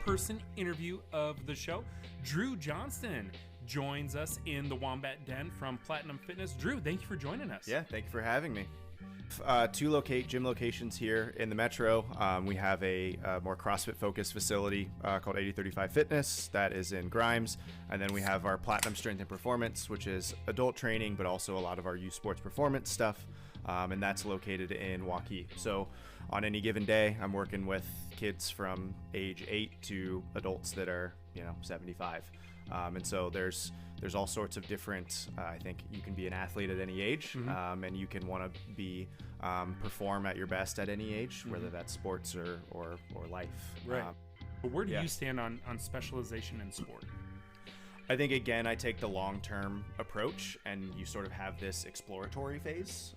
in-person interview of the show. Drew Johnston joins us in the Wombat Den from Platinum Fitness. Drew, thank you for joining us. Yeah, thank you for having me. Two gym locations here in the Metro. We have a more CrossFit-focused facility called 8035 Fitness that is in Grimes. And then we have our Platinum Strength and Performance, which is adult training, but also a lot of our youth sports performance stuff. And that's located in Waukee. So on any given day, I'm working with kids from age 8 to adults that are, 75. And so there's all sorts of different, I think you can be an athlete at any age, and you can want to be perform at your best at any age, whether that's sports or life. Right. But where do you stand on specialization in sport? I think, again, I take the long-term approach, and you sort of have this exploratory phase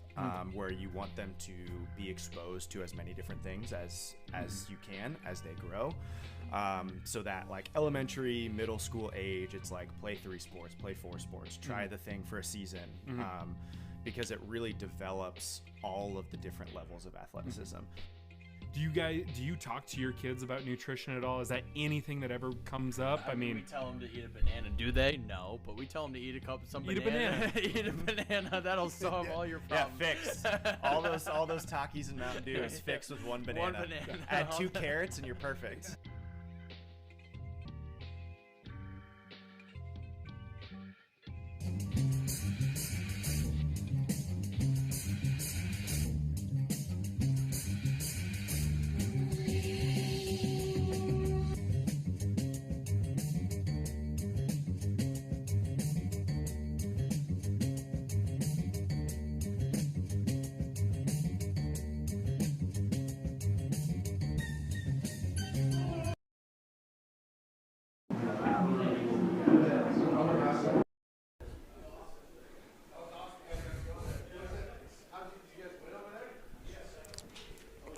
where you want them to be exposed to as many different things as you can as they grow. So that like elementary, middle school age, it's like play 3 sports, play 4 sports, try the thing for a season, because it really develops all of the different levels of athleticism. Do you talk to your kids about nutrition at all? Is that anything that ever comes up? I mean, we tell them to eat a banana. Do they? No, but we tell them to eat a banana. Eat a banana. That'll solve all your problems. Yeah, fixed. all those Takis and Mountain Dew is fixed with one banana. One banana. Add 2 carrots and you're perfect.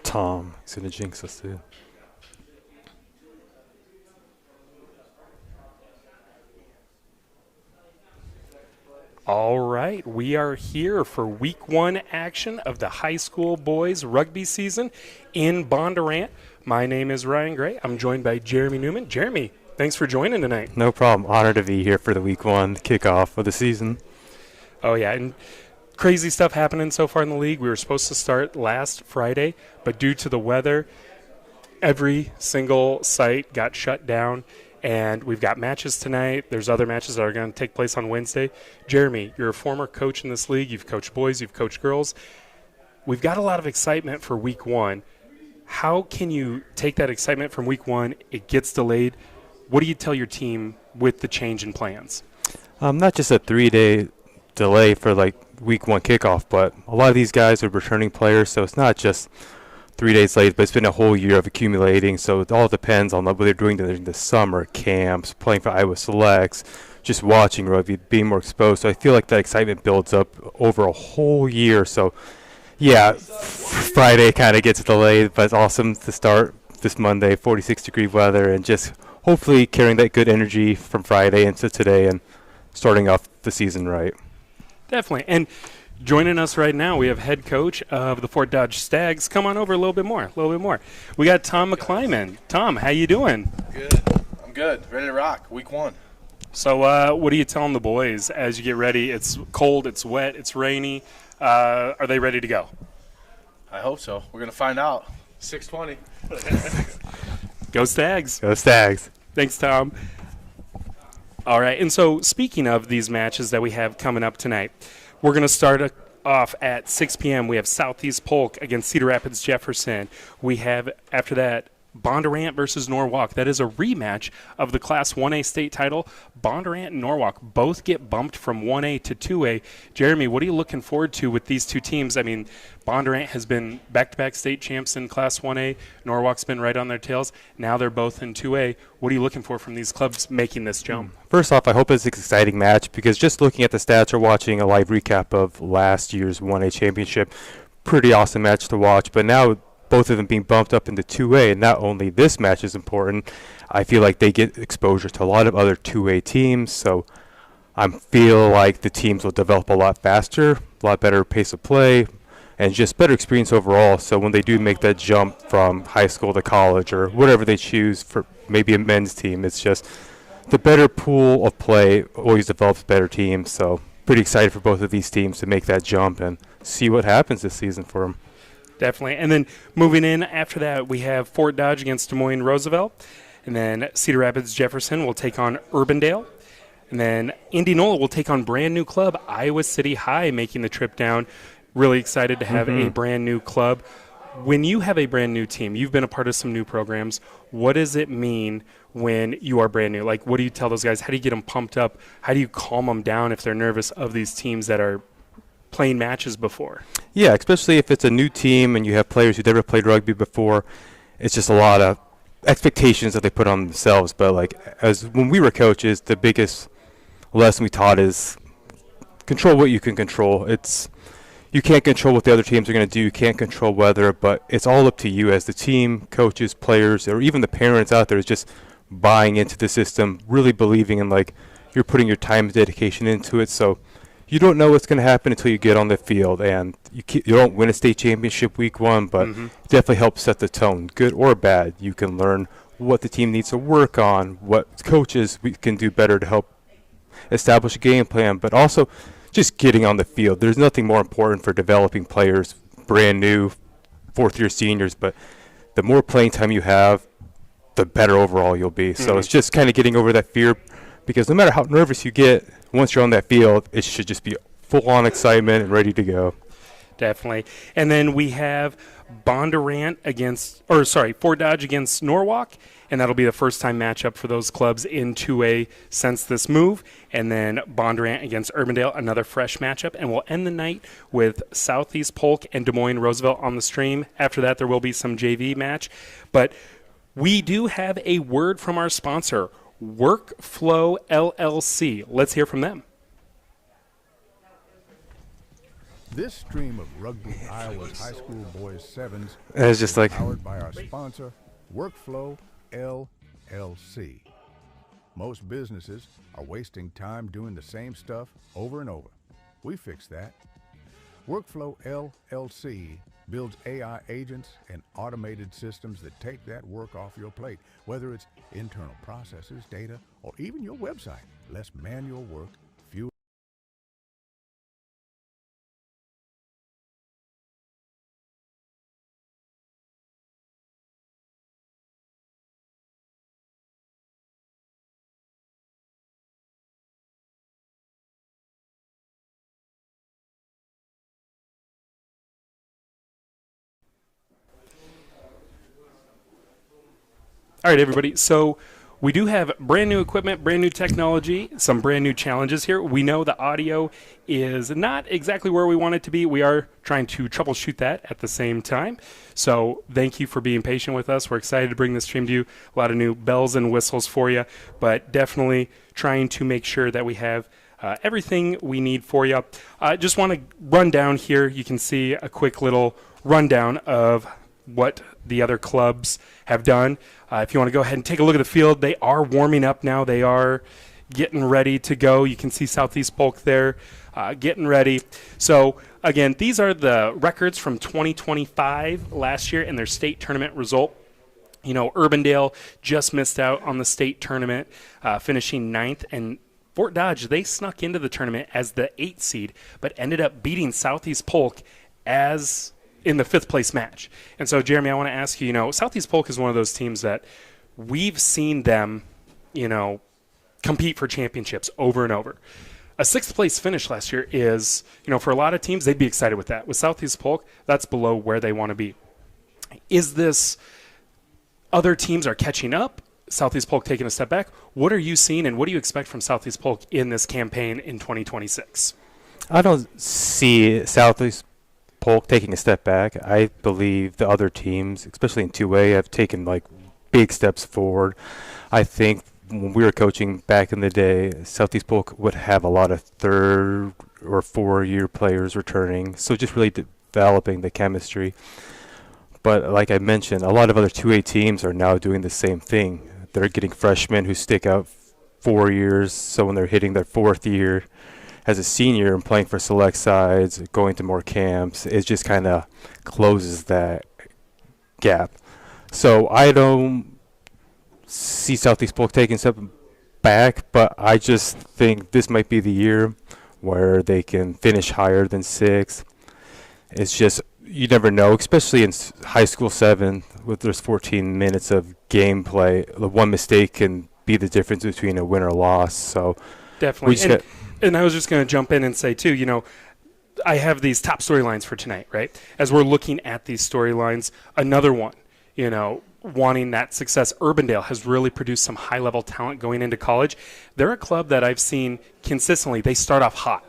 Tom, he's gonna jinx us too. All right, we are here for week 1 action of the high school boys rugby season in Bondurant. My name is Ryan Gray. I'm joined by Jeremy Newman. Jeremy, thanks for joining tonight. No problem. Honored to be here for the week 1 kickoff of the season. Oh yeah, and crazy stuff happening so far in the league. We were supposed to start last Friday, but due to the weather, every single site got shut down, and we've got matches tonight. There's other matches that are going to take place on Wednesday. Jeremy, you're a former coach in this league. You've coached boys, you've coached girls. We've got a lot of excitement for week 1. How can you take that excitement from week 1? It gets delayed. What do you tell your team with the change in plans? Not just a 3-day delay for like week 1 kickoff, but a lot of these guys are returning players, so it's not just 3 days late, but it's been a whole year of accumulating. So it all depends on what they're doing during the summer camps, playing for Iowa Selects, just watching rugby, being more exposed. So I feel like that excitement builds up over a whole year. So yeah, Friday kind of gets delayed, but it's awesome to start this Monday, 46-degree weather, and just hopefully carrying that good energy from Friday into today and starting off the season right. Definitely. And joining us right now, we have head coach of the Fort Dodge Stags. Come on over a little bit more. We got Tom McClyman. Tom, how you doing? Good. I'm good. Ready to rock. Week 1. So what are you telling the boys as you get ready? It's cold, it's wet, it's rainy. Are they ready to go? I hope so. We're going to find out. 6:20. Go Stags. Go Stags. Thanks, Tom. All right, and so speaking of these matches that we have coming up tonight, we're going to start off at 6 p.m. We have Southeast Polk against Cedar Rapids Jefferson. We have, after that, Bondurant versus Norwalk. That is a rematch of the Class 1A state title. Bondurant and Norwalk both get bumped from 1A to 2A. Jeremy, what are you looking forward to with these two teams? I mean, Bondurant has been back-to-back state champs in Class 1A. Norwalk's been right on their tails. Now they're both in 2A. What are you looking for from these clubs making this jump? First off, I hope it's an exciting match because just looking at the stats or watching a live recap of last year's 1A championship, pretty awesome match to watch. But now both of them being bumped up into 2A, and not only this match is important, I feel like they get exposure to a lot of other 2A teams, so I feel like the teams will develop a lot faster, a lot better pace of play, and just better experience overall. So when they do make that jump from high school to college or whatever they choose for maybe a men's team. It's just the better pool of play always develops better teams. So pretty excited for both of these teams to make that jump and see what happens this season for them. Definitely. And then moving in after that, we have Fort Dodge against Des Moines Roosevelt. And then Cedar Rapids Jefferson will take on Urbandale. And then Indianola will take on brand new club Iowa City High, making the trip down. Really excited to have a brand new club. When you have a brand new team, you've been a part of some new programs. What does it mean when you are brand new? Like, what do you tell those guys? How do you get them pumped up? How do you calm them down if they're nervous of these teams that are playing matches before? Yeah, especially if it's a new team and you have players who never played rugby before. It's just a lot of expectations that they put on themselves. But like, as when we were coaches, the biggest lesson we taught is control what you can control. You can't control what the other teams are going to do. You can't control weather, but it's all up to you as the team, coaches, players, or even the parents out there is just buying into the system, really believing in, like, you're putting your time and dedication into it. So you don't know what's going to happen until you get on the field, and you don't win a state championship week one, but it definitely helps set the tone, good or bad. You can learn what the team needs to work on, what coaches we can do better to help establish a game plan, but also just getting on the field. There's nothing more important for developing players, brand new, fourth-year seniors, but the more playing time you have, the better overall you'll be. So it's just kind of getting over that fear, because no matter how nervous you get, once you're on that field, it should just be full-on excitement and ready to go. Definitely. And then we have Fort Dodge against Norwalk, and that'll be the first-time matchup for those clubs in 2A since this move. And then Bondurant against Urbandale, another fresh matchup. And we'll end the night with Southeast Polk and Des Moines Roosevelt on the stream. After that, there will be some JV match. But we do have a word from our sponsor, Workflow LLC. Let's hear from them. This stream of Rugby Iowa's high school boys sevens It's just like, powered by our sponsor, Workflow LLC. Most businesses are wasting time doing the same stuff over and over. We fix that. Workflow LLC builds AI agents and automated systems that take that work off your plate, whether it's internal processes, data, or even your website. Less manual work, fewer. All right, everybody. So we do have brand new equipment, brand new technology, some brand new challenges here. We know the audio is not exactly where we want it to be. We are trying to troubleshoot that at the same time. So thank you for being patient with us. We're excited to bring this stream to you. A lot of new bells and whistles for you, but definitely trying to make sure that we have everything we need for you. Just want to run down here. You can see a quick little rundown of what the other clubs have done. If you want to go ahead and take a look at the field, they are warming up now. They are getting ready to go. You can see Southeast Polk there getting ready. So, again, these are the records from 2025 last year and their state tournament result. You know, Urbandale just missed out on the state tournament, finishing 9th, and Fort Dodge, they snuck into the tournament as the 8th seed, but ended up beating Southeast Polk as in the 5th place match. And so, Jeremy, I want to ask you, Southeast Polk is one of those teams that we've seen them, compete for championships over and over. A 6th place finish last year is, for a lot of teams, they'd be excited with that. With Southeast Polk, that's below where they want to be. Is this other teams are catching up? Southeast Polk taking a step back? What are you seeing, and what do you expect from Southeast Polk in this campaign in 2026? I don't see Southeast Polk taking a step back. I believe the other teams, especially in 2A, have taken big steps forward. I think when we were coaching back in the day, Southeast Polk would have a lot of 3rd or 4-year players returning, so just really developing the chemistry. But like I mentioned, a lot of other 2A teams are now doing the same thing. They're getting freshmen who stick out 4 years, so when they're hitting their 4th year as a senior and playing for select sides, going to more camps, it just kind of closes that gap. So I don't see Southeast Polk taking a step back, but I just think this might be the year where they can finish higher than 6. It's just, you never know, especially in high school 7, with there's 14 minutes of gameplay. The one mistake can be the difference between a win or loss. So Definitely. And I was just going to jump in and say, too, I have these top storylines for tonight, right? As we're looking at these storylines, another one, wanting that success. Urbandale has really produced some high-level talent going into college. They're a club that I've seen consistently. They start off hot.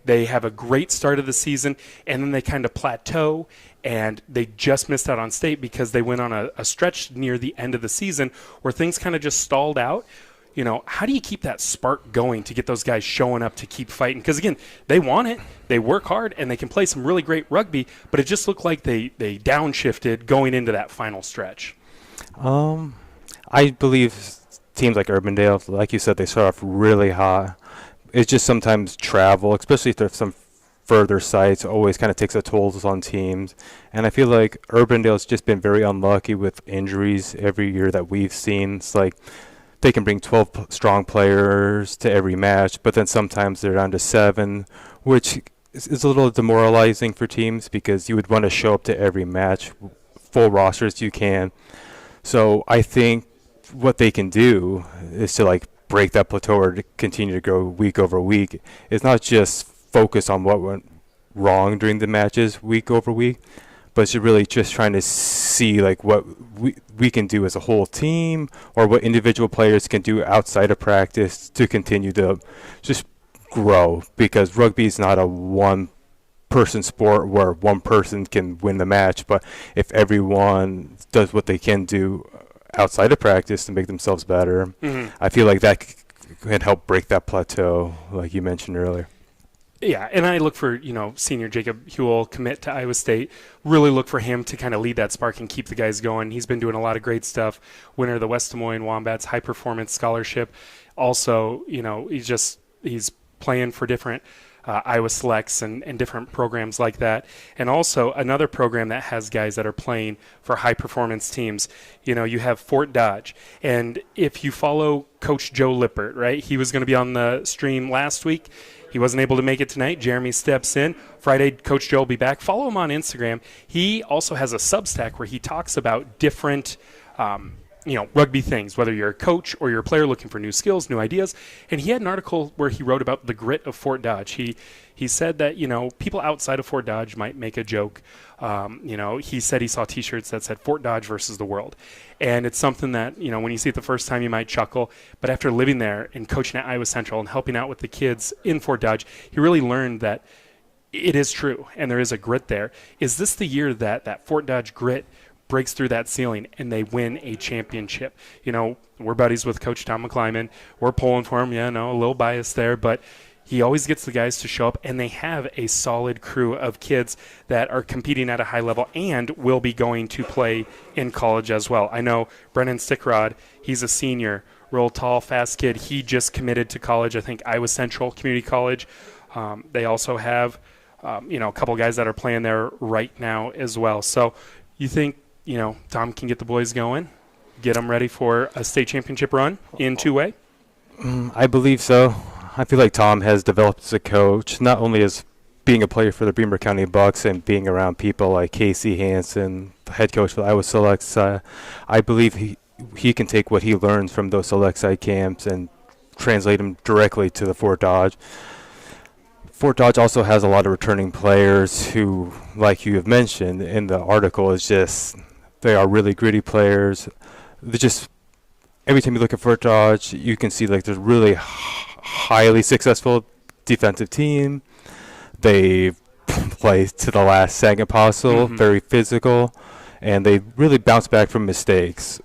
They have a great start of the season, and then they kind of plateau, and they just missed out on state because they went on a stretch near the end of the season where things kind of just stalled out. How do you keep that spark going to get those guys showing up to keep fighting? Because, again, they want it, they work hard, and they can play some really great rugby, but it just looked like they downshifted going into that final stretch. I believe teams like Urbandale, like you said, they start off really hot. It's just sometimes travel, especially if there's some further sites, always kind of takes a toll on teams. And I feel like Urbandale's just been very unlucky with injuries every year that we've seen. It's like they can bring 12 strong players to every match, but then sometimes they're down to 7, which is a little demoralizing for teams because you would want to show up to every match, full rosters you can. So I think what they can do is to break that plateau or to continue to grow week over week. It's not just focus on what went wrong during the matches week over week, but it's really just trying to see what we can do as a whole team or what individual players can do outside of practice to continue to just grow, because rugby is not a one-person sport where one person can win the match, but if everyone does what they can do outside of practice to make themselves better, I feel like that can help break that plateau, like you mentioned earlier. Yeah, and I look for, senior Jacob Huell commit to Iowa State. Really look for him to kind of lead that spark and keep the guys going. He's been doing a lot of great stuff. Winner of the West Des Moines Wombats High Performance Scholarship. Also, he's playing for different Iowa Selects and different programs like that. And also another program that has guys that are playing for high performance teams. You have Fort Dodge. And if you follow Coach Joe Lippert, right, he was going to be on the stream last week. He wasn't able to make it tonight. Jeremy steps in. Friday, Coach Joe will be back. Follow him on Instagram. He also has a Substack where he talks about different rugby things, whether you're a coach or you're a player looking for new skills, new ideas. And he had an article where he wrote about the grit of Fort Dodge. He said that, people outside of Fort Dodge might make a joke. He said he saw T-shirts that said Fort Dodge versus the world. And it's something that, when you see it the first time, you might chuckle. But after living there and coaching at Iowa Central and helping out with the kids in Fort Dodge, he really learned that it is true and there is a grit there. Is this the year that Fort Dodge grit breaks through that ceiling and they win a championship? We're buddies with Coach Tom McClyman. We're pulling for him. Yeah, a little bias there, but he always gets the guys to show up, and they have a solid crew of kids that are competing at a high level and will be going to play in college as well. I know Brennan Stickrod, he's a senior, real tall, fast kid. He just committed to college, I think Iowa Central Community College. They also have, a couple guys that are playing there right now as well. So you think, Tom can get the boys going, get them ready for a state championship run in two-way? I believe so. I feel like Tom has developed as a coach, not only as being a player for the Bremer County Bucks and being around people like Casey Hansen, the head coach for the Iowa Selects. I believe he can take what he learns from those select side camps and translate them directly to the Fort Dodge. Fort Dodge also has a lot of returning players who, like you have mentioned in the article, they are really gritty players. They're just, every time you look at Fort Dodge, you can see there's really highly successful defensive team. They play to the last second possible, very physical, and they really bounce back from mistakes.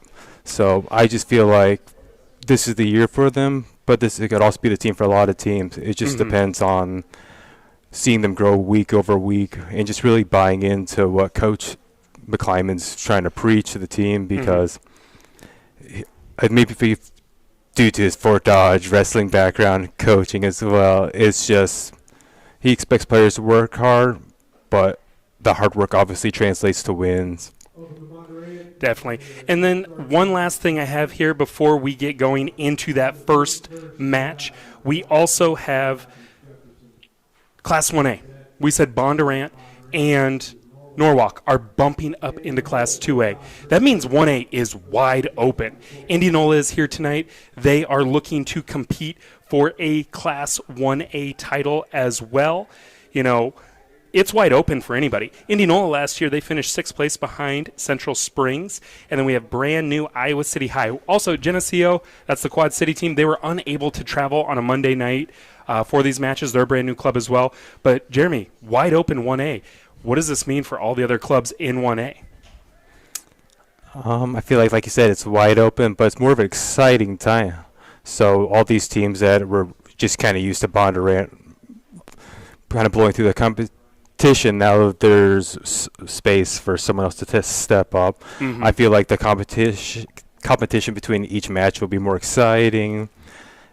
So I just feel like this is the year for them, but it could also be the team for a lot of teams. It just depends on seeing them grow week over week and just really buying into what Coach McClyman's trying to preach to the team, because maybe due to his Fort Dodge wrestling background, coaching as well, it's just he expects players to work hard, but the hard work obviously translates to wins. Definitely. And then one last thing I have here before we get going into that first match, we also have Class 1A. We said Bondurant and Norwalk are bumping up into Class 2A. That means 1A is wide open. Indianola is here tonight. They are looking to compete for a Class 1A title as well. You know, it's wide open for anybody. Indianola last year, they finished 6th place behind Central Springs. And then we have brand new Iowa City High. Also, Geneseo, that's the Quad City team. They were unable to travel on a Monday night for these matches. They're a brand new club as well. But, Jeremy, wide open 1A. What does this mean for all the other clubs in 1A? I feel like you said, it's wide open, but it's more of an exciting time. So all these teams that were just kind of used to Bondurant kind of blowing through the competition, now there's space for someone else to step up. Mm-hmm. I feel like the competition between each match will be more exciting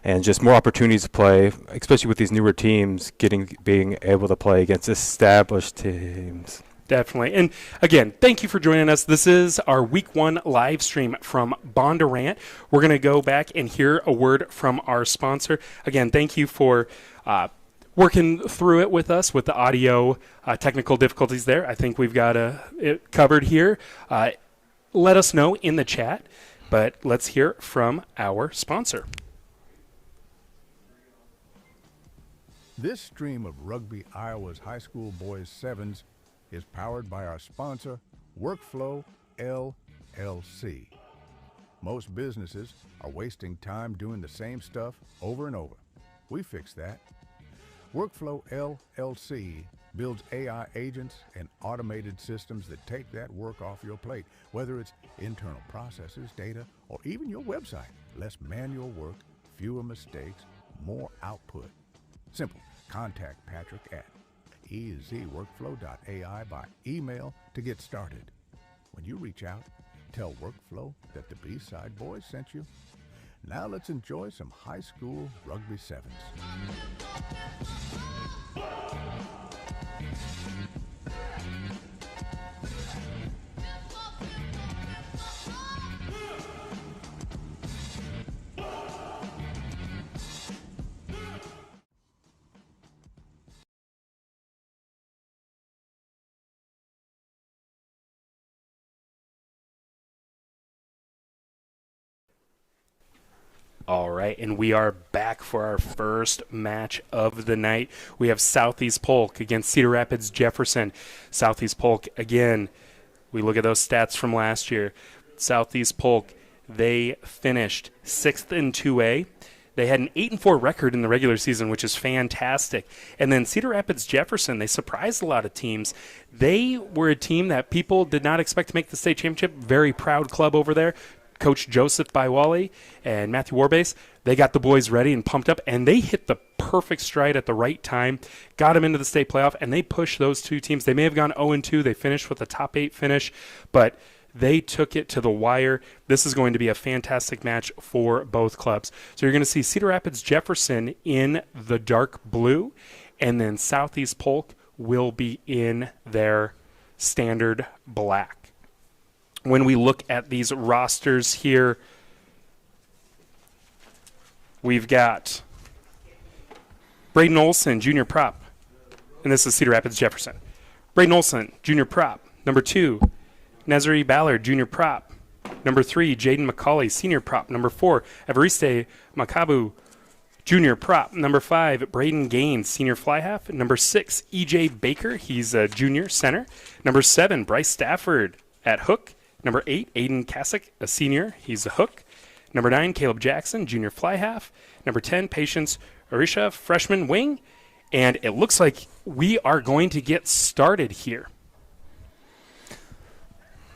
and just more opportunities to play, especially with these newer teams being able to play against established teams. Definitely. And again, thank you for joining us. This is our Week 1 live stream from Bondurant. We're going to go back and hear a word from our sponsor. Again, thank you for working through it with us with the audio technical difficulties there. I think we've got it covered here. Let us know in the chat, but let's hear from our sponsor. This stream of Rugby Iowa's high school boys sevens is powered by our sponsor, Workflow LLC. Most businesses are wasting time doing the same stuff over and over. We fix that. Workflow LLC builds AI agents and automated systems that take that work off your plate, whether it's internal processes, data, or even your website. Less manual work, fewer mistakes, more output. Simple. Contact Patrick at ezworkflow.ai by email to get started. When you reach out, tell Workflow that the B-Side Boys sent you. Now let's enjoy some high school rugby sevens. All right, and we are back for our first match of the night. We have Southeast Polk against Cedar Rapids Jefferson. Southeast Polk, again, we look at those stats from last year. Southeast Polk, they finished 6th in 2A. They had an 8-4 record in the regular season, which is fantastic. And then Cedar Rapids Jefferson, they surprised a lot of teams. They were a team that people did not expect to make the state championship. Very proud club over there. Coach Joseph Baiwali and Matthew Warbase, they got the boys ready and pumped up, and they hit the perfect stride at the right time, got them into the state playoff, and they pushed those two teams. They may have gone 0-2. They finished with a top 8 finish, but they took it to the wire. This is going to be a fantastic match for both clubs. So you're going to see Cedar Rapids Jefferson in the dark blue, and then Southeast Polk will be in their standard black. When we look at these rosters here, we've got Braden Olson, junior prop, and this is Cedar Rapids Jefferson. Braden Olson, junior prop. Number 2, Nezri Ballard, junior prop. Number 3, Jaden McCauley, senior prop. Number 4, Evariste Makabu, junior prop. Number 5, Braden Gaines, senior fly half. Number 6, EJ Baker, he's a junior center. Number 7, Bryce Stafford at hook. Number 8, Aiden Kasich, a senior. He's a hook. Number 9, Caleb Jackson, junior fly half. Number 10, Patience Arisha, freshman wing. And it looks like we are going to get started here.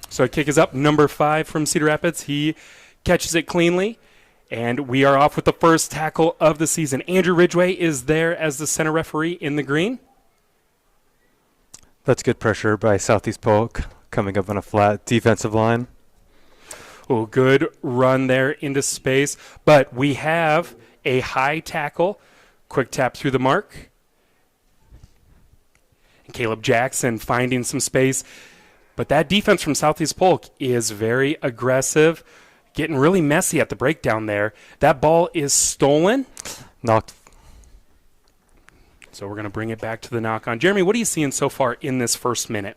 So a kick is up. Number 5 from Cedar Rapids. He catches it cleanly. And we are off with the first tackle of the season. Andrew Ridgway is there as the center referee in the green. That's good pressure by Southeast Polk, coming up on a flat defensive line. Oh, good run there into space. But we have a high tackle. Quick tap through the mark. And Caleb Jackson finding some space. But that defense from Southeast Polk is very aggressive, getting really messy at the breakdown there. That ball is stolen. Knocked. So we're going to bring it back to the knock-on. Jeremy, what are you seeing so far in this first minute?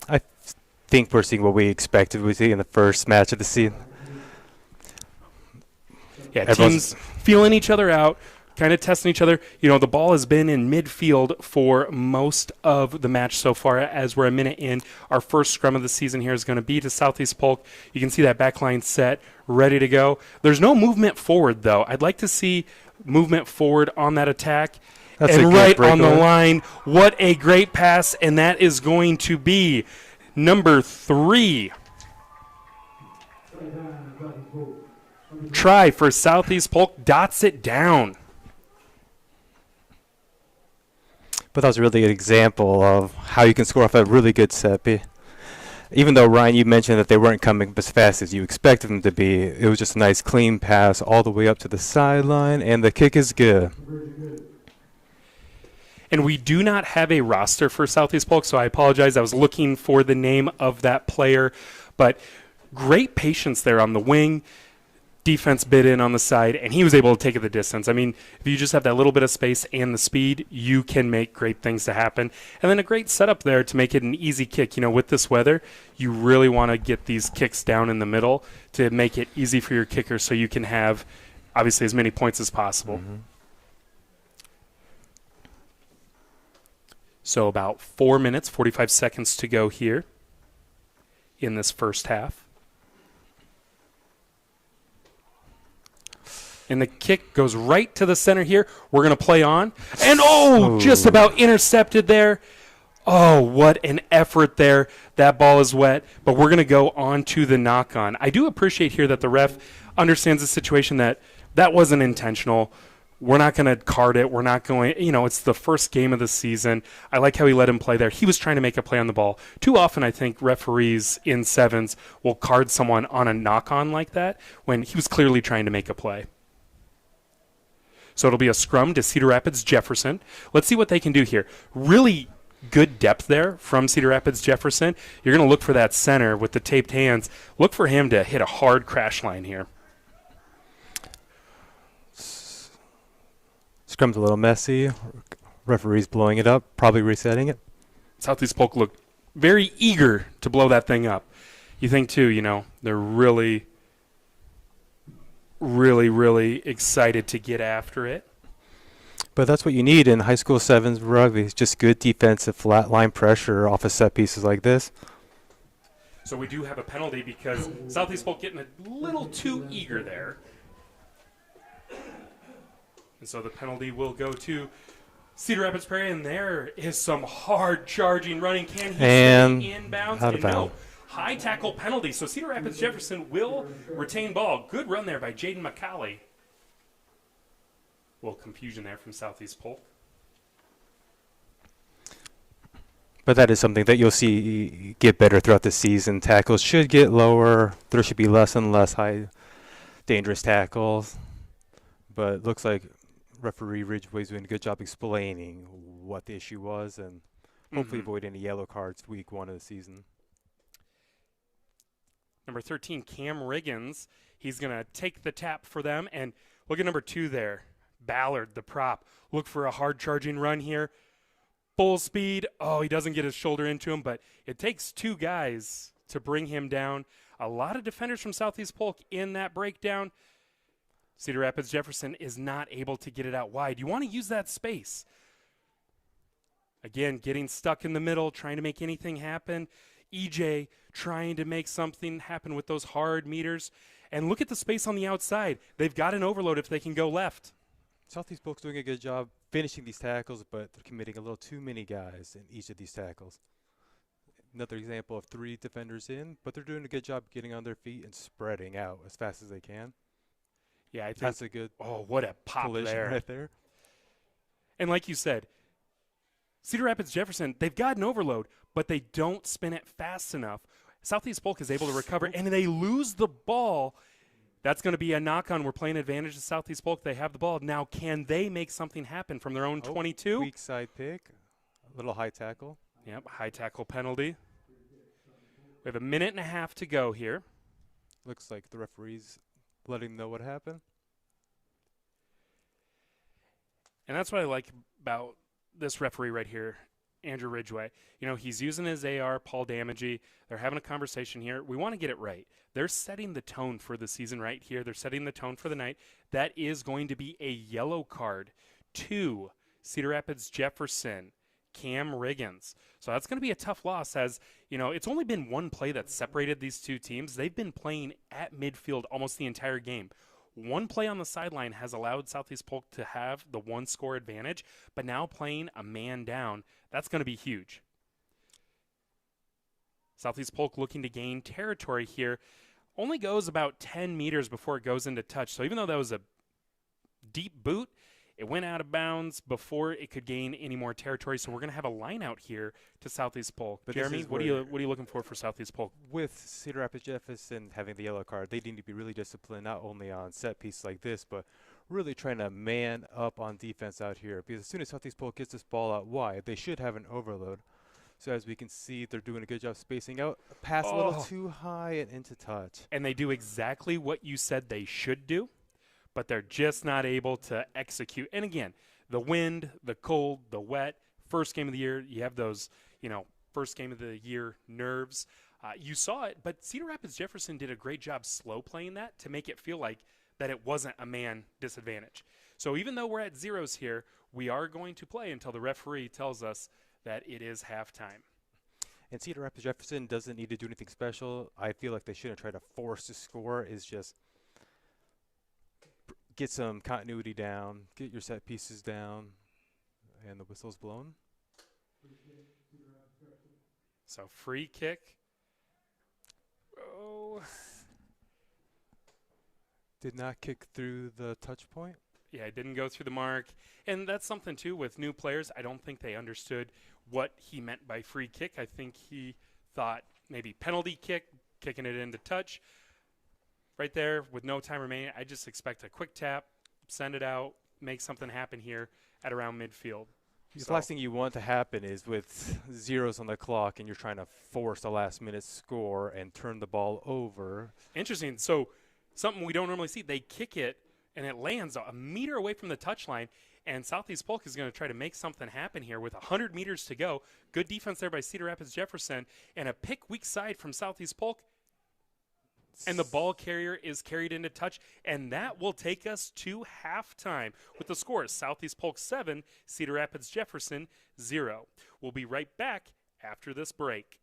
I think we're seeing what we expected we see in the first match of the season. Yeah, Everyone's- teams feeling each other out, kind of testing each other. You know, the ball has been in midfield for most of the match so far as we're a minute in. Our first scrum of the season here is going to be to Southeast Polk. You can see that back line set, ready to go. There's no movement forward, though. I'd like to see movement forward on that attack. That's a and good right on the breakaway. line, what a great pass, and that is going to be number 3. Try for Southeast Polk, dots it down. But that was really an example of how you can score off a really good set piece. Even though, Ryan, you mentioned that they weren't coming as fast as you expected them to be, it was just a nice clean pass all the way up to the sideline, and the kick is good. And we do not have a roster for Southeast Polk, so I apologize. I was looking for the name of that player. But great patience there on the wing. Defense bit in on the side, and he was able to take it the distance. I mean, if you just have that little bit of space and the speed, you can make great things to happen. And then a great setup there to make it an easy kick. You know, with this weather, you really want to get these kicks down in the middle to make it easy for your kicker so you can have, obviously, as many points as possible. Mm-hmm. So about 4 minutes, 45 seconds to go here in this first half. And the kick goes right to the center here. We're going to play on. And, just about intercepted there. Oh, what an effort there. That ball is wet. But we're going to go on to the knock-on. I do appreciate here that the ref understands the situation that wasn't intentional. We're not going to card it. We're not going, it's the first game of the season. I like how he let him play there. He was trying to make a play on the ball. Too often, I think, referees in sevens will card someone on a knock-on like that when he was clearly trying to make a play. So it'll be a scrum to Cedar Rapids Jefferson. Let's see what they can do here. Really good depth there from Cedar Rapids Jefferson. You're going to look for that center with the taped hands. Look for him to hit a hard crash line here. Scrum's a little messy. Referee's blowing it up, probably resetting it. Southeast Polk looked very eager to blow that thing up. You think, too, they're really, really, really excited to get after it. But that's what you need in high school sevens rugby. It's just good defensive flat line pressure off of set pieces like this. So we do have a penalty because Southeast Polk getting a little too eager there. And so the penalty will go to Cedar Rapids Prairie, and there is some hard charging running. Can he stay inbounds? Out of bounds. High tackle penalty. So Cedar Rapids Jefferson will retain ball. Good run there by Jaden McCauley. A little confusion there from Southeast Polk. But that is something that you'll see get better throughout the season. Tackles should get lower. There should be less and less high dangerous tackles. But it looks like referee Ridgway's doing a good job explaining what the issue was and hopefully avoid any yellow cards week 1 of the season. Number 13, Cam Riggins. He's going to take the tap for them. And look at number 2 there. Ballard, the prop. Look for a hard charging run here. Full speed. Oh, he doesn't get his shoulder into him, but it takes 2 guys to bring him down. A lot of defenders from Southeast Polk in that breakdown. Cedar Rapids Jefferson is not able to get it out wide. You want to use that space. Again, getting stuck in the middle, trying to make anything happen. EJ trying to make something happen with those hard meters. And look at the space on the outside. They've got an overload if they can go left. Southeast Polk's doing a good job finishing these tackles, but they're committing a little too many guys in each of these tackles. Another example of 3 defenders in, but they're doing a good job getting on their feet and spreading out as fast as they can. Yeah, I think That's a good what a pop collision there. right there. And like you said, Cedar Rapids Jefferson, they've got an overload, but they don't spin it fast enough. Southeast Polk is able to recover, and they lose the ball. That's going to be a knock-on. We're playing advantage to Southeast Polk. They have the ball. Now, can they make something happen from their own 22? Weak side pick, a little high tackle. Yep, high tackle penalty. We have a minute and a half to go here. Looks like the referee's letting them know what happened. And that's what I like about this referee right here, Andrew Ridgway. You know, he's using his AR, Paul Damagey. They're having a conversation here. We want to get it right. They're setting the tone for the season right here. They're setting the tone for the night. That is going to be a yellow card to Cedar Rapids Jefferson, Cam Riggins. So that's going to be a tough loss, as, you know, it's only been one play that separated these two teams. They've been playing at midfield almost the entire game. One play on the sideline has allowed Southeast Polk to have the one score advantage, but now playing a man down, that's going to be huge. Southeast Polk looking to gain territory here. Only goes about 10 meters before it goes into touch. So even though that was a deep boot, it went out of bounds before it could gain any more territory. So we're going to have a line out here to Southeast Polk. But Jeremy, what are you looking for Southeast Polk? With Cedar Rapids Jefferson having the yellow card, they need to be really disciplined, not only on set pieces like this, but really trying to man up on defense out here. Because as soon as Southeast Polk gets this ball out wide, they should have an overload. So as we can see, they're doing a good job spacing out. Pass a little too high and into touch. And they do exactly what you said they should do, but they're just not able to execute. And again, the wind, the cold, the wet, first game of the year, you have those, you know, first game of the year nerves. You saw it, but Cedar Rapids Jefferson did a great job slow playing that to make it feel like that it wasn't a man disadvantage. So even though we're at zeros here, we are going to play until the referee tells us that it is halftime. And Cedar Rapids Jefferson doesn't need to do anything special. I feel like they shouldn't try to force the score. Is just get some continuity down, get your set pieces down, and the whistle's blown. So free kick. Oh. Did not kick through the touch point. Yeah, it didn't go through the mark. And that's something, too, with new players. I don't think they understood what he meant by free kick. I think he thought maybe penalty kick, kicking it into touch. Right there with no time remaining, I just expect a quick tap, send it out, make something happen here at around midfield. The last thing you want to happen is with zeros on the clock and you're trying to force a last-minute score and turn the ball over. Interesting. So something we don't normally see, they kick it, and it lands a meter away from the touchline, and Southeast Polk is going to try to make something happen here with 100 meters to go. Good defense there by Cedar Rapids Jefferson, and a pick weak side from Southeast Polk, and the ball carrier is carried into touch, and that will take us to halftime with the scores: Southeast Polk 7, Cedar Rapids Jefferson 0. We'll be right back after this break.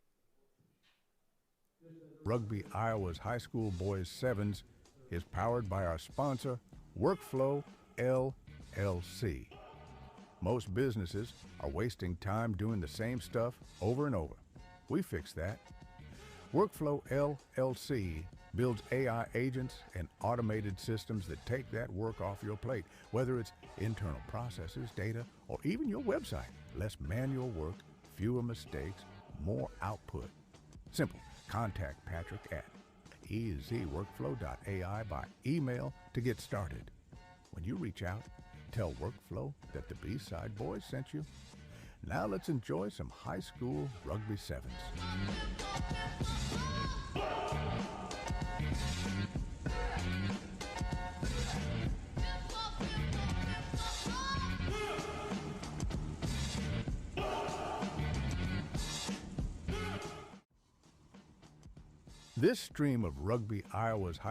Rugby Iowa's High School Boys Sevens is powered by our sponsor, Workflow LLC. Most businesses are wasting time doing the same stuff over and over. We fix that. Workflow LLC builds AI agents and automated systems that take that work off your plate, whether it's internal processes, data, or even your website. Less manual work, fewer mistakes, more output. Simple. Contact Patrick at ezworkflow.ai by email to get started. When you reach out, tell Workflow that the B-Side Boys sent you. Now let's enjoy some high school rugby sevens. This stream of Rugby Iowa's high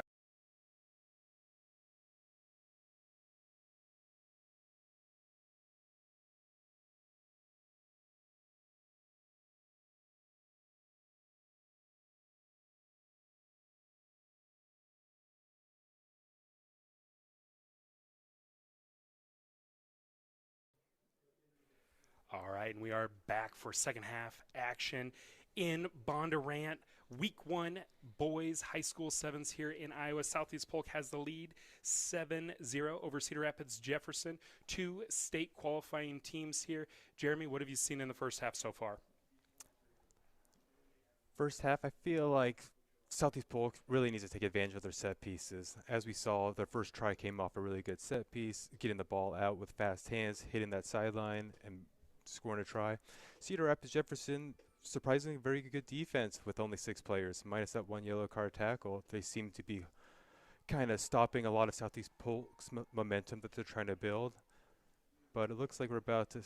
All right, and we are back for second half action in Bondurant. Week 1 boys high school sevens here in Iowa. Southeast Polk has the lead 7-0 over Cedar Rapids Jefferson. 2 state qualifying teams here. Jeremy, what have you seen in the first half so far? First half, I feel like Southeast Polk really needs to take advantage of their set pieces. As we saw, their first try came off a really good set piece, getting the ball out with fast hands, hitting that sideline, and scoring a try. Cedar Rapids Jefferson surprisingly very good defense with only 6 players, minus that 1 yellow card tackle. They seem to be kind of stopping a lot of Southeast Polk's momentum that they're trying to build. But it looks like we're about to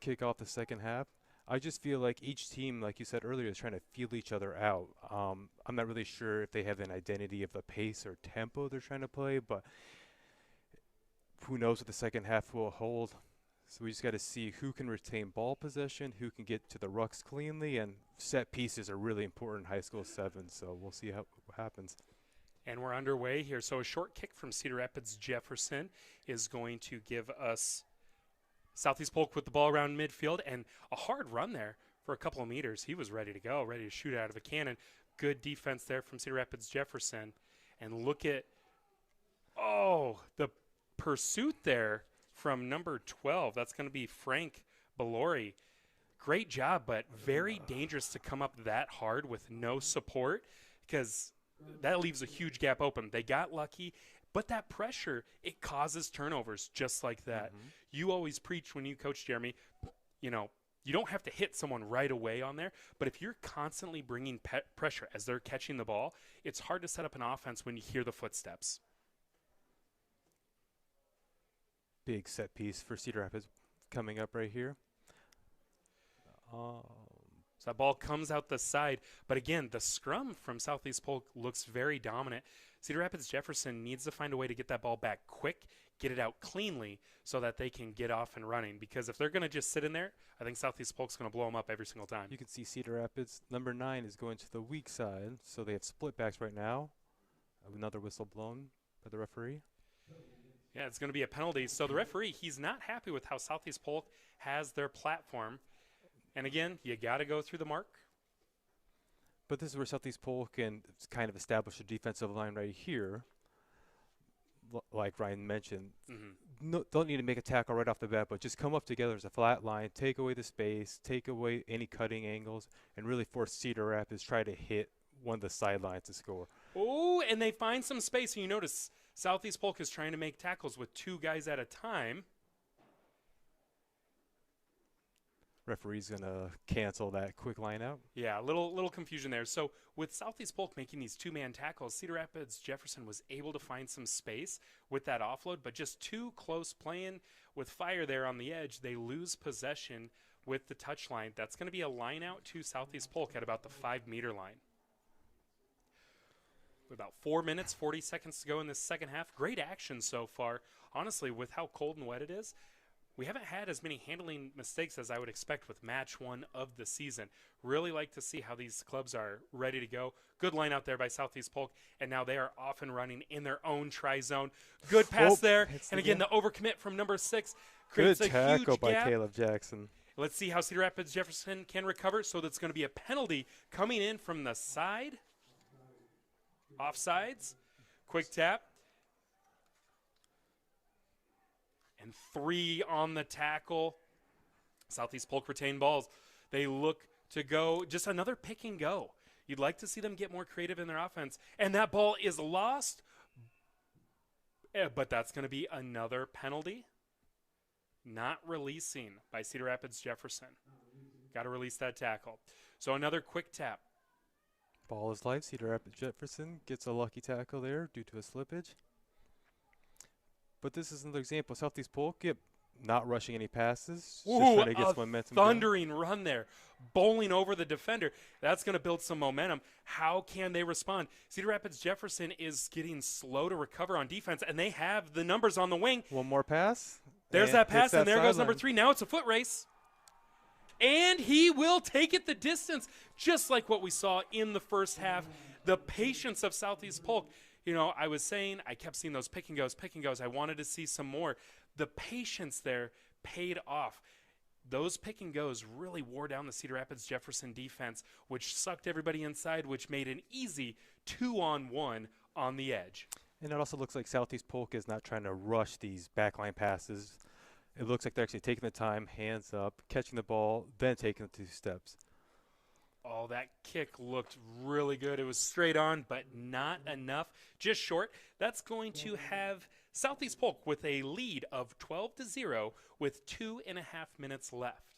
kick off the second half. I just feel like each team, like you said earlier, is trying to feel each other out. I'm not really sure if they have an identity of the pace or tempo they're trying to play, but who knows what the second half will hold. So we just got to see who can retain ball possession, who can get to the rucks cleanly, and set pieces are really important in high school 7, so we'll see what happens. And we're underway here. So a short kick from Cedar Rapids Jefferson is going to give us Southeast Polk with the ball around midfield, and a hard run there for a couple of meters. He was ready to go, ready to shoot out of a cannon. Good defense there from Cedar Rapids Jefferson. And look at, the pursuit there from number 12. That's going to be Frank Bellori. Great job, but very dangerous to come up that hard with no support, because that leaves a huge gap open. They got lucky, but that pressure, it causes turnovers just like that. Mm-hmm. You always preach when you coach, Jeremy, you don't have to hit someone right away on there, but if you're constantly bringing pressure as they're catching the ball, it's hard to set up an offense when you hear the footsteps. Big set piece for Cedar Rapids coming up right here. So that ball comes out the side. But again, the scrum from Southeast Polk looks very dominant. Cedar Rapids Jefferson needs to find a way to get that ball back quick, get it out cleanly so that they can get off and running. Because if they're going to just sit in there, I think Southeast Polk's going to blow them up every single time. You can see Cedar Rapids, number 9, is going to the weak side. So they have split backs right now. Another whistle blown by the referee. Yeah, it's going to be a penalty. So the referee, he's not happy with how Southeast Polk has their platform. And again, you got to go through the mark. But this is where Southeast Polk can kind of establish a defensive line right here. Like Ryan mentioned, no, don't need to make a tackle right off the bat, but just come up together as a flat line, take away the space, take away any cutting angles, and really force Cedar Rapids try to hit one of the sidelines to score. Oh, and they find some space. And you notice Southeast Polk is trying to make tackles with 2 guys at a time. Referee's going to cancel that quick line out. Yeah, a little confusion there. So with Southeast Polk making these 2-man tackles, Cedar Rapids Jefferson was able to find some space with that offload, but just too close playing with fire there on the edge. They lose possession with the touch line. That's going to be a line out to Southeast Polk at about the 5-meter line. With about 4 minutes, 40 seconds to go in this second half. Great action so far. Honestly, with how cold and wet it is, we haven't had as many handling mistakes as I would expect with match 1 of the season. Really like to see how these clubs are ready to go. Good line out there by Southeast Polk, and now they are off and running in their own tri-zone. Good pass there, and again, the overcommit from number 6 creates a huge gap. Good tackle by Caleb Jackson. Let's see how Cedar Rapids Jefferson can recover. So that's going to be a penalty coming in from the side. Offsides. Quick tap. And 3 on the tackle. Southeast Polk retain balls. They look to go just another pick and go. You'd like to see them get more creative in their offense. And that ball is lost. But that's going to be another penalty. Not releasing by Cedar Rapids Jefferson. Got to release that tackle. So another quick tap. Ball is live. Cedar Rapids Jefferson gets a lucky tackle there due to a slippage. But this is another example. Southeast Polk, not rushing any passes. Just trying to get some momentum. Thundering run there. Bowling over the defender. That's going to build some momentum. How can they respond? Cedar Rapids Jefferson is getting slow to recover on defense, and they have the numbers on the wing. One more pass. There's that pass, and there goes number 3. Now it's a foot race. And he will take it the distance, just like what we saw in the first half. The patience of Southeast Polk. I was saying I kept seeing those pick and goes. I wanted to see some more. The patience there paid off. Those pick and goes really wore down the Cedar Rapids Jefferson defense, which sucked everybody inside, which made an easy 2-on-1 on the edge. And it also looks like Southeast Polk is not trying to rush these backline passes. It looks like they're actually taking the time, hands up, catching the ball, then taking the 2 steps. Oh, that kick looked really good. It was straight on, but not enough. Just short. That's going to have Southeast Polk with a lead of 12-0 with 2.5 minutes left.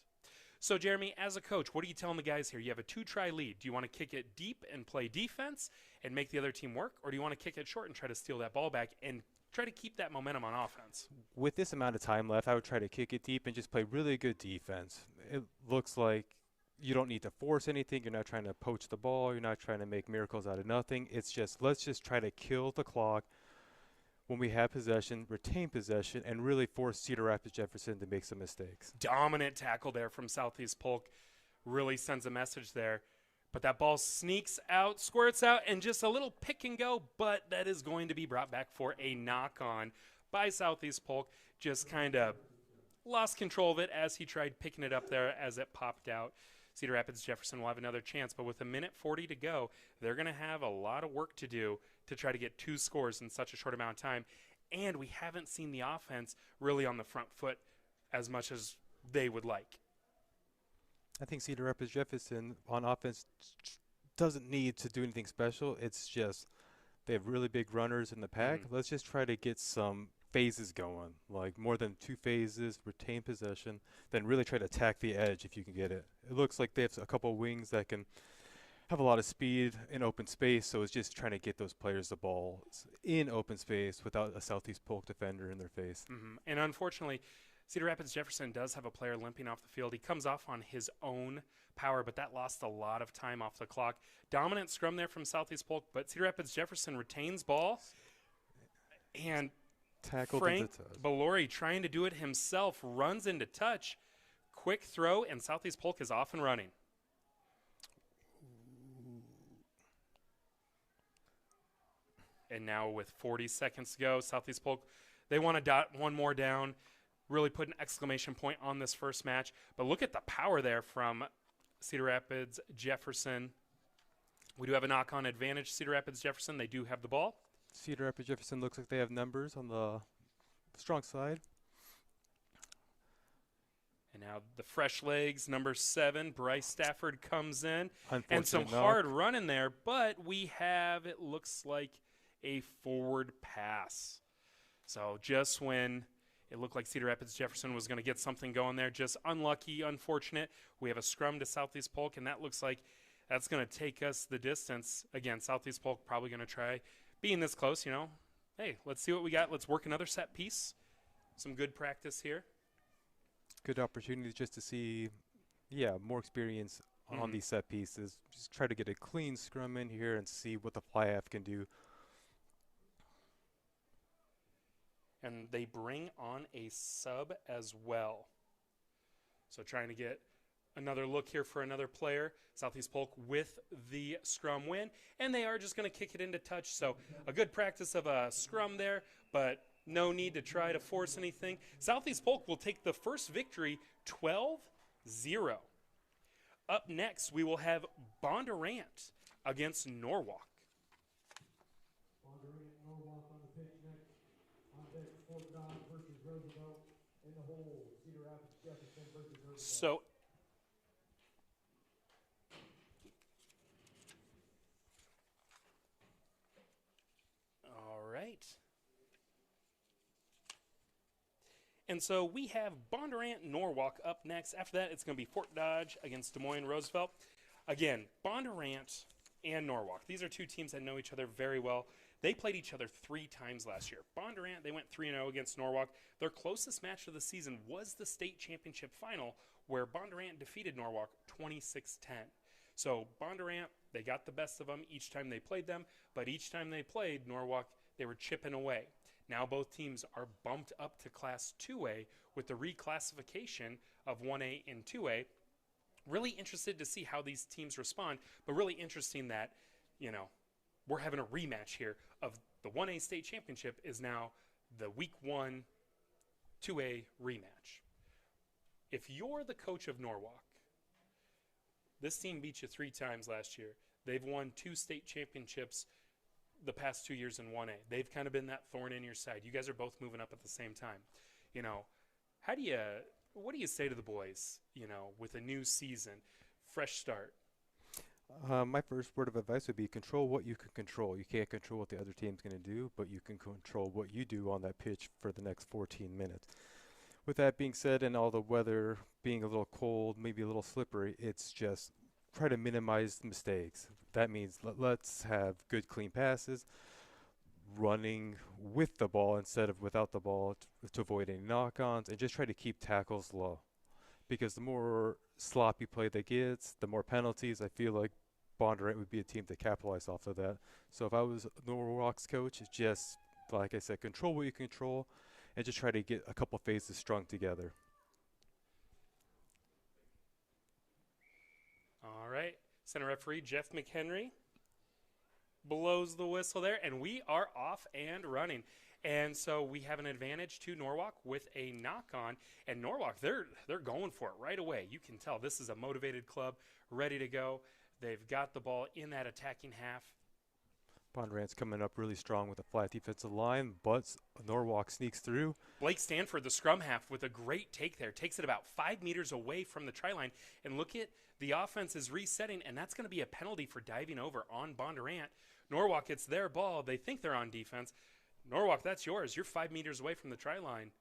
So, Jeremy, as a coach, what are you telling the guys here? You have a 2-try lead. Do you want to kick it deep and play defense and make the other team work, or do you want to kick it short and try to steal that ball back and try to keep that momentum on offense? With this amount of time left, I would try to kick it deep and just play really good defense. It looks like you don't need to force anything. You're not trying to poach the ball. You're not trying to make miracles out of nothing. It's just, let's just try to kill the clock when we have possession, retain possession, and really force Cedar Rapids Jefferson to make some mistakes. Dominant tackle there from Southeast Polk. Really sends a message there. But that ball sneaks out, squirts out, and just a little pick and go, but that is going to be brought back for a knock-on by Southeast Polk. Just kind of lost control of it as he tried picking it up there as it popped out. Cedar Rapids Jefferson will have another chance, but with 1:40 to go, they're going to have a lot of work to do to try to get 2 scores in such a short amount of time. And we haven't seen the offense really on the front foot as much as they would like. I think Cedar Rapids Jefferson on offense doesn't need to do anything special. It's just they have really big runners in the pack. Let's just try to get some phases going, like more than 2 phases, retain possession, then really try to attack the edge if you can get it. It looks like they have a couple of wings that can have a lot of speed in open space, so it's just trying to get those players the ball in open space without a Southeast Polk defender in their face. And unfortunately, Cedar Rapids Jefferson does have a player limping off the field. He comes off on his own power, but that lost a lot of time off the clock. Dominant scrum there from Southeast Polk, but Cedar Rapids Jefferson retains ball. And Tackled Frank into touch. Balori trying to do it himself, runs into touch. Quick throw, and Southeast Polk is off and running. And now with 40 seconds to go, Southeast Polk, they want to dot one more down, really put an exclamation point on this first match. But look at the power there from Cedar Rapids Jefferson. We do have a knock-on advantage, Cedar Rapids Jefferson. They do have the ball. Cedar Rapids Jefferson looks like they have numbers on the strong side. And now the fresh legs, number 7, Bryce Stafford comes in. And Unfortunate some knock. hard running there, but we have, it looks like, a forward pass. So just when it looked like Cedar Rapids Jefferson was going to get something going there, just unlucky, unfortunate. We have a scrum to Southeast Polk, and that looks like that's going to take us the distance. Again, Southeast Polk probably going to try being this close, you know. Hey, let's see what we got. Let's work another set piece. Some good practice here. Good opportunity just to see, more experience on these set pieces. Just try to get a clean scrum in here and see what the fly half can do. And they bring on a sub as well. So trying to get another look here for another player. Southeast Polk with the scrum win. And they are just going to kick it into touch. So a good practice of a scrum there, but no need to try to force anything. Southeast Polk will take the first victory 12-0. Up next, we will have Bondurant against Norwalk. Bondurant, Norwalk on the pitch next. On deck, Fort Dodge versus Roosevelt. In the hole, Cedar Rapids, Jefferson versus Roosevelt. So all right. And so we have Bondurant Norwalk up next. After that, it's going to be Fort Dodge against Des Moines Roosevelt. Again, Bondurant and Norwalk. These are two teams that know each other very well. They played each other 3 times last year. Bondurant, they went 3-0 against Norwalk. Their closest match of the season was the state championship final, where Bondurant defeated Norwalk 26-10. So Bondurant, they got the best of them each time they played them, but each time they played Norwalk, they were chipping away. Now both teams are bumped up to Class 2A with the reclassification of 1A and 2A. Really interested to see how these teams respond, but really interesting that, we're having a rematch here of the 1A state championship is now the week 1 2A rematch. If you're the coach of Norwalk, this team beat you 3 times last year. They've won 2 state championships the past 2 years in 1A. They've kind of been that thorn in your side. You guys are both moving up at the same time. What do you say to the boys, with a new season, fresh start? My first word of advice would be control what you can control. You can't control what the other team's going to do, but you can control what you do on that pitch for the next 14 minutes. With that being said, and all the weather being a little cold, maybe a little slippery, it's just try to minimize the mistakes. That means let's have good, clean passes, running with the ball instead of without the ball to avoid any knock-ons, and just try to keep tackles low. Because the more sloppy play that gets, the more penalties. I feel like Bondurant would be a team to capitalize off of that. So if I was Norwalk's coach, it's just, like I said, control what you control and just try to get a couple phases strung together. All right. Center referee Jeff McHenry blows the whistle there, and we are off and running. And so we have an advantage to Norwalk with a knock-on. And Norwalk, they're going for it right away. You can tell this is a motivated club, ready to go. They've got the ball in that attacking half. Bondurant's coming up really strong with a flat defensive line, but Norwalk sneaks through. Blake Stanford, the scrum half, with a great take there. Takes it about 5 meters away from the try line. And look at the offense is resetting, and that's going to be a penalty for diving over on Bondurant. Norwalk, it's their ball. They think they're on defense. Norwalk, that's yours. You're 5 meters away from the try line.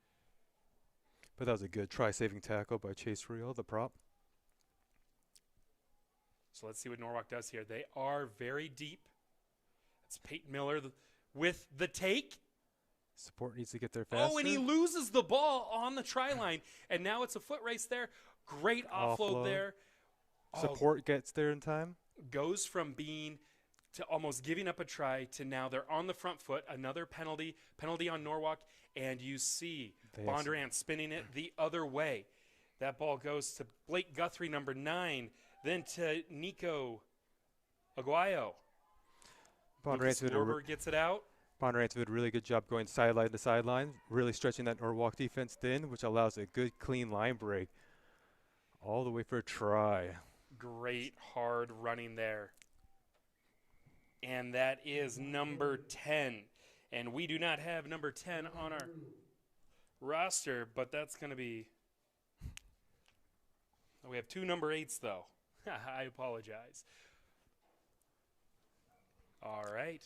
But that was a good try-saving tackle by Chase Reel, the prop. So let's see what Norwalk does here. They are very deep. It's Peyton Miller with the take. Support needs to get there faster. Oh, and he loses the ball on the try line. And now it's a foot race there. Great offload there. Support gets there in time. Goes from being to almost giving up a try to now they're on the front foot. Another penalty on Norwalk. And you see Bondurant spinning it the other way. That ball goes to Blake Guthrie, number 9. Then to Nico Aguayo. Lucas gets it out. Bondurant did a really good job going sideline to sideline, really stretching that Norwalk defense thin, which allows a good, clean line break all the way for a try. Great hard running there. And that is number 10. And we do not have number 10 on our roster, but that's going to be... We have 2 number 8s, though. I apologize. All right.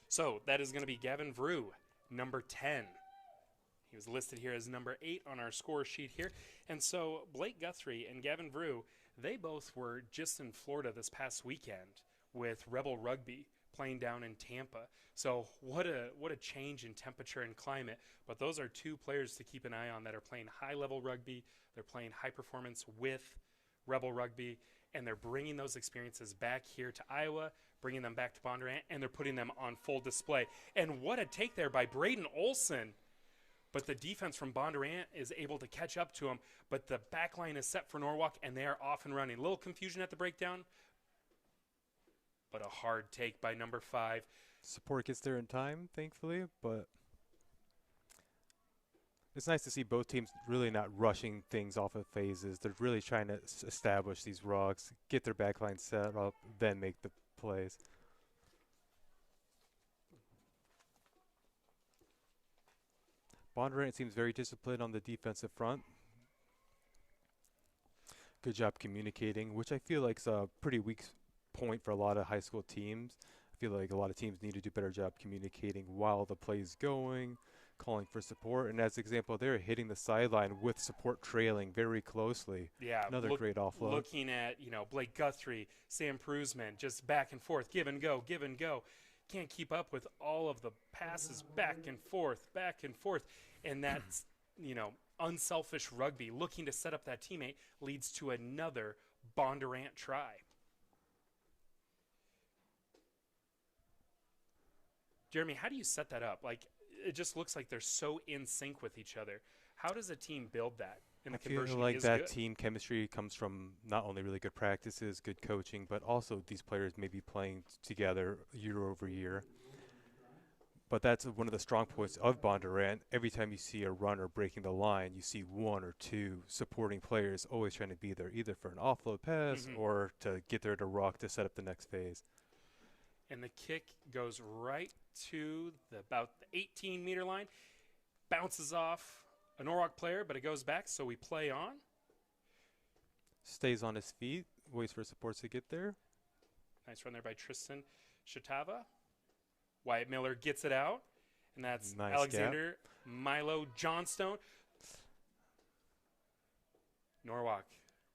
So that is going to be Gavin Vrew, number 10. He was listed here as number 8 on our score sheet here. And so Blake Guthrie and Gavin Vrew, they both were just in Florida this past weekend with Rebel Rugby playing down in Tampa. So what a change in temperature and climate. But those are 2 players to keep an eye on that are playing high-level rugby. They're playing high performance with Rebel Rugby, and they're bringing those experiences back here to Iowa, bringing them back to Bondurant, and they're putting them on full display. And what a take there by Braden Olson. But the defense from Bondurant is able to catch up to him, but the back line is set for Norwalk, and they are off and running. A little confusion at the breakdown, but a hard take by number 5. Support gets there in time, thankfully, but it's nice to see both teams really not rushing things off of phases. They're really trying to establish these rocks, get their backline set up, then make the plays. Bondurant seems very disciplined on the defensive front. Good job communicating, which I feel like is a pretty weak point for a lot of high school teams. I feel like a lot of teams need to do a better job communicating while the play is going, calling for support. And as an example, they're hitting the sideline with support trailing very closely. Yeah, another great offload. Looking at, Blake Guthrie, Sam Prusman, just back and forth, give and go, give and go. Can't keep up with all of the passes back and forth. And that's, unselfish rugby looking to set up that teammate leads to another Bondurant try. Jeremy, how do you set that up? Like, it just looks like they're so in sync with each other. How does a team build that? And the I feel like that team chemistry comes from not only really good practices, good coaching, but also these players may be playing together year over year. But that's one of the strong points of Bondurant. Every time you see a runner breaking the line, you see 1 or 2 supporting players always trying to be there, either for an offload pass or to get there to rock to set up the next phase. And the kick goes right to about the 18-meter line, bounces off a Norwalk player, but it goes back, so we play on. Stays on his feet, waits for supports to get there. Nice run there by Tristan Shatava. Wyatt Miller gets it out, And that's Nice Alexander Milo Johnstone. Norwalk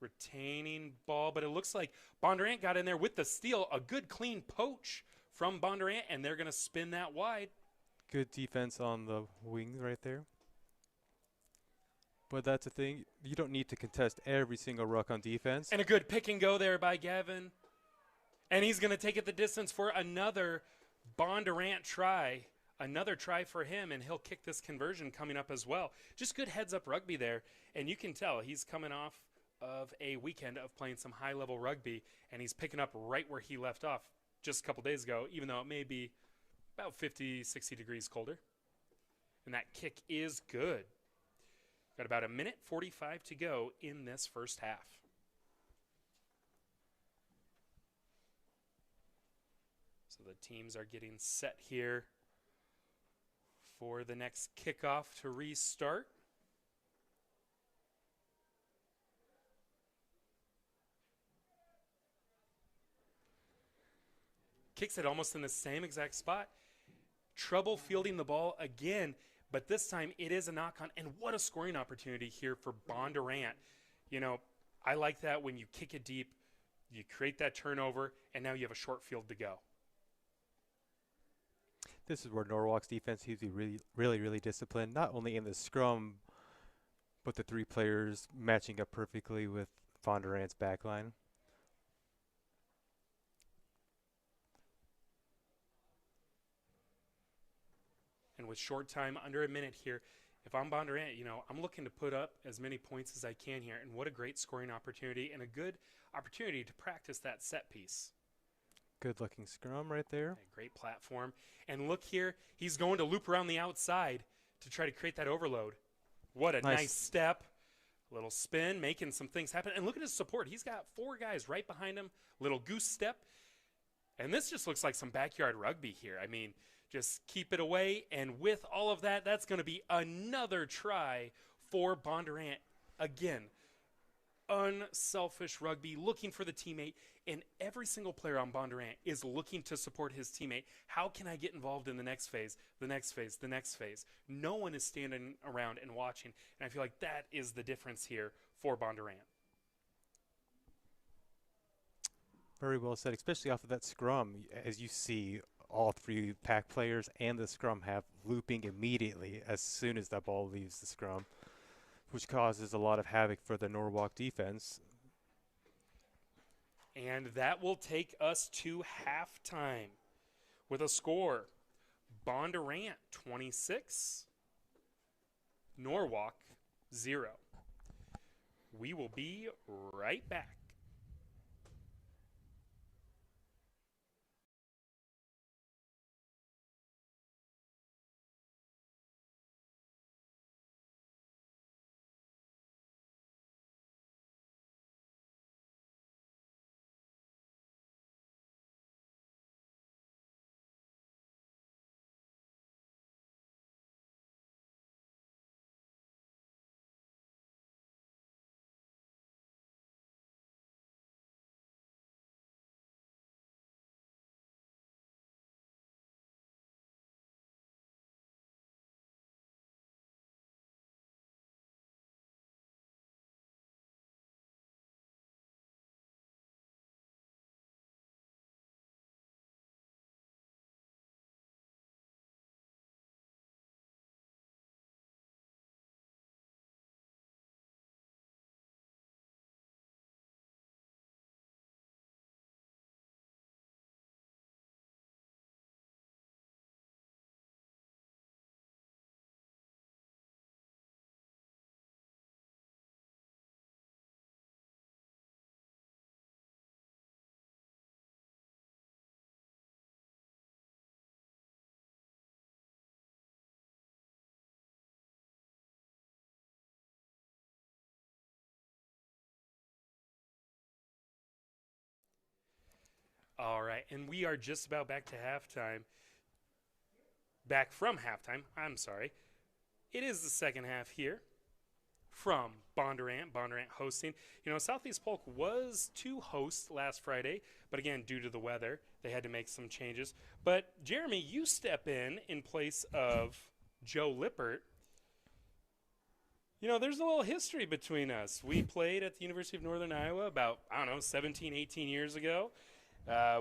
retaining ball, but it looks like Bondurant got in there with the steal. A good clean poach from Bondurant, and they're going to spin that wide. Good defense on the wing right there. But that's the thing. You don't need to contest every single ruck on defense. And a good pick and go there by Gavin. And he's going to take it the distance for another Bondurant try. Another try for him, and he'll kick this conversion coming up as well. Just good heads-up rugby there. And you can tell he's coming off of a weekend of playing some high-level rugby, and he's picking up right where he left off just a couple days ago, even though it may be about 50, 60 degrees colder. And that kick is good. Got about 1:45 to go in this first half. So the teams are getting set here for the next kickoff to restart. Kicks it almost in the same exact spot. Trouble fielding the ball again, but this time it is a knock-on. And what a scoring opportunity here for Bondurant. You know, I like that when you kick it deep, you create that turnover, and now you have a short field to go. This is where Norwalk's defense needs to be really disciplined, not only in the scrum, but the three players matching up perfectly with Bondurant's backline. And with short time, under a minute here, if I'm Bondurant, you know, I'm looking to put up as many points as I can here. And what a great scoring opportunity and a good opportunity to practice that set piece. Good looking scrum right there. A great platform. And look here, he's going to loop around the outside to try to create that overload. What a nice step. Little spin, making some things happen. And look at his support. He's got 4 guys right behind him. Little goose step. And this just looks like some backyard rugby here. I mean, just keep it away. And with all of that, that's going to be another try for Bondurant. Again, unselfish rugby, looking for the teammate, and every single player on Bondurant is looking to support his teammate. How can I get involved in the next phase, the next phase, the next phase? No one is standing around and watching, and I feel like that is the difference here for Bondurant. Very well said, especially off of that scrum. As you see, all 3 pack players and the scrum have looping immediately as soon as that ball leaves the scrum, which causes a lot of havoc for the Norwalk defense. And that will take us to halftime with a score. Bondurant 26, Norwalk 0. We will be right back. All right, and we are just about back to halftime. Back from halftime, I'm sorry. It is the second half here from Bondurant hosting. You know, Southeast Polk was to host last Friday, but again, due to the weather, they had to make some changes. But, Jeremy, you step in place of Joe Lippert. You know, there's a little history between us. We played at the University of Northern Iowa about, 17, 18 years ago.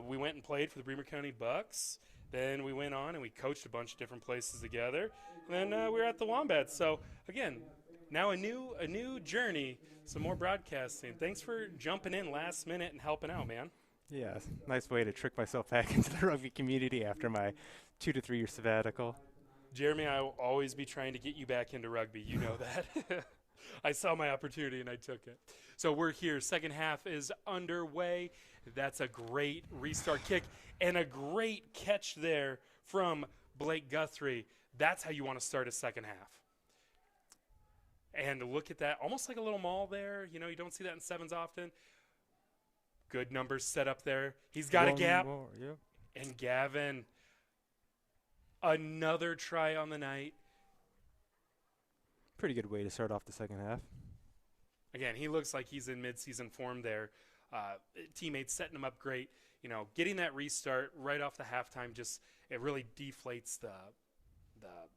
We went and played for the Bremer County Bucks. Then we went on and we coached a bunch of different places together. And then we were at the Wombats. So, again, now a new journey, some more broadcasting. Thanks for jumping in last minute and helping out, man. Yeah, nice way to trick myself back into the rugby community after my 2 to 3 year sabbatical. Jeremy, I will always be trying to get you back into rugby. You know that. I saw my opportunity and I took it. So we're here. Second half is underway. That's a great restart kick and a great catch there from Blake Guthrie. That's how you want to start a second half. And look at that. Almost like a little maul there. You know, you don't see that in sevens often. Good numbers set up there. He's got a gap. More, yeah. And Gavin, another try on the night. Pretty good way to start off the second half. Again, he looks like he's in midseason form there. Teammates setting him up great. You know, getting that restart right off the halftime, it really deflates the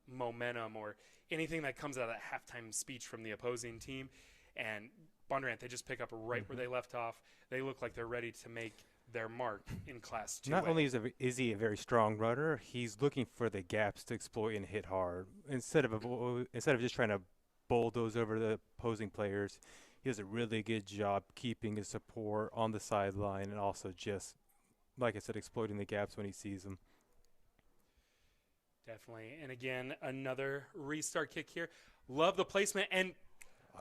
momentum or anything that comes out of that halftime speech from the opposing team. And Bondurant, they just pick up right where they left off. They look like they're ready to make their mark in Class 2. Not only is he a very strong runner, he's looking for the gaps to exploit and hit hard. Instead of just trying to bulldoze over the opposing players, he does a really good job keeping his support on the sideline and also just, like I said, exploiting the gaps when he sees them. Definitely. And again, another restart kick here. Love the placement. And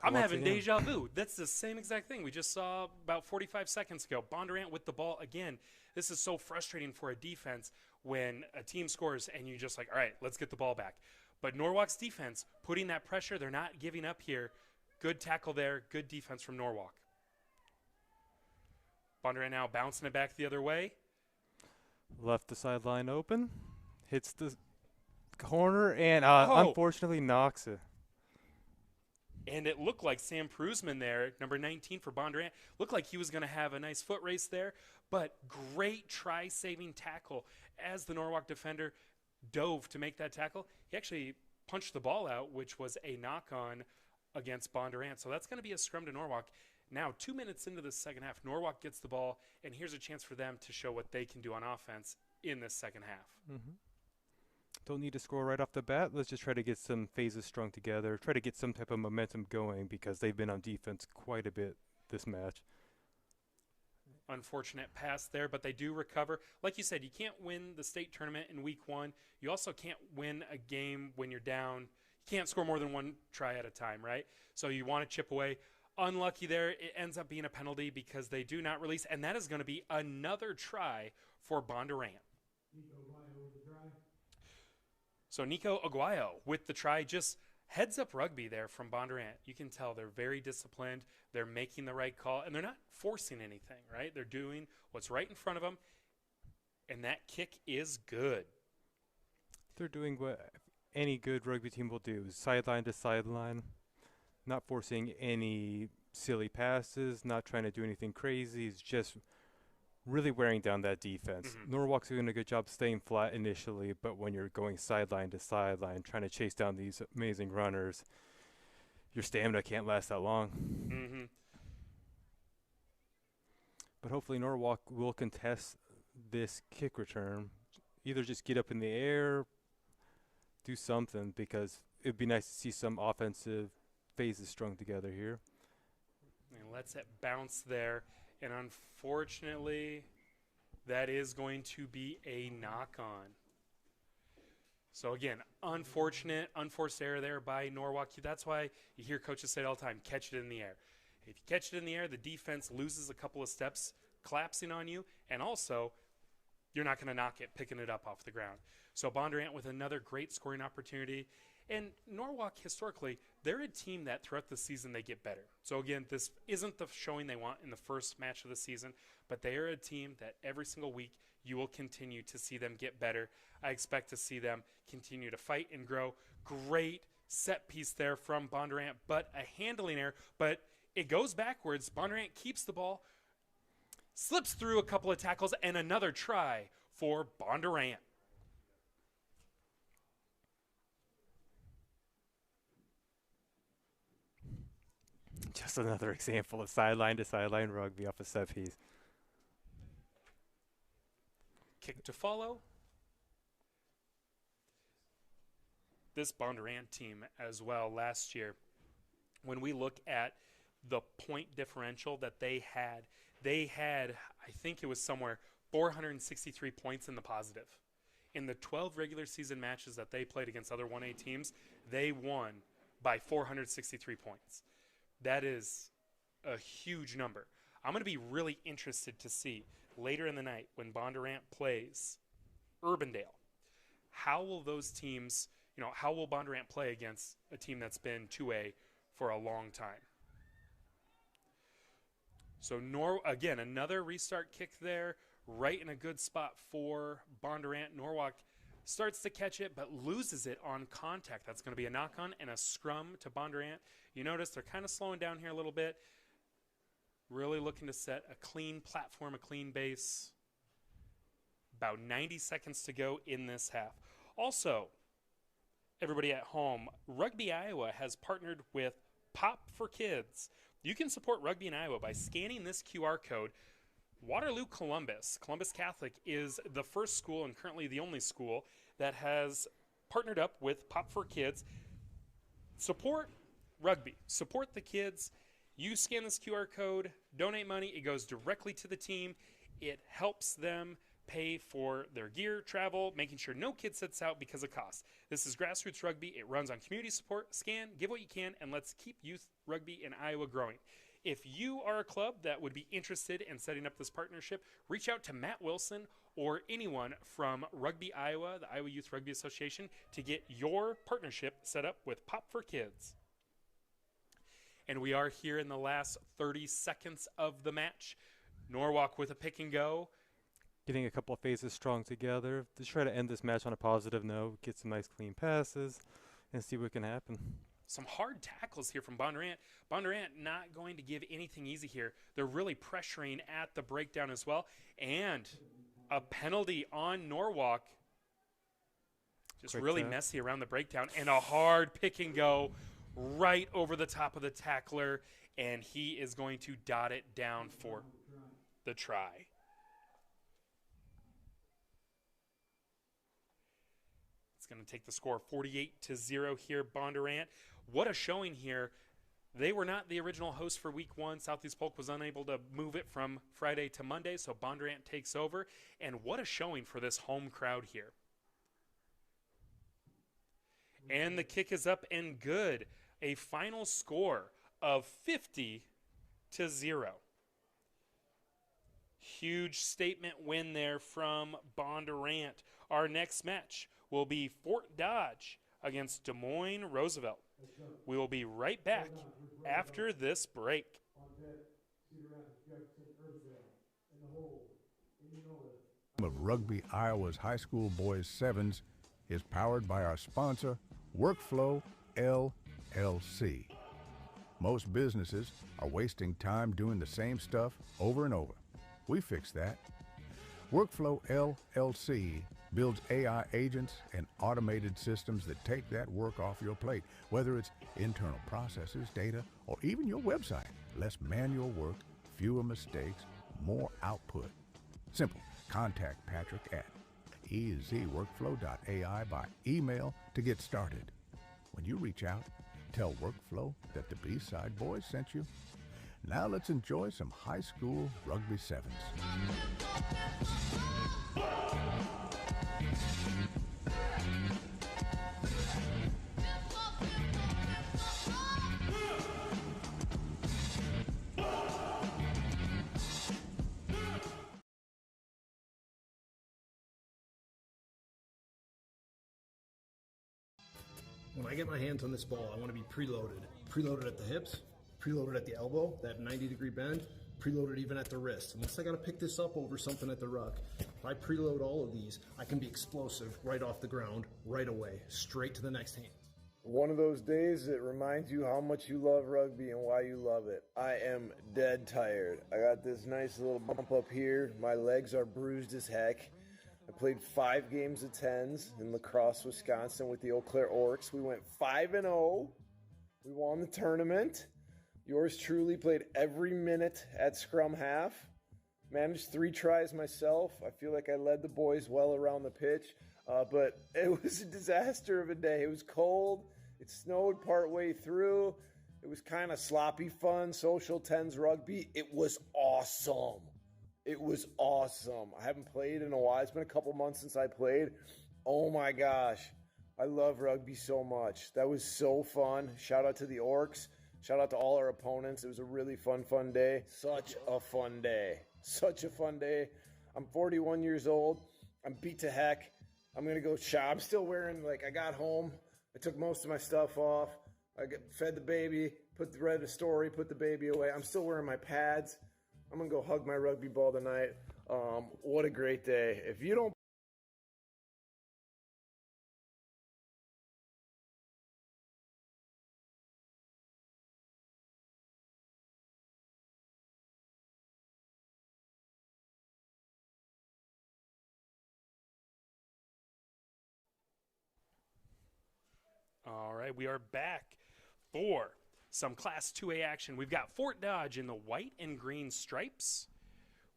I'm Once having again. deja vu. That's the same exact thing we just saw about 45 seconds ago. Bondurant with the ball again. This is so frustrating for a defense when a team scores and you just like, all right, let's get the ball back. But Norwalk's defense, putting that pressure, they're not giving up here. Good tackle there. Good defense from Norwalk. Bondurant now bouncing it back the other way. Left the sideline open, hits the corner, and unfortunately knocks it. And it looked like Sam Prusman there, number 19 for Bondurant, looked like he was going to have a nice foot race there, but great try-saving tackle as the Norwalk defender dove to make that tackle. He actually punched the ball out, which was a knock-on against Bondurant. So that's going to be a scrum to Norwalk. Now, 2 minutes into the second half, Norwalk gets the ball, and here's a chance for them to show what they can do on offense in this second half. Don't need to score right off the bat. Let's just try to get some phases strung together, try to get some type of momentum going because they've been on defense quite a bit this match. Unfortunate pass there, but they do recover. Like you said, you can't win the state tournament in week one. You also can't win a game when you're down. You can't score more than one try at a time, right? So you want to chip away. Unlucky there. It ends up being a penalty because they do not release, and that is going to be another try for Bondurant. So Nico Aguayo with the try, just heads up rugby there from Bondurant. You can tell they're very disciplined. They're making the right call, and they're not forcing anything, right? They're doing what's right in front of them, and that kick is good. They're doing what any good rugby team will do, sideline to sideline, not forcing any silly passes, not trying to do anything crazy. It's just really wearing down that defense. Norwalk's doing a good job staying flat initially, but when you're going sideline to sideline, trying to chase down these amazing runners, your stamina can't last that long. But hopefully Norwalk will contest this kick return. Either just get up in the air, do something, because it'd be nice to see some offensive phases strung together here. And lets it bounce there. And unfortunately, that is going to be a knock-on. So again, unfortunate, unforced error there by Norwalk. That's why you hear coaches say it all the time, catch it in the air. If you catch it in the air, the defense loses a couple of steps collapsing on you, and also you're not going to knock it, picking it up off the ground. So Bondurant with another great scoring opportunity. And Norwalk, historically, they're a team that throughout the season they get better. So again, this isn't the showing they want in the first match of the season, but they are a team that every single week you will continue to see them get better. I expect to see them continue to fight and grow. Great set piece there from Bondurant, but a handling error. But it goes backwards. Bondurant keeps the ball. Slips through a couple of tackles, and another try for Bondurant. Just another example of sideline to sideline rugby off a set piece. Kick to follow. This Bondurant team as well last year, when we look at the point differential that they had, I think it was somewhere 463 points in the positive. In the 12 regular season matches that they played against other 1A teams, they won by 463 points. That is a huge number. I'm going to be really interested to see later in the night when Bondurant plays Urbandale. How will those teams, how will Bondurant play against a team that's been 2A for a long time? So again, another restart kick there, right in a good spot for Bondurant. Norwalk starts to catch it, but loses it on contact. That's going to be a knock-on and a scrum to Bondurant. You notice they're kind of slowing down here a little bit. Really looking to set a clean platform, a clean base. About 90 seconds to go in this half. Also, everybody at home, Rugby Iowa has partnered with Pop for Kids. You can support Rugby in Iowa by scanning this QR code. Waterloo Columbus Catholic is the first school and currently the only school that has partnered up with Pop for Kids. Support rugby. Support the kids. You scan this QR code, donate money. It goes directly to the team. It helps them pay for their gear, travel, making sure no kid sits out because of cost. This is grassroots rugby. It runs on community support. Scan, give what you can, and let's keep youth rugby in Iowa growing. If you are a club that would be interested in setting up this partnership, reach out to Matt Wilson or anyone from Rugby Iowa, the Iowa Youth Rugby Association, to get your partnership set up with Pop for Kids. And we are here in the last 30 seconds of the match. Norwalk with a pick and go. Getting a couple of phases strong together to try to end this match on a positive note, get some nice clean passes, and see what can happen. Some hard tackles here from Bondurant. Bondurant not going to give anything easy here. They're really pressuring at the breakdown as well. And a penalty on Norwalk. Just Quick really tap. messy around the breakdown. And a hard pick and go right over the top of the tackler. And he is going to dot it down for the try. It's going to take the score 48-0 here, Bondurant. What a showing here. They were not the original host for week one. Southeast Polk was unable to move it from Friday to Monday, so Bondurant takes over. And what a showing for this home crowd here. And the kick is up and good. A final score of 50-0. Huge statement win there from Bondurant. Our next match will be Fort Dodge against Des Moines Roosevelt. We will be right back after this break. On deck, Cedar Rapids, Jefferson, Urbandale, in the hole, Indianola. Of Rugby Iowa's high school boys sevens is powered by our sponsor, Workflow LLC. Most businesses are wasting time doing the same stuff over and over. We fix that. Workflow LLC builds AI agents and automated systems that take that work off your plate, whether it's internal processes, data, or even your website. Less manual work, fewer mistakes, more output. Simple. Contact Patrick at ezworkflow.ai by email to get started. When you reach out, tell Workflow that the B-Side Boys sent you. Now let's enjoy some high school rugby sevens. When I get my hands on this ball, I want to be preloaded. Preloaded at the hips, preloaded at the elbow, that 90-degree bend, preloaded even at the wrist. Unless I got to pick this up over something at the ruck, if I preload all of these, I can be explosive right off the ground, right away, straight to the next hand. One of those days that reminds you how much you love rugby and why you love it. I am dead tired. I got this nice little bump up here. My legs are bruised as heck. I played 5 games of 10s in La Crosse, Wisconsin with the Eau Claire Orcs. We went 5-0. We won the tournament. Yours truly played every minute at scrum half. Managed 3 tries myself. I feel like I led the boys well around the pitch. But it was a disaster of a day. It was cold. It snowed partway through. It was kind of sloppy fun, social 10s rugby. It was awesome. It was awesome. I haven't played in a while. It's been a couple months since I played. Oh my gosh. I love rugby so much. That was so fun. Shout out to the Orcs. Shout out to all our opponents. It was a really fun day. Such a fun day. Such a fun day. I'm 41 years old. I'm beat to heck. I'm going to go shop. I'm still wearing, I got home. I took most of my stuff off. Fed the baby, read a story, put the baby away. I'm still wearing my pads. I'm going to go hug my rugby ball tonight. What a great day. If you don't All right, we are back for some Class 2A action. We've got Fort Dodge in the white and green stripes.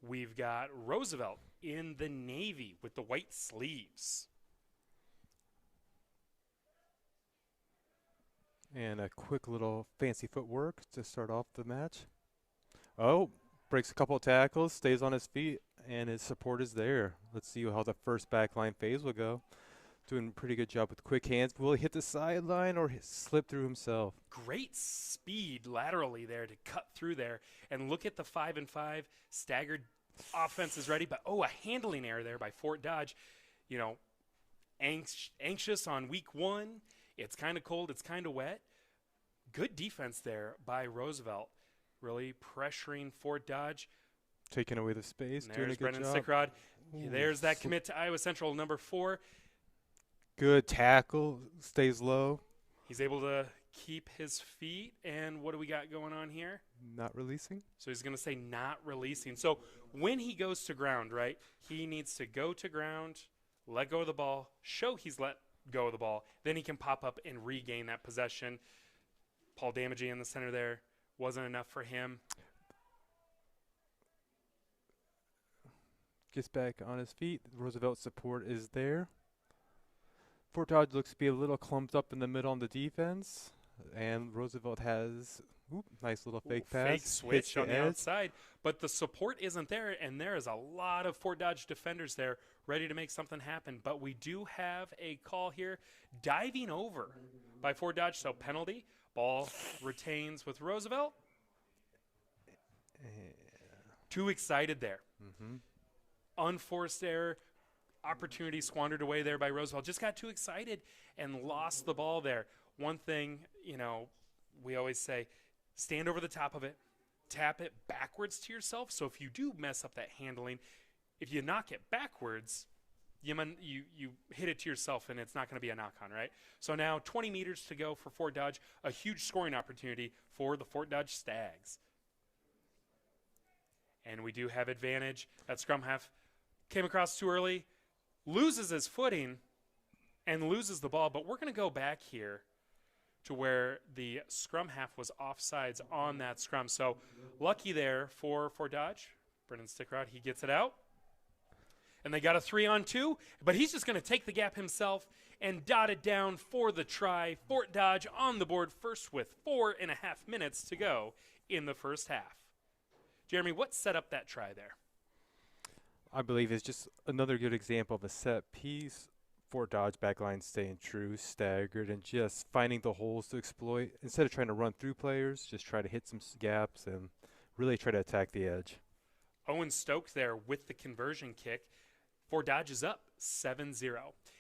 We've got Roosevelt in the navy with the white sleeves. And a quick little fancy footwork to start off the match. Oh, breaks a couple of tackles, stays on his feet, and his support is there. Let's see how the first backline phase will go. Doing a pretty good job with quick hands. Will he hit the sideline or slip through himself? Great speed laterally there to cut through there. And look at the 5-5 staggered offense is ready. But, a handling error there by Fort Dodge. You know, anxious on week 1. It's kind of cold. It's kind of wet. Good defense there by Roosevelt. Really pressuring Fort Dodge. Taking away the space. There's Brendan Sickrod. There's that commit to Iowa Central, number 4. Good tackle, stays low. He's able to keep his feet. And what do we got going on here? Not releasing. So he's going to say not releasing. So when he goes to ground, right, he needs to go to ground, let go of the ball, show he's let go of the ball. Then he can pop up and regain that possession. Paul Damagey in the center there. Wasn't enough for him. Gets back on his feet. Roosevelt's support is there. Fort Dodge looks to be a little clumped up in the middle on the defense, and Roosevelt has nice little fake pass. Fake switch on the outside, but the support isn't there, and there is a lot of Fort Dodge defenders there ready to make something happen. But we do have a call here, diving over by Fort Dodge, so penalty. Ball retains with Roosevelt. Too excited there. Unforced error. Opportunity squandered away there by Roosevelt. Just got too excited and lost the ball there. One thing, we always say, stand over the top of it, tap it backwards to yourself. So if you do mess up that handling, if you knock it backwards, you hit it to yourself and it's not going to be a knock-on, right? So now 20 meters to go for Fort Dodge, a huge scoring opportunity for the Fort Dodge Stags. And we do have advantage. That scrum half came across too early. Loses his footing and loses the ball, but we're going to go back here to where the scrum half was offsides on that scrum. So lucky there for Dodge. Brendan Stickrod, he gets it out. And they got a 3-on-2, but he's just going to take the gap himself and dot it down for the try. Fort Dodge on the board first with 4.5 minutes to go in the first half. Jeremy, what set up that try there? I believe it's just another good example of a set piece. Fort Dodge backline staying true, staggered, and just finding the holes to exploit. Instead of trying to run through players, just try to hit some gaps and really try to attack the edge. Owen Stokes there with the conversion kick. Fort Dodge is up 7-0.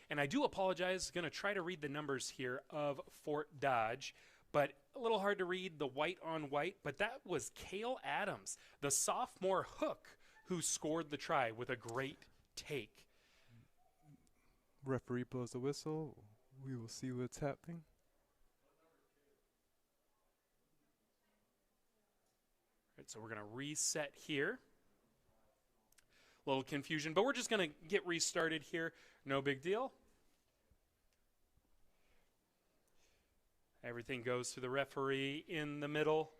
And I do apologize, going to try to read the numbers here of Fort Dodge, but a little hard to read the white on white. But that was Cale Adams, the sophomore hook, who scored the try with a great take. Referee blows the whistle. We will see what's happening. right, so we're going to reset here. A little confusion, but we're just going to get restarted here. No big deal. Everything goes to the referee in the middle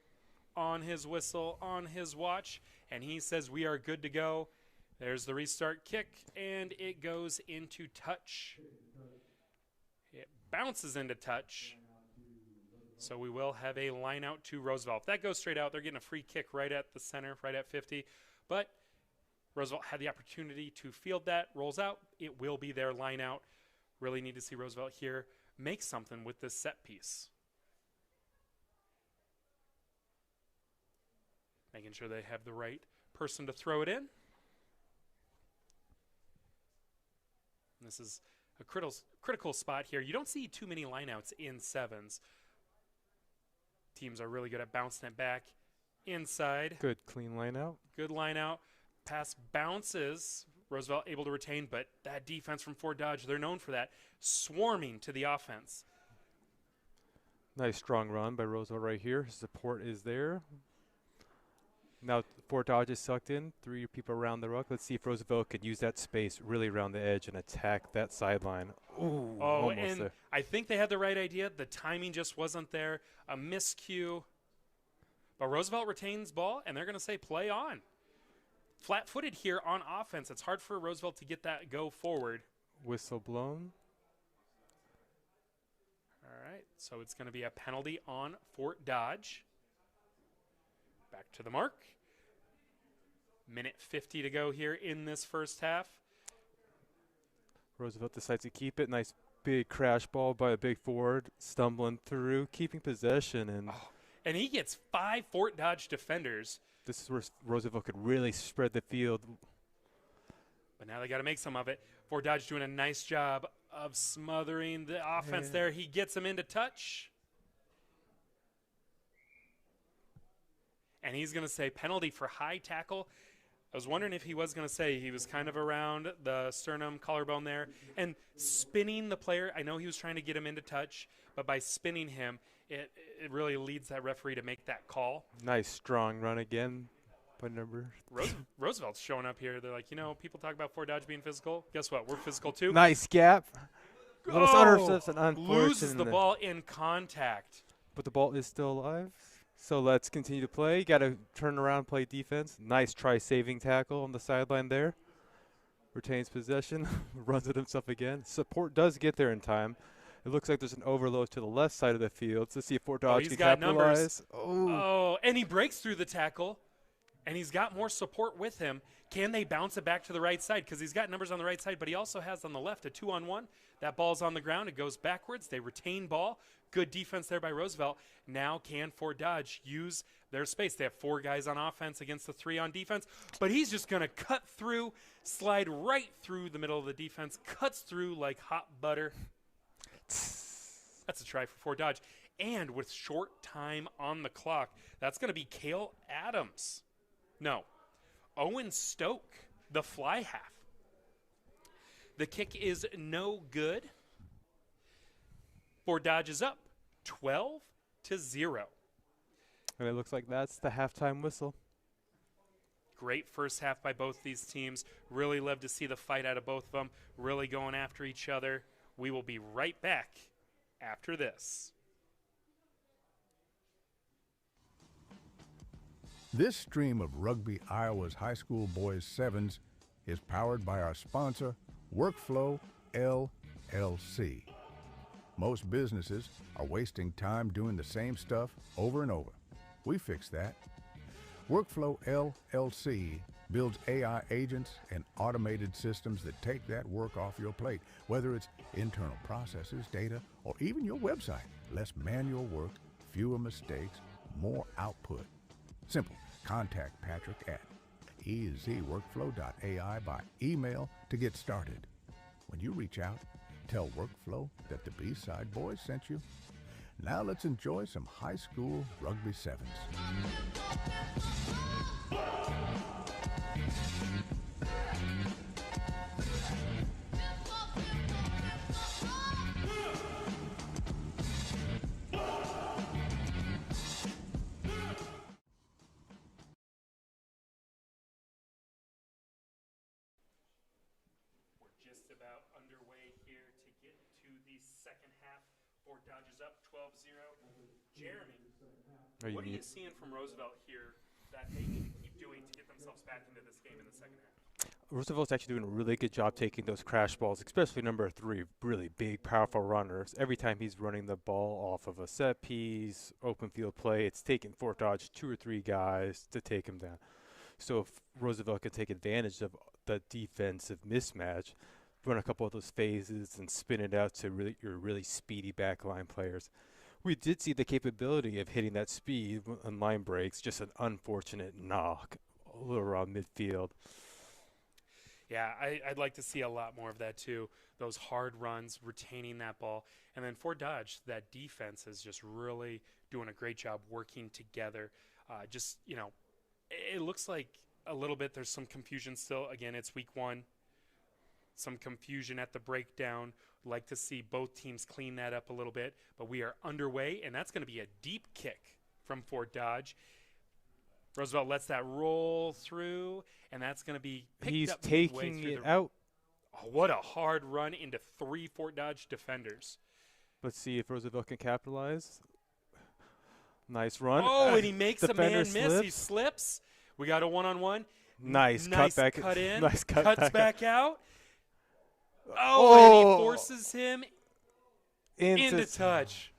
on his whistle, on his watch, and he says we are good to go. There's the restart kick, and it goes into touch. It bounces into touch. So we will have a line out to Roosevelt. If that goes straight out, they're getting a free kick right at the center, right at 50. But Roosevelt had the opportunity to field that, rolls out. It will be their line out. Really need to see Roosevelt here make something with this set piece. Making sure they have the right person to throw it in. This is a critical spot here. You don't see too many lineouts in sevens. Teams are really good at bouncing it back inside. Good clean line out. Good line out. Pass bounces. Roosevelt able to retain, but that defense from Fort Dodge, they're known for that. Swarming to the offense. Nice strong run by Roosevelt right here. Support is there. Now Fort Dodge is sucked in. 3 people around the ruck. Let's see if Roosevelt could use that space really around the edge and attack that sideline. Ooh, almost and there. I think they had the right idea. The timing just wasn't there. A miscue. But Roosevelt retains ball, and they're going to say play on. Flat-footed here on offense. It's hard for Roosevelt to get that go forward. Whistle blown. All right, so it's going to be a penalty on Fort Dodge. Back to the mark. Minute 50 to go here in this first half. Roosevelt decides to keep it. Nice big crash ball by a big forward, stumbling through, keeping possession. And he gets 5 Fort Dodge defenders. This is where Roosevelt could really spread the field. But now they got to make some of it. Fort Dodge doing a nice job of smothering the offense there. He gets him into touch. And he's going to say penalty for high tackle. I was wondering if he was going to say he was kind of around the sternum, collarbone there. And spinning the player, I know he was trying to get him into touch, but by spinning him, it really leads that referee to make that call. Nice strong run again by number. Roosevelt's showing up here. They're like, people talk about Fort Dodge being physical. Guess what? We're physical too. Nice gap. Loses the ball in contact. But the ball is still alive. So let's continue to play. Got to turn around, play defense. Nice try saving tackle on the sideline there. Retains possession, runs it himself again. Support does get there in time. It looks like there's an overload to the left side of the field. So let's see if Fort Dodge can capitalize. And he breaks through the tackle, and he's got more support with him. Can they bounce it back to the right side? Because he's got numbers on the right side, but he also has on the left a 2-on-1. That ball's on the ground. It goes backwards. They retain ball. Good defense there by Roosevelt. Now can Fort Dodge use their space? They have 4 guys on offense against the 3 on defense, but he's just going to cut through, slide right through the middle of the defense, cuts through like hot butter. That's a try for Fort Dodge. And with short time on the clock, that's going to be Cale Adams. No, Owen Stoke, the fly half. The kick is no good. Fort Dodge is up 12-0. And it looks like that's the halftime whistle. Great first half by both these teams. Really love to see the fight out of both of them. Really going after each other. We will be right back after this. This stream of Rugby Iowa's high school boys sevens is powered by our sponsor, Workflow LLC. Most businesses are wasting time doing the same stuff over and over. We fix that. Workflow LLC builds AI agents and automated systems that take that work off your plate, whether it's internal processes, data, or even your website. Less manual work, fewer mistakes, more output. Simple. Contact Patrick at ezworkflow.ai by email to get started. When you reach out, tell Workflow that the B-Side Boys sent you. Now let's enjoy some high school rugby sevens. just about underway here to get to the second half. Fort Dodge is up 12-0. Jeremy, what are you seeing from Roosevelt here that they need to keep doing to get themselves back into this game in the second half? Roosevelt's actually doing a really good job taking those crash balls, especially number 3, really big, powerful runners. Every time he's running the ball off of a set piece, open field play, it's taking Fort Dodge 2 or 3 guys to take him down. So if Roosevelt can take advantage of the defensive mismatch, run a couple of those phases and spin it out to your really speedy backline players. We did see the capability of hitting that speed on line breaks, just an unfortunate knock a little around midfield. Yeah, I'd like to see a lot more of that too. Those hard runs, retaining that ball. And then Fort Dodge, that defense is just really doing a great job working together. It looks like a little bit there's some confusion still. Again, it's week 1. Some confusion at the breakdown. Like to see both teams clean that up a little bit. But we are underway, and that's going to be a deep kick from Fort Dodge. Roosevelt lets that roll through, and that's going to be picked up. He's taking it out. Oh, what a hard run into 3 Fort Dodge defenders. Let's see if Roosevelt can capitalize. Nice run. Oh, and he makes a man miss. Slips. He slips. We got a one-on-one. Nice cut back. Cut in. Nice cut Cuts back out. Oh, and he forces him into touch.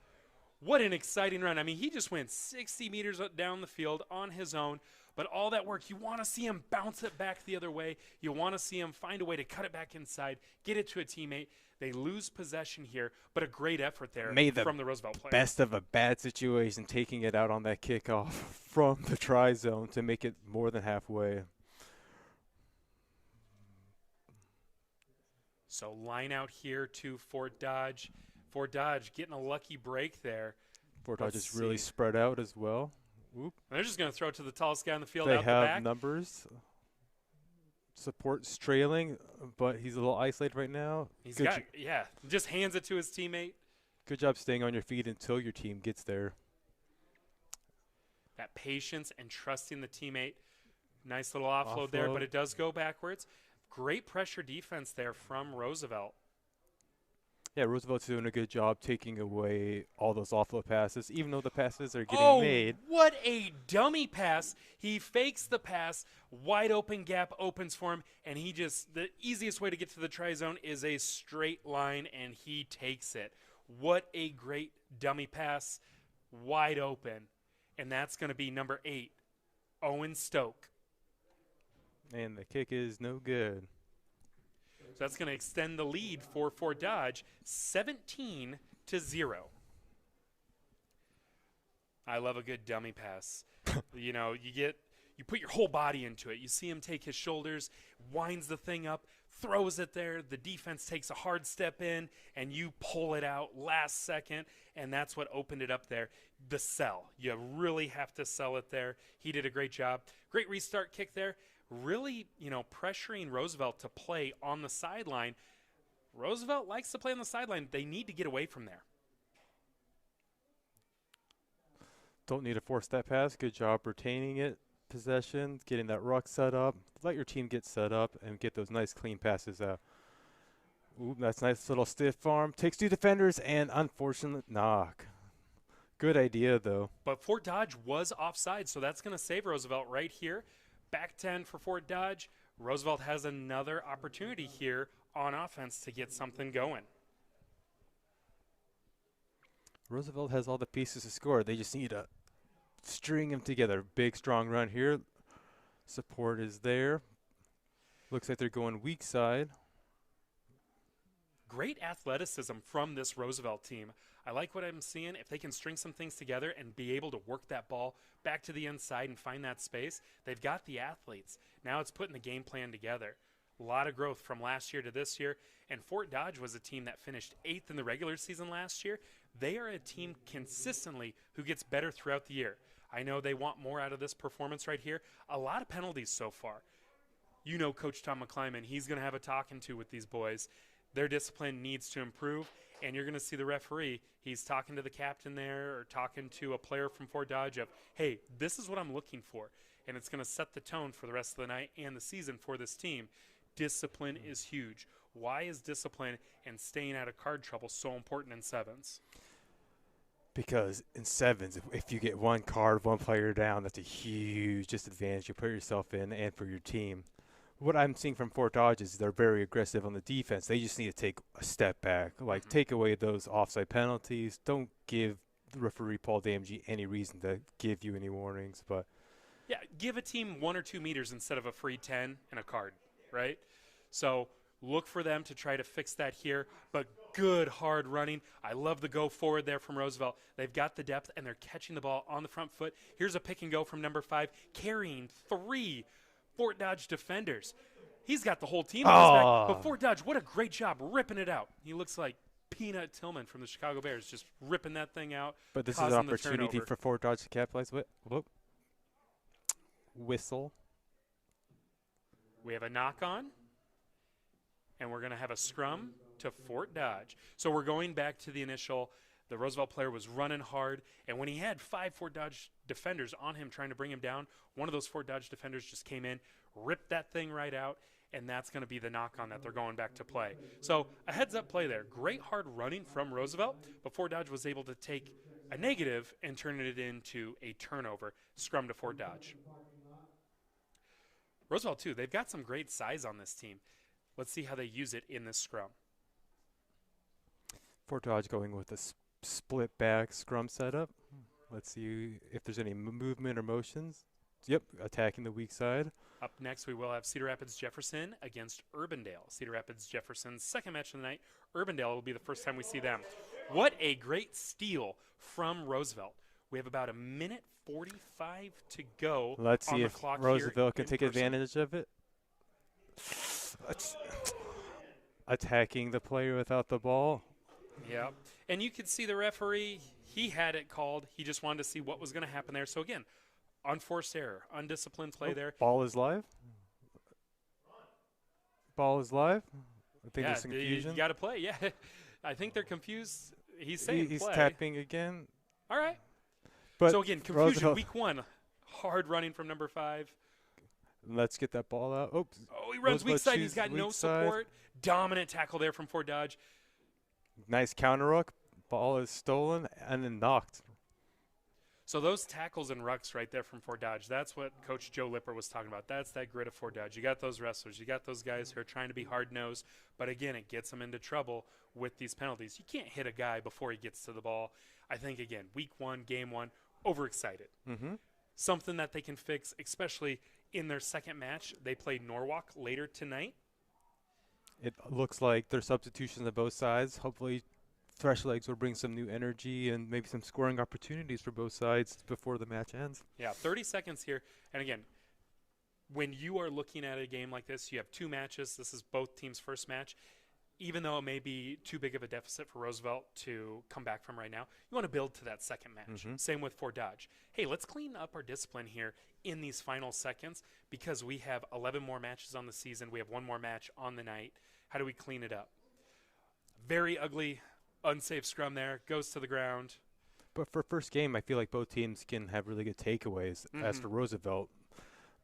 What an exciting run. I mean, he just went 60 meters down the field on his own, but all that work, you want to see him bounce it back the other way. You want to see him find a way to cut it back inside, get it to a teammate. They lose possession here, but a great effort there from the Roosevelt player. Best of a bad situation, taking it out on that kickoff from the try zone to make it more than halfway. So line out here to Fort Dodge. Fort Dodge getting a lucky break there. Fort Dodge is really spread out as well. Whoop. They're just going to throw it to the tallest guy on the field they out the back. have numbers. Support's trailing, but he's a little isolated right now. Just hands it to his teammate. Good job staying on your feet until your team gets there. That patience and trusting the teammate. Nice little offload there, but it does go backwards. Great pressure defense there from Roosevelt. Yeah, Roosevelt's doing a good job taking away all those offload passes, even though the passes are getting made. What a dummy pass. He fakes the pass. Wide open gap opens for him, and the easiest way to get to the try zone is a straight line, and he takes it. What a great dummy pass. Wide open. And that's going to be number 8, Owen Stoke. And the kick is no good. So that's going to extend the lead for Fort Dodge, 17-0. I love a good dummy pass. You put your whole body into it. You see him take his shoulders, winds the thing up, throws it there. The defense takes a hard step in, and you pull it out last second, and that's what opened it up there. The sell. You really have to sell it there. He did a great job. Great restart kick there. Really, pressuring Roosevelt to play on the sideline. Roosevelt likes to play on the sideline. They need to get away from there. Don't need to force that pass. Good job retaining it. Possession, getting that ruck set up. Let your team get set up and get those nice clean passes out. Ooh, that's nice little stiff arm. Takes 2 defenders and unfortunate knock. Good idea, though. But Fort Dodge was offside, so that's going to save Roosevelt right here. Back 10 for Fort Dodge. Roosevelt has another opportunity here on offense to get something going. Roosevelt has all the pieces to score. They just need to string them together. Big, strong run here. Support is there. Looks like they're going weak side. Great athleticism from this Roosevelt team. I like what I'm seeing. If they can string some things together and be able to work that ball back to the inside and find that space, they've got the athletes. Now it's putting the game plan together. A lot of growth from last year to this year. And Fort Dodge was a team that finished 8th in the regular season last year. They are a team consistently who gets better throughout the year. I know they want more out of this performance right here. A lot of penalties so far. You know Coach Tom McClyman, he's going to have a talking to with these boys. Their discipline needs to improve, and you're going to see the referee. He's talking to the captain there or talking to a player from Fort Dodge of, hey, this is what I'm looking for, and it's going to set the tone for the rest of the night and the season for this team. Discipline is huge. Why is discipline and staying out of card trouble so important in sevens? Because in sevens, if you get one card, one player down, that's a huge disadvantage you put yourself in and for your team. What I'm seeing from Fort Dodge is they're very aggressive on the defense. They just need to take a step back, like take away those offside penalties. Don't give the referee Paul Damgey any reason to give you any warnings. But yeah, give a team 1 or 2 meters instead of a free 10 and a card, right? So look for them to try to fix that here, but good hard running. I love the go forward there from Roosevelt. They've got the depth, and they're catching the ball on the front foot. Here's a pick and go from number 5, carrying 3 Fort Dodge defenders. He's got the whole team on his back. But Fort Dodge, what a great job ripping it out. He looks like Peanut Tillman from the Chicago Bears, just ripping that thing out. But this is an opportunity for Fort Dodge to capitalize. Whoop. Whistle. We have a knock on, and we're going to have a scrum to Fort Dodge. So we're going back to the initial. The Roosevelt player was running hard, and when he had 5 Fort Dodge defenders on him trying to bring him down, one of those Fort Dodge defenders just came in, ripped that thing right out, and that's going to be the knock-on that they're going back to play. So a heads-up play there. Great hard running from Roosevelt, but Fort Dodge was able to take a negative and turn it into a turnover. Scrum to Fort Dodge. Roosevelt, too, they've got some great size on this team. Let's see how they use it in this scrum. Fort Dodge going with a split back scrum setup. Let's see if there's any movement or motions. Yep, attacking the weak side. Up next, we will have Cedar Rapids Jefferson against Urbandale. Cedar Rapids Jefferson's second match of the night. Urbandale will be the first time we see them. What a great steal from Roosevelt. We have about 1:45 to go. Let's on see the if clock Roosevelt here can take in person. advantage of it. Attacking the player without the ball. Yeah, and you could see the referee, he had it called. He just wanted to see what was going to happen there. So, again, unforced error, undisciplined play there. Ball is live. Ball is live. I think Yeah, there's some confusion. you got to play. Yeah, I think they're confused. He's saying He's play. tapping again. All right. But So, again, confusion, Roosevelt, week 1. Hard running from number 5. let's get that ball out. Oops. Oh, he runs Roosevelt weak side. He's chooses got no weak side. support. Dominant tackle there from Fort Dodge. Nice counter ruck. Ball is stolen and then knocked. So those tackles and rucks right there from Fort Dodge, that's what Coach Joe Lipper was talking about. That's that grit of Fort Dodge. You got those wrestlers. You got those guys who are trying to be hard-nosed. But, again, it gets them into trouble with these penalties. You can't hit a guy before he gets to the ball. I think, again, week 1, game 1, overexcited. Mm-hmm. Something that they can fix, especially in their second match. They play Norwalk later tonight. It looks like there's substitutions on both sides. Hopefully, fresh legs will bring some new energy and maybe some scoring opportunities for both sides before the match ends. Yeah, 30 seconds here. And, again, when you are looking at a game like this, you have 2 matches. This is both teams' first match. Even though it may be too big of a deficit for Roosevelt to come back from right now, you want to build to that second match. Mm-hmm. Same with Fort Dodge. Hey, let's clean up our discipline here in these final seconds because we have 11 more matches on the season. We have 1 more match on the night. How do we clean it up? Very ugly, unsafe scrum there. Goes to the ground. But for first game, I feel like both teams can have really good takeaways. As for Roosevelt,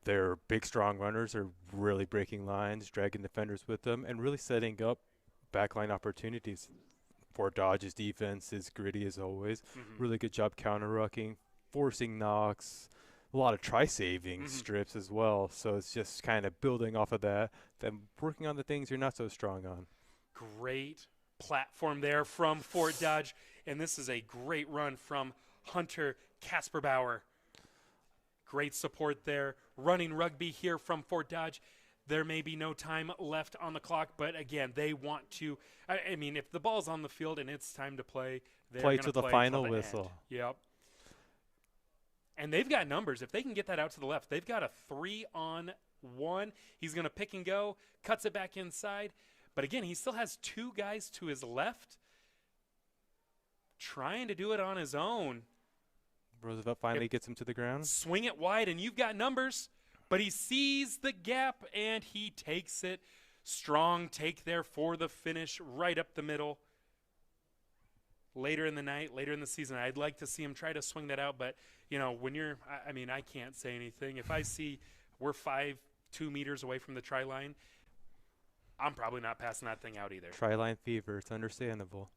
their big, strong runners are really breaking lines, dragging defenders with them, and really setting up backline opportunities. Fort Dodge's defense is gritty as always. Really good job counter-rucking, forcing knocks, a lot of try-saving strips as well. So it's just kind of building off of that, then working on the things you're not so strong on. Great platform there from Fort Dodge. And this is a great run from Hunter Kasperbauer. Great support there. Running rugby here from Fort Dodge. There may be no time left on the clock, but again, they want to. I mean, if the ball's on the field and it's time to play, they're Play going to to the final whistle. Yep. And they've got numbers. If they can get that out to the left, they've got a 3-on-1. He's going to pick and go, cuts it back inside. But again, he still has 2 guys to his left trying to do it on his own. Roosevelt finally gets him to the ground. Swing it wide, and you've got numbers. But he sees the gap, and he takes it. Strong take there for the finish, right up the middle. Later in the night, later in the season, I'd like to see him try to swing that out. But, you know, when you're – I mean, I can't say anything. If I see we're 2 meters away from the try line, I'm probably not passing that thing out either. Tri-line fever, it's understandable.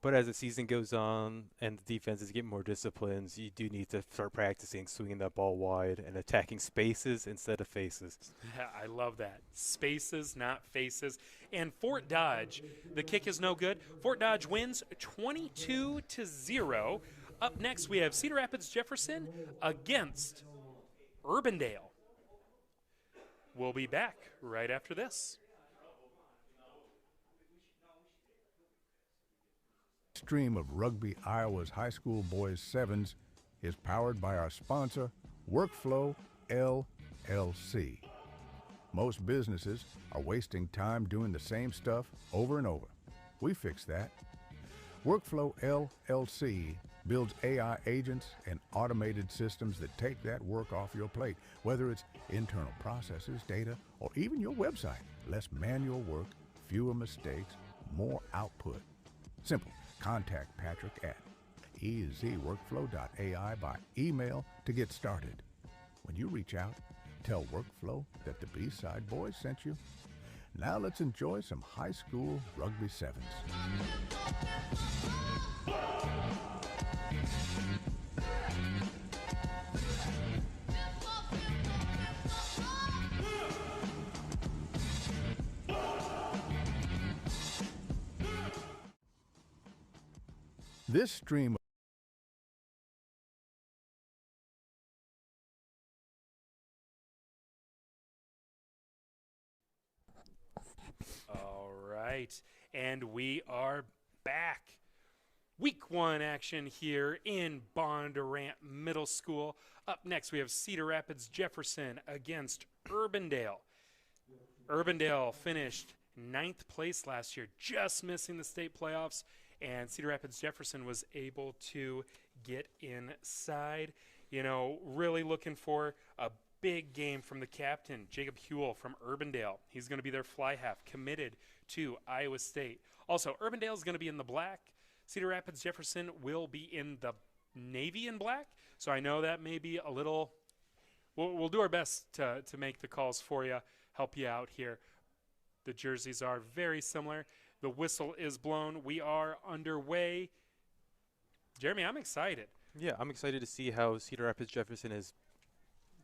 But as the season goes on and the defenses get more disciplines, you do need to start practicing swinging that ball wide and attacking spaces instead of faces. Yeah, I love that. Spaces, not faces. And Fort Dodge, the kick is no good. Fort Dodge wins 22-0. Up next, we have Cedar Rapids Jefferson against Urbandale. We'll be back right after this. Stream of Rugby Iowa's high school boys sevens is powered by our sponsor, Workflow LLC. Most businesses are wasting time doing the same stuff over and over. We fix that. Workflow LLC builds AI agents and automated systems that take that work off your plate, whether it's internal processes, data, or even your website. Less manual work, fewer mistakes, more output. Simple. Contact Patrick at ezworkflow.ai by email to get started. When you reach out, tell Workflow that the B-Side Boys sent you. Now let's enjoy some high school rugby sevens. This stream All right, and we are back. Week 1 action here in Bondurant Middle School. Up next, we have Cedar Rapids Jefferson against Urbandale. Urbandale finished 9th place last year, just missing the state playoffs, and Cedar Rapids Jefferson was able to get inside. You know, really looking for a big game from the captain, Jacob Huell from Urbandale. He's going to be their fly half, committed to Iowa State. Also, Urbandale is going to be in the black. Cedar Rapids Jefferson will be in the navy and black. So I know that may be a little, we'll do our best to make the calls for you, help you out here. The jerseys are very similar. The whistle is blown. We are underway. Jeremy, I'm excited. Yeah, I'm excited to see how Cedar Rapids Jefferson is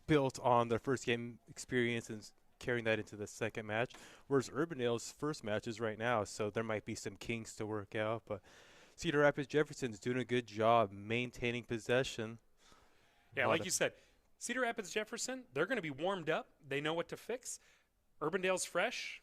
built on their first game experience and carrying that into the second match, whereas Urbandale's first match is right now, so there might be some kinks to work out, but Cedar Rapids Jefferson's doing a good job maintaining possession. Yeah, like you said, Cedar Rapids Jefferson, they're going to be warmed up. They know what to fix. Urbandale's fresh.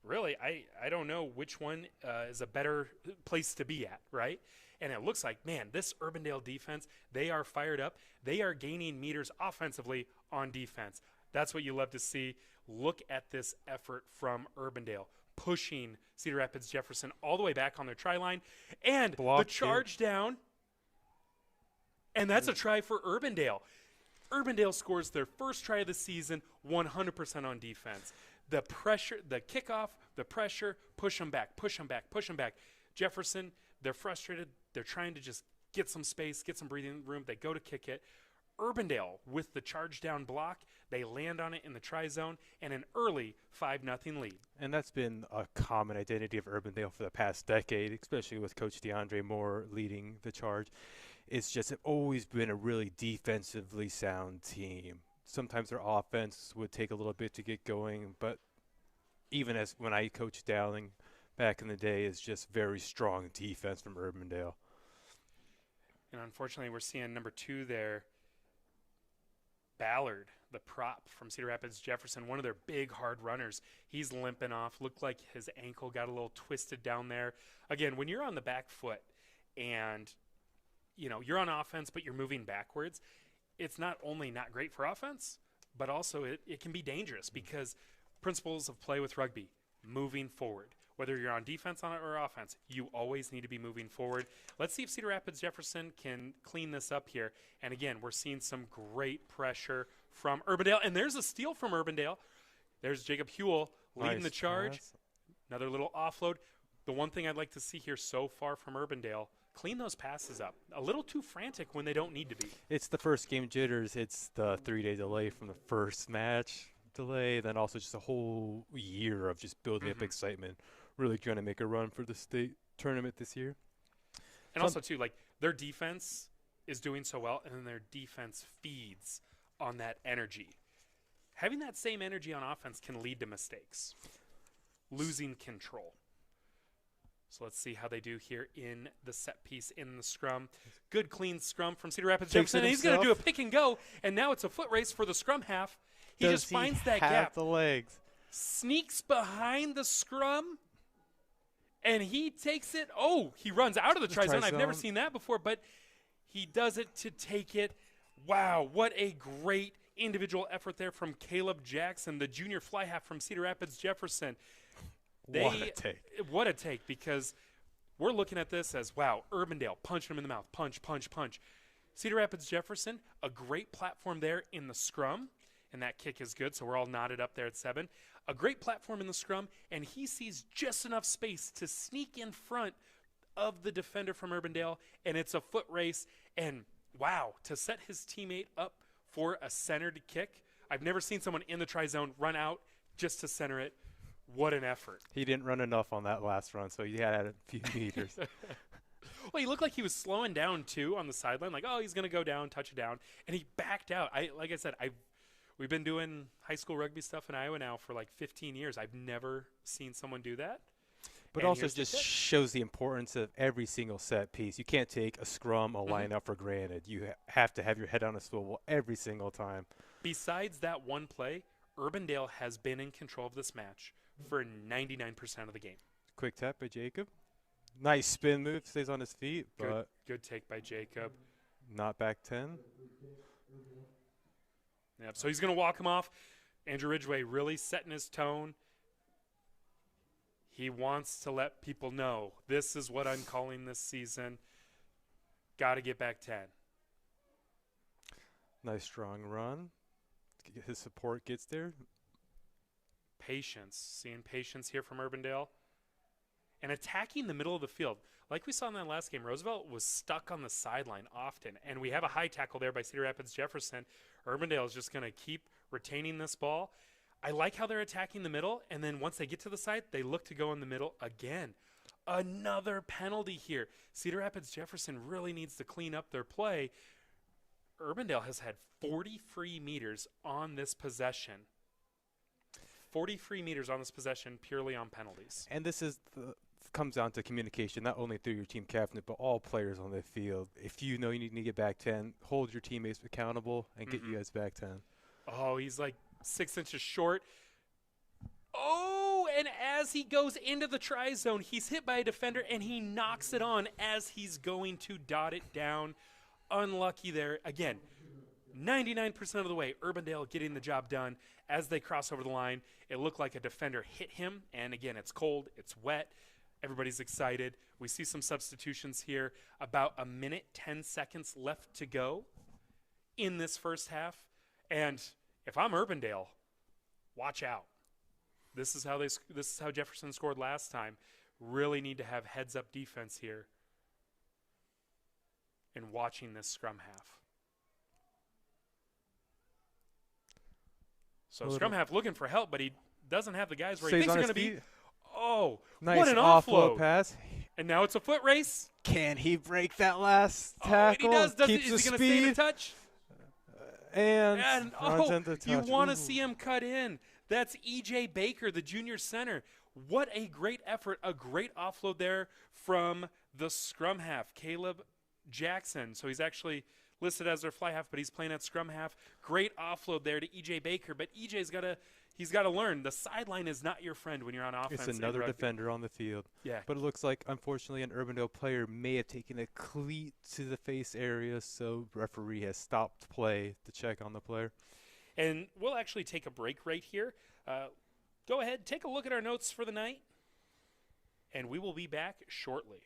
Really, I don't know which one is a better place to be at, right? And it looks like, man, this Urbandale defense, they are fired up. They are gaining meters offensively on defense. That's what you love to see. Look at this effort from Urbandale, pushing Cedar Rapids Jefferson all the way back on their try line. And the charge down. And that's a try for Urbandale. Urbandale scores their first try of the season 100% on defense. The pressure, the kickoff, the pressure, push them back, push them back, push them back. Jefferson, they're frustrated. They're trying to just get some space, get some breathing room. They go to kick it. Urbandale, with the charge down block, they land on it in the try zone and an early 5-0 lead. And that's been a common identity of Urbandale for the past decade, especially with Coach DeAndre Moore leading the charge. It's just always been a really defensively sound team. Sometimes their offense would take a little bit to get going, but even as when I coached Dowling back in the day, it's just very strong defense from Urbandale. And unfortunately, we're seeing number 2 there, Ballard, the prop from Cedar Rapids Jefferson, one of their big, hard runners. He's limping off. Looked like his ankle got a little twisted down there. Again, when you're on the back foot and, you know, you're on offense but you're moving backwards, it's not only not great for offense, but also it can be dangerous because principles of play with rugby, moving forward. Whether you're on defense or offense, you always need to be moving forward. Let's see if Cedar Rapids Jefferson can clean this up here. And again, we're seeing some great pressure from Urbandale. And there's a steal from Urbandale. There's Jacob Huell leading the charge. Pass. Another little offload. The one thing I'd like to see here so far from Urbandale, clean those passes up. A little too frantic when they don't need to be. It's the first game jitters. It's the 3-day delay from the first match. delay, then also just a whole year of just building up excitement, really trying to make a run for the state tournament this year. And also, too, like, their defense is doing so well, and then their defense feeds on that energy. Having that same energy on offense can lead to mistakes, losing control. So let's see how they do here in the set piece in the scrum. Good, clean scrum from Cedar Rapids Takes Jefferson. it And he's going to do a himself. pick and go, and now it's a foot race for the scrum half. He Does just finds that have gap, the legs? sneaks behind the scrum, and he takes it. Oh, he runs out of the try zone. I've never seen that before, but he does it to take it. Wow, what a great individual effort there from Caleb Jackson, the junior fly half from Cedar Rapids Jefferson. What a take. What a take, because we're looking at this as, wow, Urbandale punching him in the mouth. Punch, punch, punch. Cedar Rapids Jefferson, a great platform there in the scrum, and that kick is good, so we're all knotted up there at 7. A great platform in the scrum, and he sees just enough space to sneak in front of the defender from Urbandale, and it's a foot race. And, wow, to set his teammate up for a centered kick. I've never seen someone in the try zone run out just to center it. What an effort. He didn't run enough on that last run, so he had a few meters. Well, he looked like he was slowing down, too, on the sideline. Like, oh, he's going to go down, touch it down. And he backed out. Like I said, we've been doing high school rugby stuff in Iowa now for like 15 years. I've never seen someone do that. But And also here's the just kick. shows the importance of every single set piece. You can't take a scrum, a lineup for granted. You have to have your head on a swivel every single time. Besides that one play, Urbandale has been in control of this match for 99% of the game. Quick tap by Jacob. Nice spin move, stays on his feet, but Good take by Jacob. not back 10. Yep. So he's going to walk him off. Andrew Ridgway really setting his tone. He wants to let people know, this is what I'm calling this season. Got to get back 10. Nice strong run. His support gets there. Patience. Seeing patience here from Urbandale. And attacking the middle of the field. Like we saw in that last game, Roosevelt was stuck on the sideline often. And we have a high tackle there by Cedar Rapids Jefferson. Urbandale is just going to keep retaining this ball. I like how they're attacking the middle. And then once they get to the side, they look to go in the middle again. Another penalty here. Cedar Rapids Jefferson really needs to clean up their play. Urbandale has had 40 free meters on this possession. 40 free meters on this possession purely on penalties. And this is comes down to communication, not only through your team captain, but all players on the field. If you know you need to get back 10, hold your teammates accountable and get you guys back 10. Oh, he's like 6 inches short. Oh, and as he goes into the try zone, he's hit by a defender, and he knocks it on as he's going to dot it down. Unlucky there. Again, 99% of the way, Urbandale getting the job done. As they cross over the line, it looked like a defender hit him. And again, it's cold, it's wet. Everybody's excited. We see some substitutions here. About a minute, 10 seconds left to go in this first half. And if I'm Urbandale, watch out. This is how Jefferson scored last time. Really need to have heads-up defense here in watching this scrum half. So scrum half looking for help, but he doesn't have the guys where he thinks they're going to be. Oh, nice what an offload offload pass. And now it's a foot race. Can he break that last Oh, tackle? and he does. Keeps Is he the going to stay in speed. touch? And runs oh, into touch. you want to Ooh. see him cut in. That's E.J. Baker, the junior center. What a great effort. A great offload there from the scrum half, Caleb Jackson. So he's actually listed as their fly half, but he's playing at scrum half. Great offload there to E.J. Baker, but E.J.'s got to learn. The sideline is not your friend when you're on offense. It's another defender on the field. Yeah. But it looks like, unfortunately, an Urbandale player may have taken a cleat to the face area, so referee has stopped play to check on the player. And we'll actually take a break right here. Go ahead, take a look at our notes for the night, and we will be back shortly.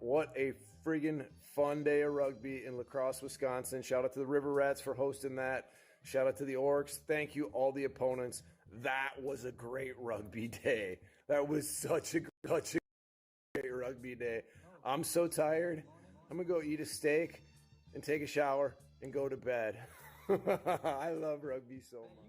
What a friggin' fun day of rugby in La Crosse, Wisconsin. Shout out to the River Rats for hosting that. Shout out to the Orcs. Thank you, all the opponents. That was a great rugby day. That was such a great rugby day. I'm so tired. I'm going to go eat a steak and take a shower and go to bed. I love rugby so much.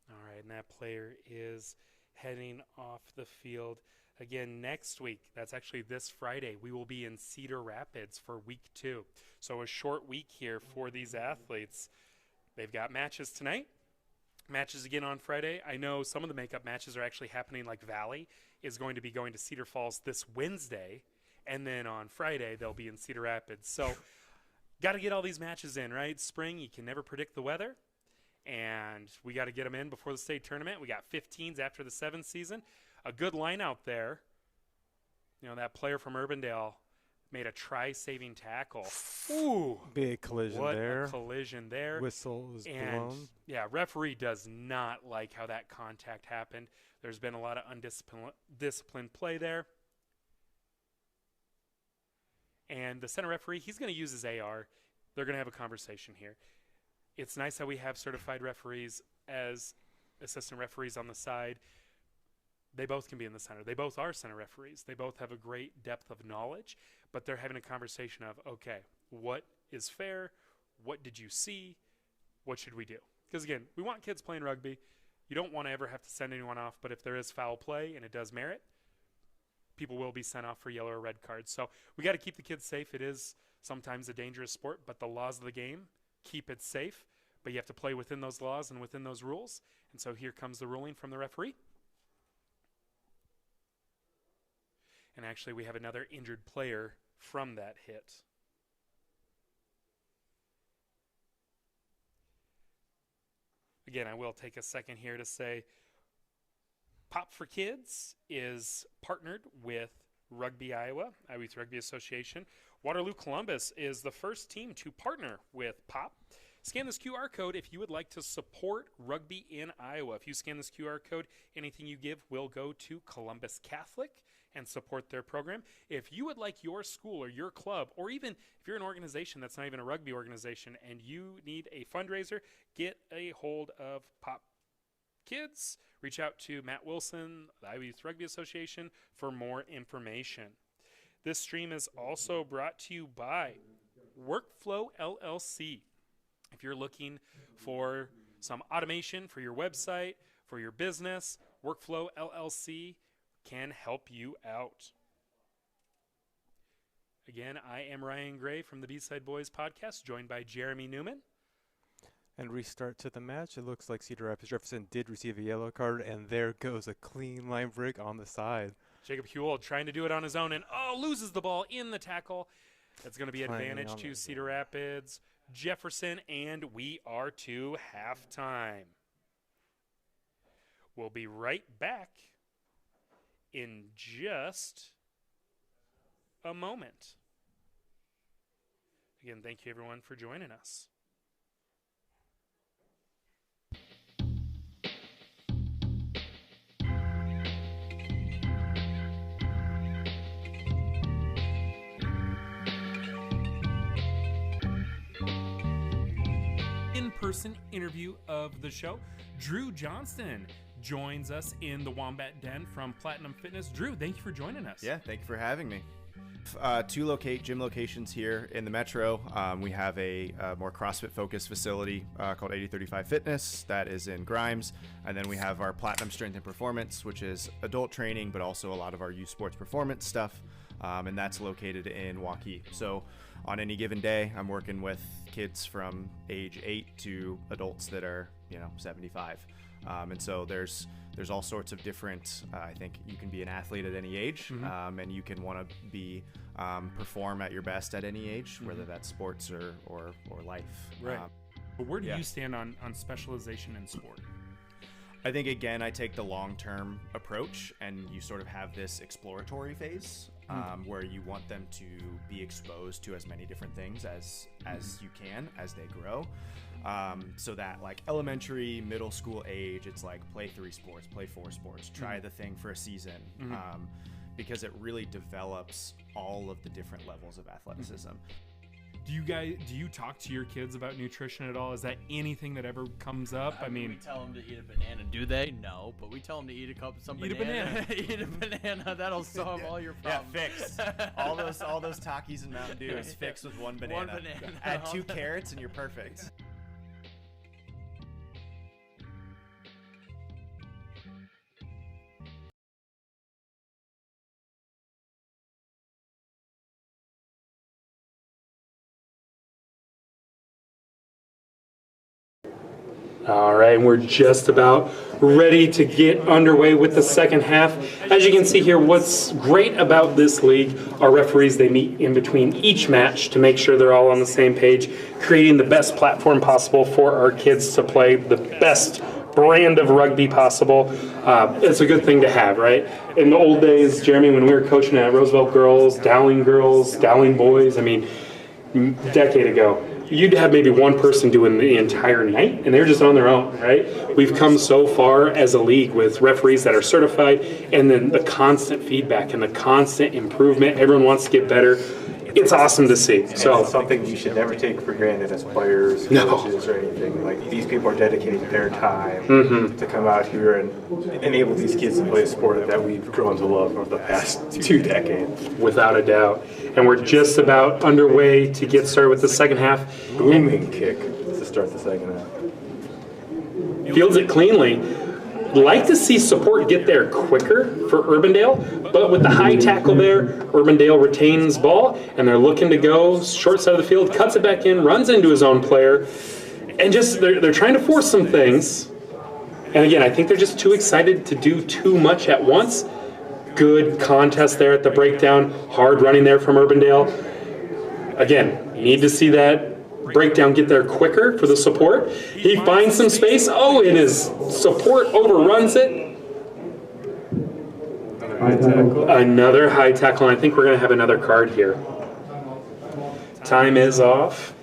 All right, and that player is heading off the field again next week. That's actually this Friday. We will be in Cedar Rapids for week 2. So a short week here for these athletes. They've got matches tonight, matches again on Friday. I know some of the makeup matches are actually happening, like Valley is going to be going to Cedar Falls this Wednesday, and then on Friday they'll be in Cedar Rapids. So got to get all these matches in, right? Spring, you can never predict the weather. And we got to get them in before the state tournament. We got 15s after the 7th season. A good line out there. You know, that player from Urbandale made a try-saving tackle. Ooh. Big collision there. What a collision there. Whistle is blown. Yeah, referee does not like how that contact happened. There's been a lot of undisciplined play there. And the center referee, he's going to use his AR. They're going to have a conversation here. It's nice that we have certified referees as assistant referees on the side. They both can be in the center. They both are center referees. They both have a great depth of knowledge, but they're having a conversation of, okay, what is fair? What did you see? What should we do? Because, again, we want kids playing rugby. You don't want to ever have to send anyone off, but if there is foul play and it does merit, people will be sent off for yellow or red cards. So we got to keep the kids safe. It is sometimes a dangerous sport, but the laws of the game keep it safe, but you have to play within those laws and within those rules. And so here comes the ruling from the referee. And actually, we have another injured player from that hit. Again, I will take a second here to say Pop for Kids is partnered with Rugby Iowa, Iowa Youth Rugby Association. Waterloo Columbus is the first team to partner with Pop. Scan this QR code if you would like to support rugby in Iowa. If you scan this QR code, anything you give will go to Columbus Catholic and support their program. If you would like your school or your club, or even if you're an organization that's not even a rugby organization and you need a fundraiser, get a hold of Pop Kids. Reach out to Matt Wilson, the Iowa Youth Rugby Association, for more information. This stream is also brought to you by Workflow LLC. If you're looking for some automation for your website, for your business, Workflow LLC can help you out. Again, I am Ryan Gray from the B-Side Boys podcast, joined by Jeremy Newman. And restart to the match. It looks like Cedar Rapids Jefferson did receive a yellow card, and there goes a clean line break on the side. Jacob Hewell trying to do it on his own and, loses the ball in the tackle. That's going to be advantage to Cedar Rapids, Jefferson, and we are to halftime. We'll be right back in just a moment. Again, thank you everyone for joining us. In-person interview of the show. Drew Johnston joins us in the Wombat Den from Platinum Fitness. Drew, thank you for joining us. Yeah, thank you for having me. 2 gym locations here in the metro. We have a more CrossFit-focused facility called 8035 Fitness that is in Grimes, and then we have our Platinum Strength and Performance, which is adult training, but also a lot of our youth sports performance stuff, and that's located in Waukee. So on any given day, I'm working with kids from age 8 to adults that are 75, and so there's all sorts of different, I think you can be an athlete at any age, and you can want to be perform at your best at any age, whether that's sports or life. Right. But where do you stand on specialization in sport? I think, again, I take the long-term approach, and you sort of have this exploratory phase where you want them to be exposed to as many different things as you can as they grow. So that like elementary, middle school age, it's like play 3 sports, play 4 sports, try the thing for a season, because it really develops all of the different levels of athleticism. Do you talk to your kids about nutrition at all? Is that anything that ever comes up? I mean, we tell them to eat a banana. Do they? No, but we tell them to eat some Eat a banana. Eat a banana. That'll solve all your problems. Yeah, fix. all those Takis and Mountain Dew is fixed with one banana. One banana. Add 2 carrots and you're perfect. all right, and we're just about ready to get underway with the second half. As you can see here, what's great about this league are referees. They meet in between each match to make sure they're all on the same page, creating the best platform possible for our kids to play the best brand of rugby possible. It's a good thing to have, right? In the old days, Jeremy, when we were coaching at Roosevelt girls, Dowling boys, I mean, decade ago, you'd have maybe one person doing the entire night, and they're just on their own, right? We've come so far as a league with referees that are certified, and then the constant feedback and the constant improvement. Everyone wants to get better. It's awesome to see. So it's something you should never take for granted as players, coaches, or anything. Like, these people are dedicating their time to come out here and enable these kids to play a sport that we've grown to love over the past 2 decades. Without a doubt. And we're just about underway to get started with the second half. Booming kick to start the second half. Fields it cleanly. Like to see support get there quicker for Urbandale, but with the high tackle there, Urbandale retains ball, and they're looking to go short side of the field, cuts it back in, runs into his own player, and just they're trying to force some things. And again, I think they're just too excited to do too much at once. Good contest there at the breakdown, hard running there from Urbandale. Again, you need to see that breakdown get there quicker for the support. He finds some space. Oh, and his support overruns it. Another high tackle, and I think we're going to have another card here. Time is off.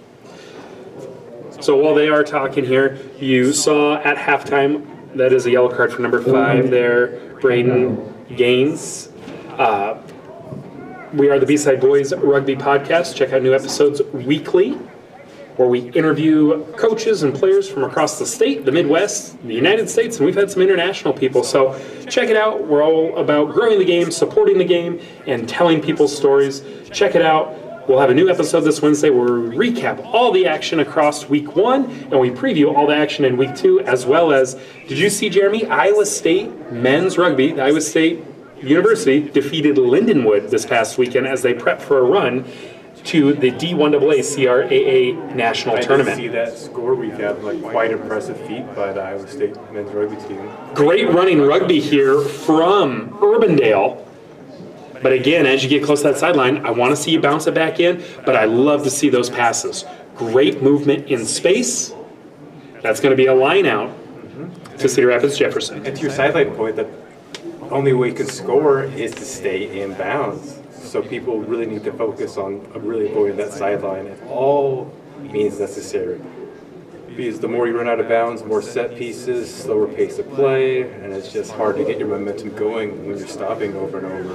So while they are talking here, you saw at halftime, that is a yellow card for number 5 there, Braden Gaines. We are the B-Side Boys Rugby Podcast. Check out new episodes weekly, where we interview coaches and players from across the state, the Midwest, the United States, and we've had some international people. So check it out. We're all about growing the game, supporting the game, and telling people's stories. Check it out. We'll have a new episode this Wednesday where we recap all the action across week 1, and we preview all the action in week 2, as well as, did you see, Jeremy, Iowa State men's rugby, the Iowa State University defeated Lindenwood this past weekend as they prep for a run to the D1AA CRAA National Tournament. I did see that score recap, like quite impressive feat by the Iowa State men's rugby team. Great running rugby here from Urbandale. But again, as you get close to that sideline, I want to see you bounce it back in, but I love to see those passes. Great movement in space. That's going to be a line out to Cedar Rapids Jefferson. And to your sideline point, the only way you can score is to stay in bounds. So people really need to focus on really avoiding that sideline at all means necessary. Because the more you run out of bounds, more set pieces, slower pace of play, and it's just hard to get your momentum going when you're stopping over and over.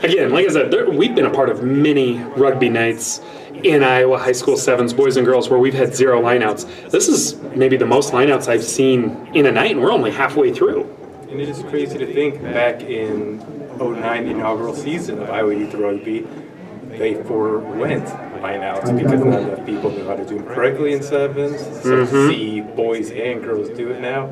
Again, like I said, we've been a part of many rugby nights in Iowa high school sevens, boys and girls, where we've had 0 lineouts. This is maybe the most lineouts I've seen in a night, and we're only halfway through. And it is crazy to think back in 09, the inaugural season of Iowa Youth Rugby, they forewent lineouts because not enough people knew how to do them correctly in sevens. So to see boys and girls do it now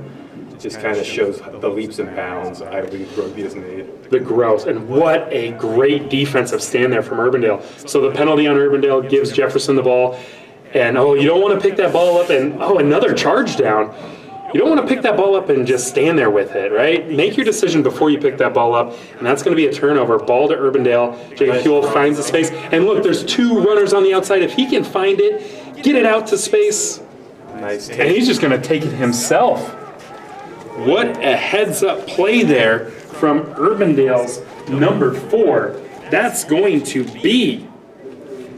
just kind of shows the leaps and bounds Iowa Youth Rugby has made. The growth, and what a great defensive stand there from Urbandale. So the penalty on Urbandale gives Jefferson the ball, and you don't want to pick that ball up, and another charge down. You don't want to pick that ball up and just stand there with it, right? Make your decision before you pick that ball up, and that's going to be a turnover. Ball to Urbandale. Jacob Huell finds the space. And look, there's 2 runners on the outside. If he can find it, get it out to space, Nice. and he's just going to take it himself. What a heads-up play there from Urbandale's number 4. That's going to be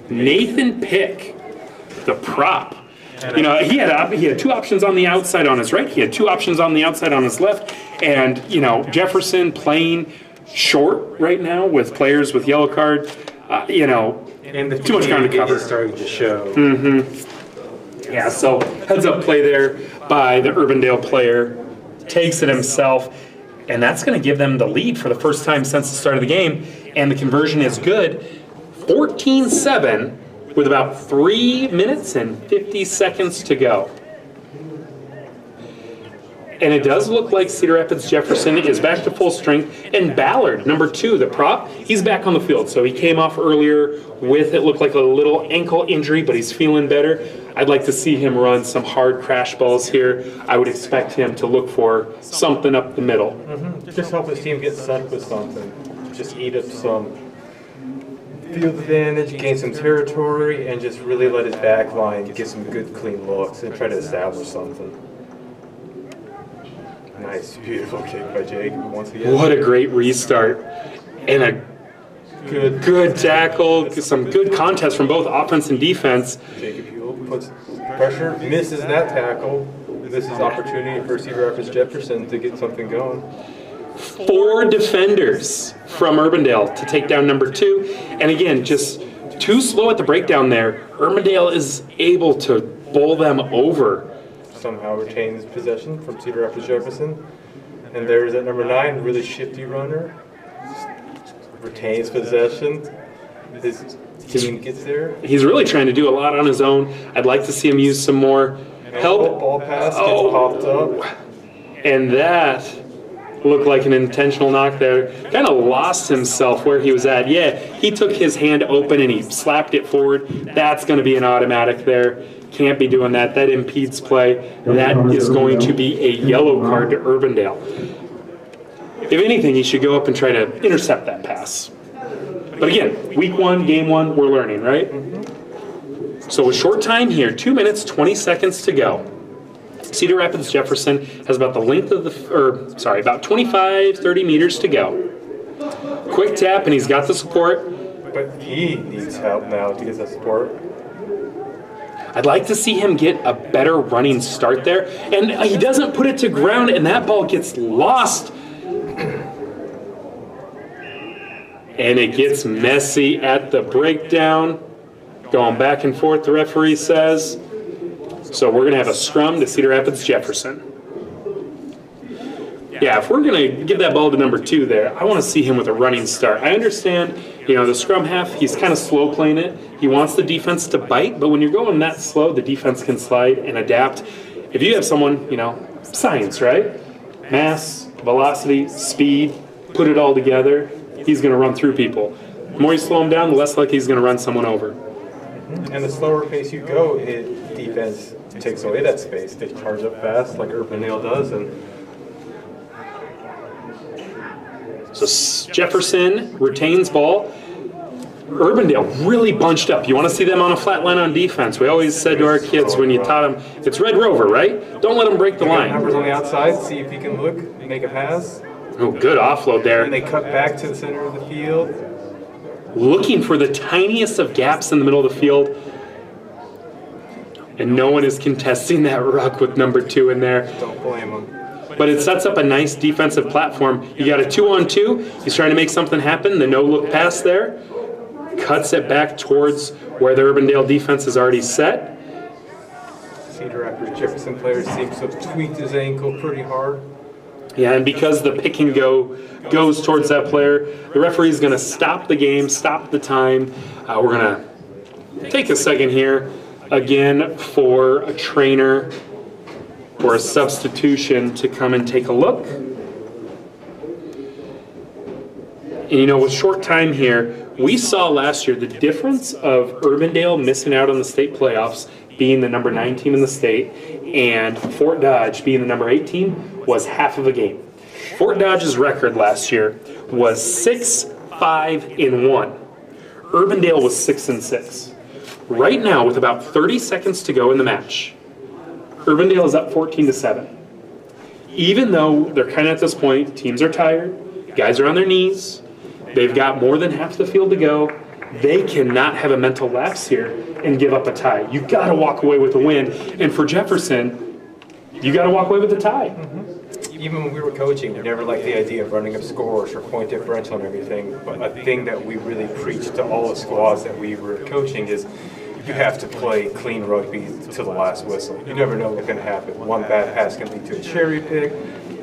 Nathan Pick, the prop. You know, he had 2 options on the outside on his right. He had 2 options on the outside on his left. And, you know, Jefferson playing short right now with players with yellow card. You know, And the too much ground to cover. is starting to show. Yeah, so heads-up play there by the Urbandale player. Takes it himself. And that's going to give them the lead for the first time since the start of the game. And the conversion is good. 14-7 with about 3 minutes and 50 seconds to go. And it does look like Cedar Rapids Jefferson is back to full strength. And Ballard, number 2, the prop, he's back on the field. So he came off earlier with, it looked like a little ankle injury, but he's feeling better. I'd like to see him run some hard crash balls here. I would expect him to look for something up the middle. Just help his team get set with something. Just eat up some field advantage, gain some territory, and just really let his back line get some good, clean looks and try to establish something. Nice, beautiful kick by Jake once again. What a great restart. And a good tackle, some good contest from both offense and defense. Jacob Huel puts pressure, misses that tackle. This is opportunity for Cedar Rapids Jefferson to get something going. 4 defenders from Urbandale to take down number 2. And again, just too slow at the breakdown there. Urbandale is able to bowl them over. Somehow retains possession from Cedar Rapids Jefferson. And there's that number 9, really shifty runner. Retains possession. His team gets there. He's really trying to do a lot on his own. I'd like to see him use some more help. Ball pass gets popped up. And that looked like an intentional knock there. Kind of lost himself where he was at. Yeah, he took his hand open and he slapped it forward. That's going to be an automatic there. Can't be doing that. That impedes play. That is going to be a yellow card to Urbandale. If anything, he should go up and try to intercept that pass. But again, week 1, game 1, we're learning, right? So a short time here, 2 minutes, 20 seconds to go. Cedar Rapids Jefferson has about the length of about 25, 30 meters to go. Quick tap, and he's got the support. But he needs help now to get that support. I'd like to see him get a better running start there. And he doesn't put it to ground, and that ball gets lost. And it gets messy at the breakdown. Going back and forth, the referee says. So we're going to have a scrum to Cedar Rapids Jefferson. Yeah, if we're going to give that ball to number 2 there, I want to see him with a running start. I understand, you know, the scrum half, he's kind of slow playing it. He wants the defense to bite, but when you're going that slow, the defense can slide and adapt. If you have someone, you know, science, right? Mass, velocity, speed, put it all together, he's going to run through people. The more you slow him down, the less likely he's going to run someone over. And the slower pace you go, defense takes away that space. They charge up fast like Urbandale does. And so Jefferson retains ball. Urbandale really bunched up. You want to see them on a flat line on defense. We always said to our kids when you taught them, it's Red Rover, right? Don't let them break the line. Numbers on the outside, see if he can look, make a pass. Oh, good offload there. And they cut back to the center of the field. Looking for the tiniest of gaps in the middle of the field. And no one is contesting that ruck with number 2 in there. Don't blame him. But it sets up a nice defensive platform. You got a 2-on-2. He's trying to make something happen. The no-look pass there. Cuts it back towards where the Urbandale defense is already set. Cedar Rapids Jefferson player seems to have tweaked his ankle pretty hard. Yeah, and because the pick and go goes towards that player, the referee is going to stop the game, stop the time. We're going to take a second here again for a trainer or a substitution to come and take a look. And you know, with short time here, we saw last year the difference of Urbandale missing out on the state playoffs, being the number 9 team in the state, and Fort Dodge being the number 8 team was half of a game. Fort Dodge's record last year was 6-5-1. Urbandale was 6-6. Right now, with about 30 seconds to go in the match, Urbandale is up 14-7. even though they're kind of at this point, teams are tired, guys are on their knees, they've got more than half the field to go, they cannot have a mental lapse here and give up a tie. You got to walk away with a win. And for Jefferson, you got to walk away with a tie. Even when we were coaching, we never liked the idea of running up scores or point differential and everything. But a thing that we really preached to all the squads that we were coaching is you have to play clean rugby to the last whistle. You never know what's going to happen. One bad pass can lead to a cherry pick,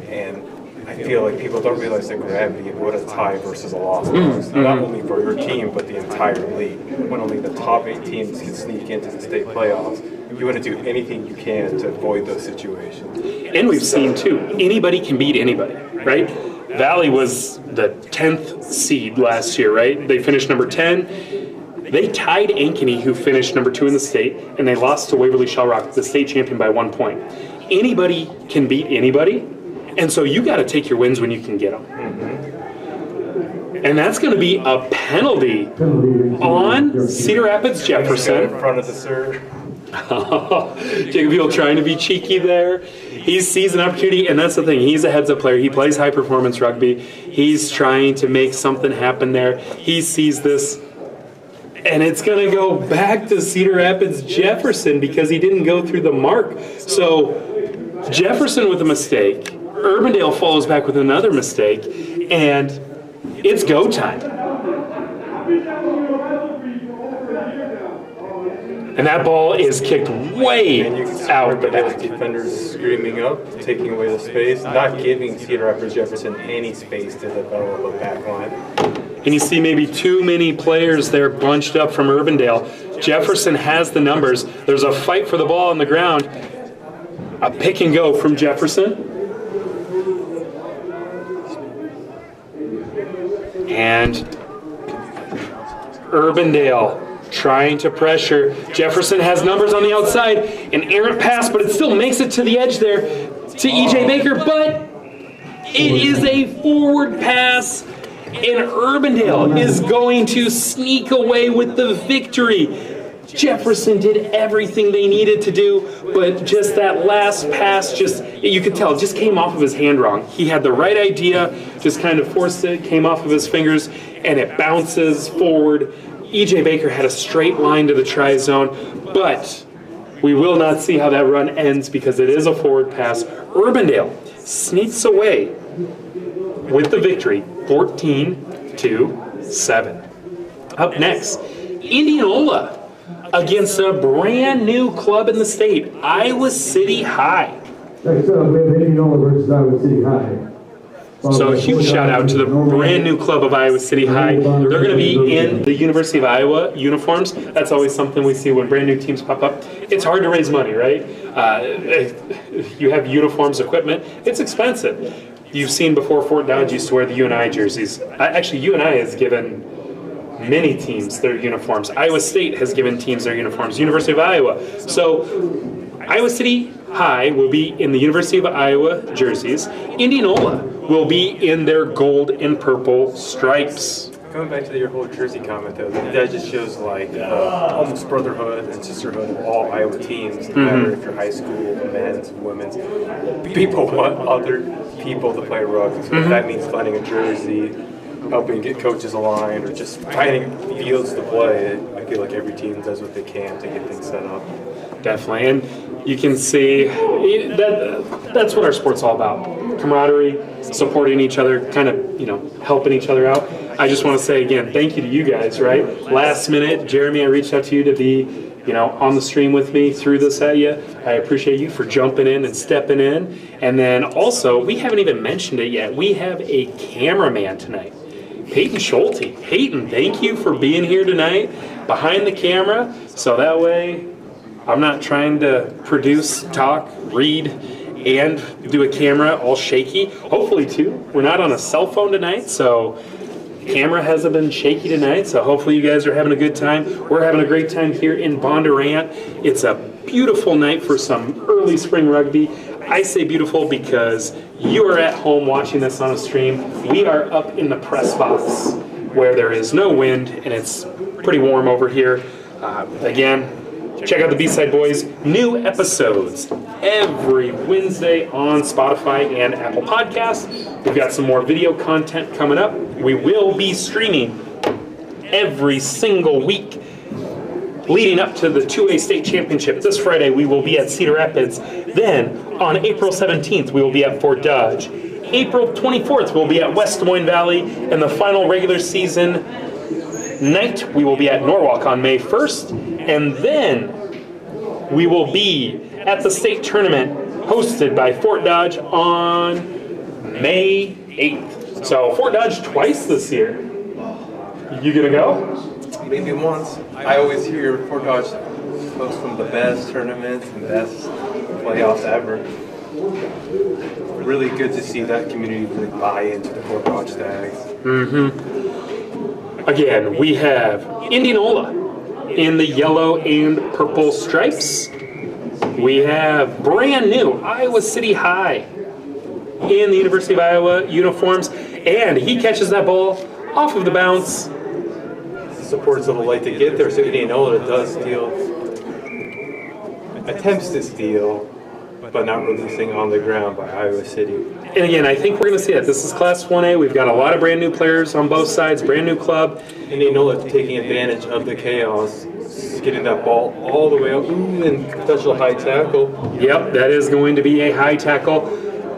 and I feel like people don't realize the gravity of what a tie versus a loss is. Not only for your team, but the entire league. When only the top 8 teams can sneak into the state playoffs, you want to do anything you can to avoid those situations. And we've seen, too, anybody can beat anybody, right? Valley was the 10th seed last year, right? They finished number 10. They tied Ankeny, who finished number 2 in the state, and they lost to Waverly Shellrock, the state champion, by 1 point. Anybody can beat anybody, and so you got to take your wins when you can get them. And that's going to be a penalty on Cedar Rapids Jefferson. In front of the serve. Jacob Beal trying to be cheeky there. He sees an opportunity, and that's the thing. He's a heads-up player. He plays high-performance rugby. He's trying to make something happen there. He sees this, and it's going to go back to Cedar Rapids Jefferson because he didn't go through the mark. So Jefferson with a mistake. Urbandale follows back with another mistake, and it's go time. And that ball is kicked way out the back. Defenders screaming up, taking away the space, not giving Cedar Rapids Jefferson any space to develop a back line. And you see maybe too many players there bunched up from Urbandale. Jefferson has the numbers. There's a fight for the ball on the ground. A pick and go from Jefferson. And Urbandale trying to pressure. Jefferson has numbers on the outside. An errant pass, but it still makes it to the edge there to E.J. Baker. But it is a forward pass, and Urbandale is going to sneak away with the victory. Jefferson did everything they needed to do, but just that last pass, you could tell, just came off of his hand wrong. He had the right idea, just kind of forced it, came off of his fingers, and it bounces forward. E.J. Baker had a straight line to the try zone, but we will not see how that run ends because it is a forward pass. Urbandale sneaks away with the victory, 14-7. Up next, Indianola against a brand new club in the state, Iowa City High. Next up, we have Indianola versus Iowa City High. So a huge shout out to the brand new club of Iowa City High. They're going to be in the University of Iowa uniforms. That's always something we see when brand new teams pop up. It's hard to raise money, right? You have uniforms, equipment. It's expensive. You've seen before Fort Dodge used to wear the UNI jerseys. Actually, UNI has given many teams their uniforms. Iowa State has given teams their uniforms. University of Iowa. So Iowa City High will be in the University of Iowa jerseys. Indianola will be in their gold and purple stripes. Going back to your whole jersey comment, though, that just shows like almost brotherhood and sisterhood of all Iowa teams, no matter if you're high school, men's, women's. People want other people to play rugby. So if that means finding a jersey, helping get coaches aligned, or just finding fields to play, I feel like every team does what they can to get things set up. Definitely, and you can see that's what our sport's all about. Camaraderie, supporting each other, kind of, helping each other out. I just want to say again, thank you to you guys, right? Last minute, Jeremy, I reached out to you to be, on the stream with me, threw this at you. I appreciate you for jumping in and stepping in. And then also, we haven't even mentioned it yet, we have a cameraman tonight. Peyton Schulte. Peyton, thank you for being here tonight behind the camera, so that way I'm not trying to produce, talk, read, and do a camera all shaky. Hopefully, too. We're not on a cell phone tonight, so camera hasn't been shaky tonight, so hopefully you guys are having a good time. We're having a great time here in Bondurant. It's a beautiful night for some early spring rugby. I say beautiful because you are at home watching this on a stream. We are up in the press box where there is no wind, and it's pretty warm over here. Again, check out the B-Side Boys new episodes every Wednesday on Spotify and Apple Podcasts. We've got some more video content coming up. We will be streaming every single week leading up to the 2A state championship. This Friday we will be at Cedar Rapids. Then on April 17th we will be at Fort Dodge. April 24th we'll be at West Des Moines Valley, and the final regular season night we will be at Norwalk on May 1st, and then we will be at the state tournament hosted by Fort Dodge on May 8th. So Fort Dodge twice this year. You gonna go? Maybe once. I always hear Fort Dodge hosts some of the best tournaments and best playoffs ever. Really good to see that community really buy into the Fort Dodge Stags. Again, we have Indianola in the yellow and purple stripes. We have brand new Iowa City High in the University of Iowa uniforms, and he catches that ball off of the bounce. Support's a little late to get there, so Indianola does steal, attempts to steal, but not releasing on the ground by Iowa City. And again, I think we're going to see it. This is Class 1A. We've got a lot of brand new players on both sides, brand new club. Indianola taking advantage of the chaos, getting that ball all the way up, and potential high tackle. Yep, that is going to be a high tackle.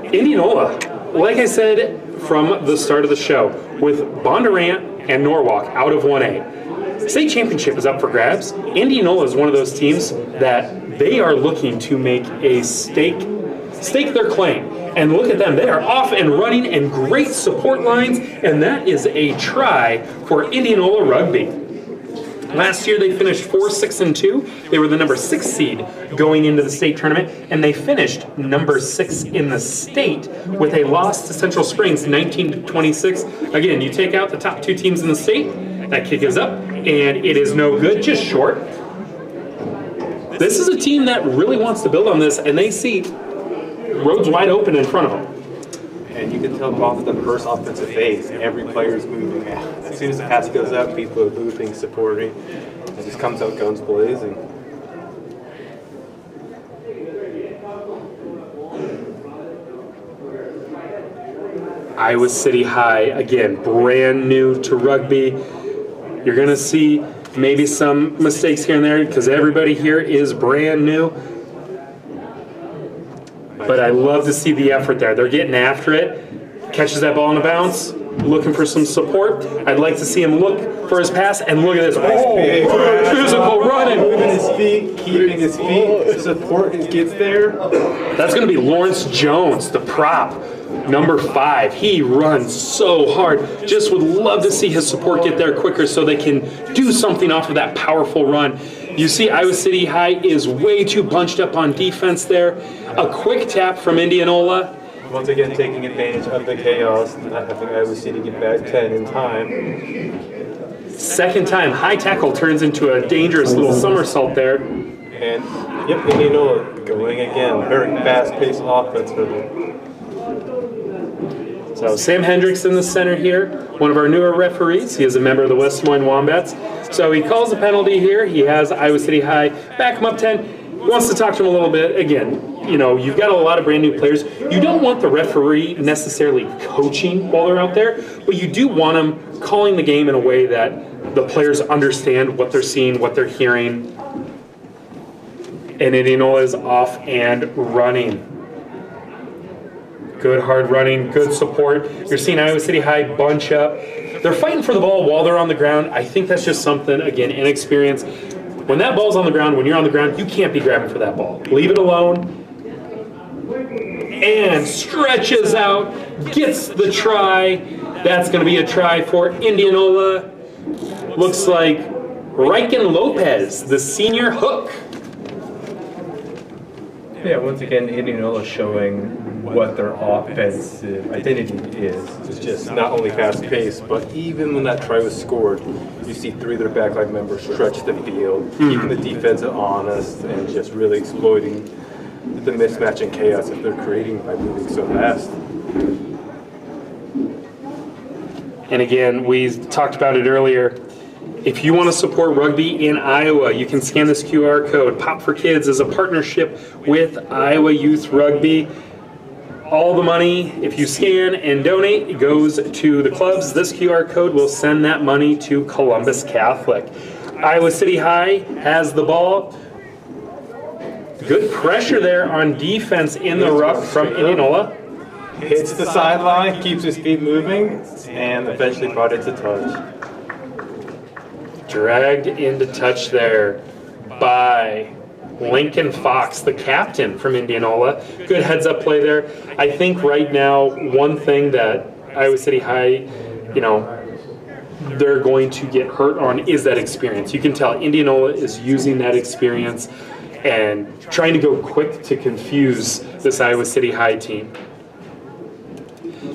Indianola, like I said from the start of the show, with Bondurant and Norwalk out of 1A. State championship is up for grabs. Indianola is one of those teams that they are looking to make a stake their claim. And look at them, they are off and running and great support lines, and that is a try for Indianola Rugby. Last year they finished 4-6-2. They were the number 6 seed going into the state tournament, and they finished number 6 in the state with a loss to Central Springs 19-26. Again, you take out the top 2 teams in the state, that kick is up, and it is no good, just short. This is a team that really wants to build on this, and they see roads wide open in front of them. And you can tell off the first offensive phase, every player is moving. As soon as the pass goes up, people are moving, supporting. It just comes out guns blazing. Iowa City High, again, brand new to rugby. You're going to see maybe some mistakes here and there because everybody here is brand new. But I love to see the effort there. They're getting after it. Catches that ball on the bounce, looking for some support. I'd like to see him look for his pass, and look at this. Physical running. Moving his feet, keeping his feet. Support gets there. That's going to be Lawrence Jones, the prop, number 5. He runs so hard. Just would love to see his support get there quicker so they can do something off of that powerful run. You see Iowa City High is way too bunched up on defense there. A quick tap from Indianola. Once again, taking advantage of the chaos, not having Iowa City get back 10 in time. Second time, high tackle turns into a dangerous little somersault there. And, yep, Indianola going again. Very fast-paced offense for them. So Sam Hendricks in the center here, one of our newer referees. He is a member of the West Des Moines Wombats. So he calls a penalty here. He has Iowa City High back him up 10. Wants to talk to him a little bit. Again, you know, you've got a lot of brand new players. You don't want the referee necessarily coaching while they're out there, but you do want them calling the game in a way that the players understand what they're seeing, what they're hearing. And Indianola is off and running. Good hard running, good support. You're seeing Iowa City High bunch up. They're fighting for the ball while they're on the ground. I think that's just something, again, inexperience. When that ball's on the ground, when you're on the ground, you can't be grabbing for that ball. Leave it alone. And stretches out, gets the try. That's going to be a try for Indianola. Looks like Riken Lopez, the senior hook. Yeah, once again, Indianola showing what their offensive identity is. It's just not only fast-paced, but even when that try was scored, you see 3 of their backline members stretch the field, keeping the defense honest, and just really exploiting the mismatch and chaos that they're creating by moving so fast. And again, we talked about it earlier. If you want to support rugby in Iowa, you can scan this QR code. Pop for Kids is a partnership with Iowa Youth Rugby. All the money, if you scan and donate, goes to the clubs. This QR code will send that money to Columbus Catholic. Iowa City High has the ball. Good pressure there on defense in the ruck from Indianola. Hits the sideline, keeps his feet moving, and eventually brought it to touch. Dragged into touch there by Lincoln Fox, the captain from Indianola. Good heads-up play there. I think right now, one thing that Iowa City High, they're going to get hurt on is that experience. You can tell Indianola is using that experience and trying to go quick to confuse this Iowa City High team.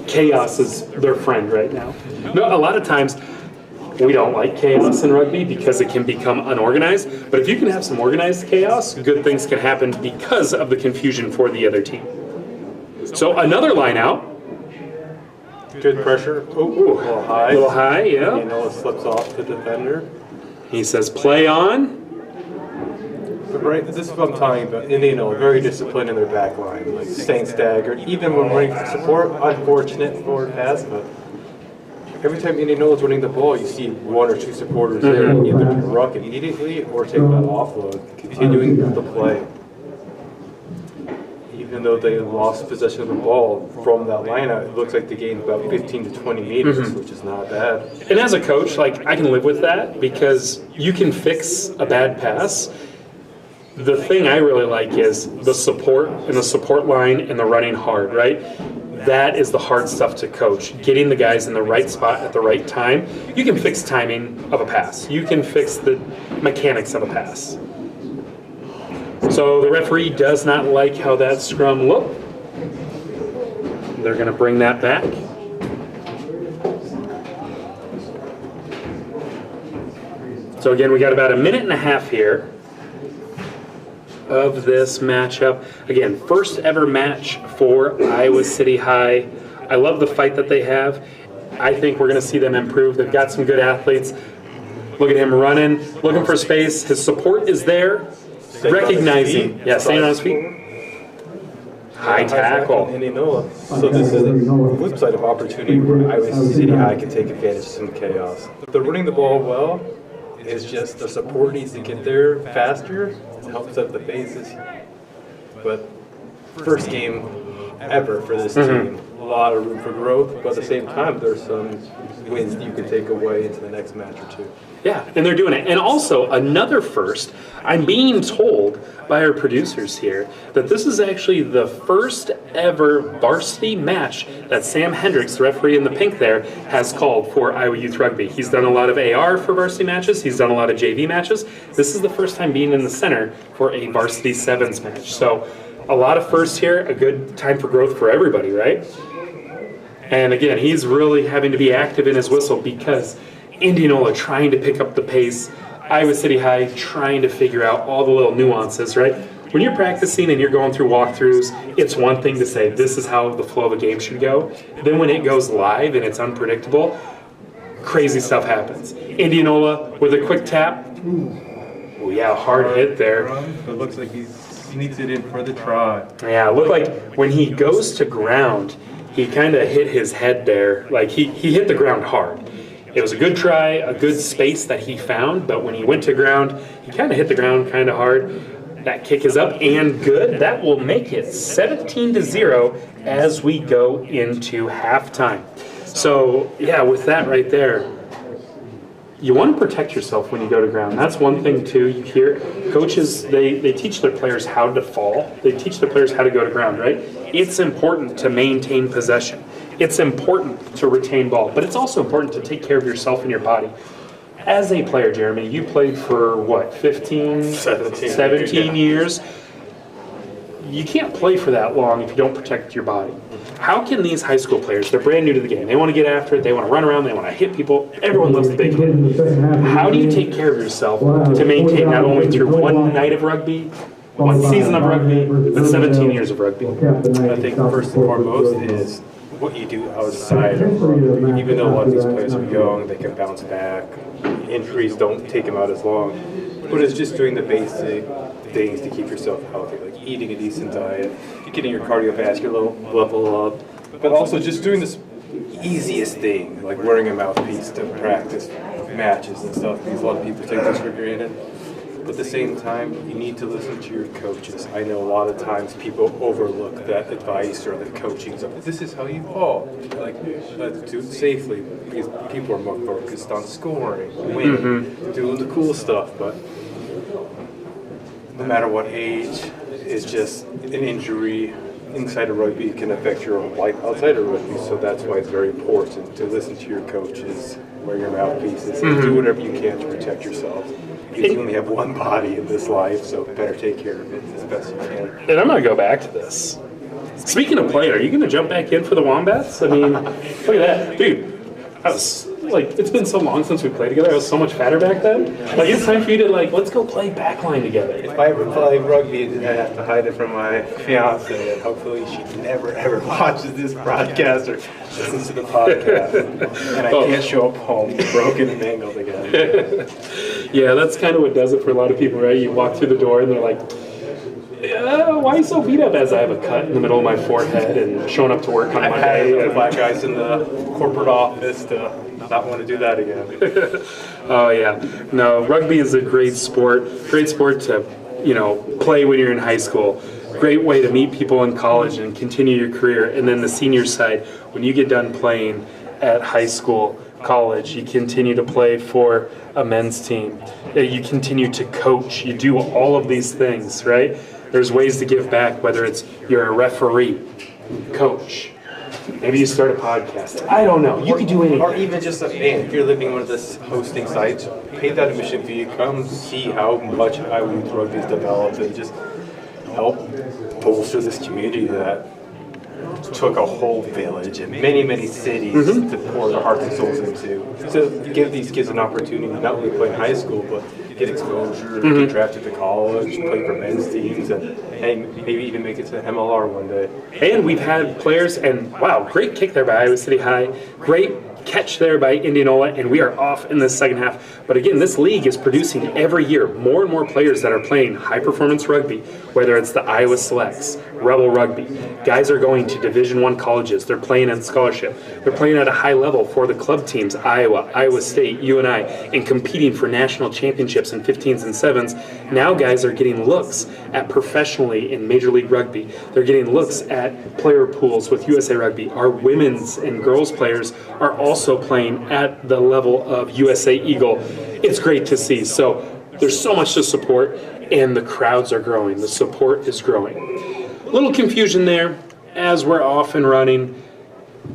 Chaos is their friend right now. A lot of times, we don't like chaos in rugby because it can become unorganized, but if you can have some organized chaos, good things can happen because of the confusion for the other team. So another line out. Good pressure. Ooh, a little high. A little high, yeah. It slips off the defender. He says, play on. But right, this is what I'm talking about. Indianola, very disciplined in their back line, like staying staggered. Even when running for support, unfortunate forward pass, but every time Indianola is running the ball, you see one or two supporters there, either to ruck immediately or take that offload, continuing the play. Even though they lost possession of the ball from that lineout, it looks like they gained about 15 to 20 meters, which is not bad. And as a coach, I can live with that because you can fix a bad pass. The thing I really like is the support and the support line and the running hard, right? That is the hard stuff to coach. Getting the guys in the right spot at the right time. You can fix timing of a pass. You can fix the mechanics of a pass. So the referee does not like how that scrum looked. They're going to bring that back. So again, we got about a minute and a half here of this matchup. Again, first ever match for Iowa City High. I love the fight that they have. I think we're going to see them improve. They've got some good athletes. Look at him running, looking for space. His support is there. Recognizing. Yeah, staying on his feet. High tackle. Indianola. So this is the flip side of opportunity where Iowa City High can take advantage of some chaos. They're running the ball well. It's just the support needs to get there faster. It helps up the phases. But first game ever for this team. A lot of room for growth, but at the same time, there's some wins that you can take away into the next match or two. Yeah, and they're doing it. And also, another first, I'm being told by our producers here that this is actually the first ever varsity match that Sam Hendricks, the referee in the pink there, has called for Iowa Youth Rugby. He's done a lot of AR for varsity matches. He's done a lot of JV matches. This is the first time being in the center for a varsity sevens match. So a lot of firsts here, a good time for growth for everybody, right? And again, he's really having to be active in his whistle because Indianola trying to pick up the pace, Iowa City High trying to figure out all the little nuances, right? When you're practicing and you're going through walkthroughs, it's one thing to say this is how the flow of a game should go. Then when it goes live and it's unpredictable, crazy stuff happens. Indianola with a quick tap. Oh yeah, hard hit there. It looks like he sneaks it in for the try. Yeah, it looked like when he goes to ground, he kind of hit his head there. Like he hit the ground hard. It was a good try, a good space that he found, but when he went to ground, he kind of hit the ground kind of hard. That kick is up and good. That will make it 17-0 as we go into halftime. So, yeah, with that right there, you want to protect yourself when you go to ground. That's one thing, too. You hear coaches, they teach their players how to fall. They teach their players how to go to ground, right? It's important to maintain possession. It's important to retain ball, but it's also important to take care of yourself and your body. As a player, Jeremy, you played for, what, 17 years? You can't play for that long if you don't protect your body. How can these high school players, they're brand new to the game, they want to get after it, they want to run around, they want to hit people, everyone loves the big hit. How do you take care of yourself to maintain not only through one night of rugby, one season of rugby, but 17 years of rugby? I think first and foremost is what you do outside of rugby. Even though a lot of these players are young, they can bounce back. Injuries don't take them out as long. But it's just doing the basic things to keep yourself healthy, like eating a decent diet, getting your cardiovascular level up, but also just doing this easiest thing, like wearing a mouthpiece to practice matches and stuff, because a lot of people take this for granted. But at the same time, you need to listen to your coaches. I know a lot of times people overlook that advice or the coaching. So this is how you fall. Like, let's do it safely, because people are more focused on scoring, winning, doing the cool stuff. But no matter what age, it's just an injury inside of rugby can affect your own life outside of rugby. So that's why it's very important to listen to your coaches, wear your mouthpieces, and do whatever you can to protect yourself. Because you only have one body in this life, so better take care of it as best you can. And I'm going to go back to this. Speaking of playing, are you going to jump back in for the Wombats? I mean, look at that. Dude, I was, like, it's been so long since we played together. I was so much fatter back then. Like, it's time for you to, like, let's go play backline together. If I ever play rugby, I have to hide it from my fiance, and hopefully she never ever watches this broadcast or listens to the podcast. And I can't show up home broken and mangled again. Yeah, that's kind of what does it for a lot of people, right? You walk through the door and they're like, why are you so beat up? As I have a cut in the middle of my forehead and showing up to work on Monday. I've had black guys in the corporate office to not want to do that again. Oh yeah, no, rugby is a great sport to, you know, play when you're in high school. Great way to meet people in college and continue your career. And then the senior side, when you get done playing at high school, college, you continue to play for a men's team. You continue to coach. You do all of these things, right? There's ways to give back, whether it's you're a referee, coach. Maybe you start a podcast. I don't know. You could do anything. Or even just a fan. If you're living one of the hosting sites, pay that admission fee. Come see how much Iowa Youth Rugby has developed and just help bolster this community that took a whole village and many, many cities to pour their hearts and souls into. So give these kids an opportunity not only play in high school, but get exposure, get drafted to college, play for men's teams, and hey, maybe even make it to MLR one day. And we've had players, and wow, great kick there by Iowa City High. Great catch there by Indianola, and we are off in the second half. But again, this league is producing every year more and more players that are playing high-performance rugby, whether it's the Iowa Selects, Rebel Rugby. Guys are going to Division I colleges. They're playing on scholarship. They're playing at a high level for the club teams, Iowa, Iowa State, UNI, and competing for national championships in 15s and 7s. Now guys are getting looks at professionally in Major League Rugby. They're getting looks at player pools with USA Rugby. Our women's and girls players are also playing at the level of USA Eagle. It's great to see. So there's so much to support, and the crowds are growing. The support is growing. A little confusion there as we're off and running.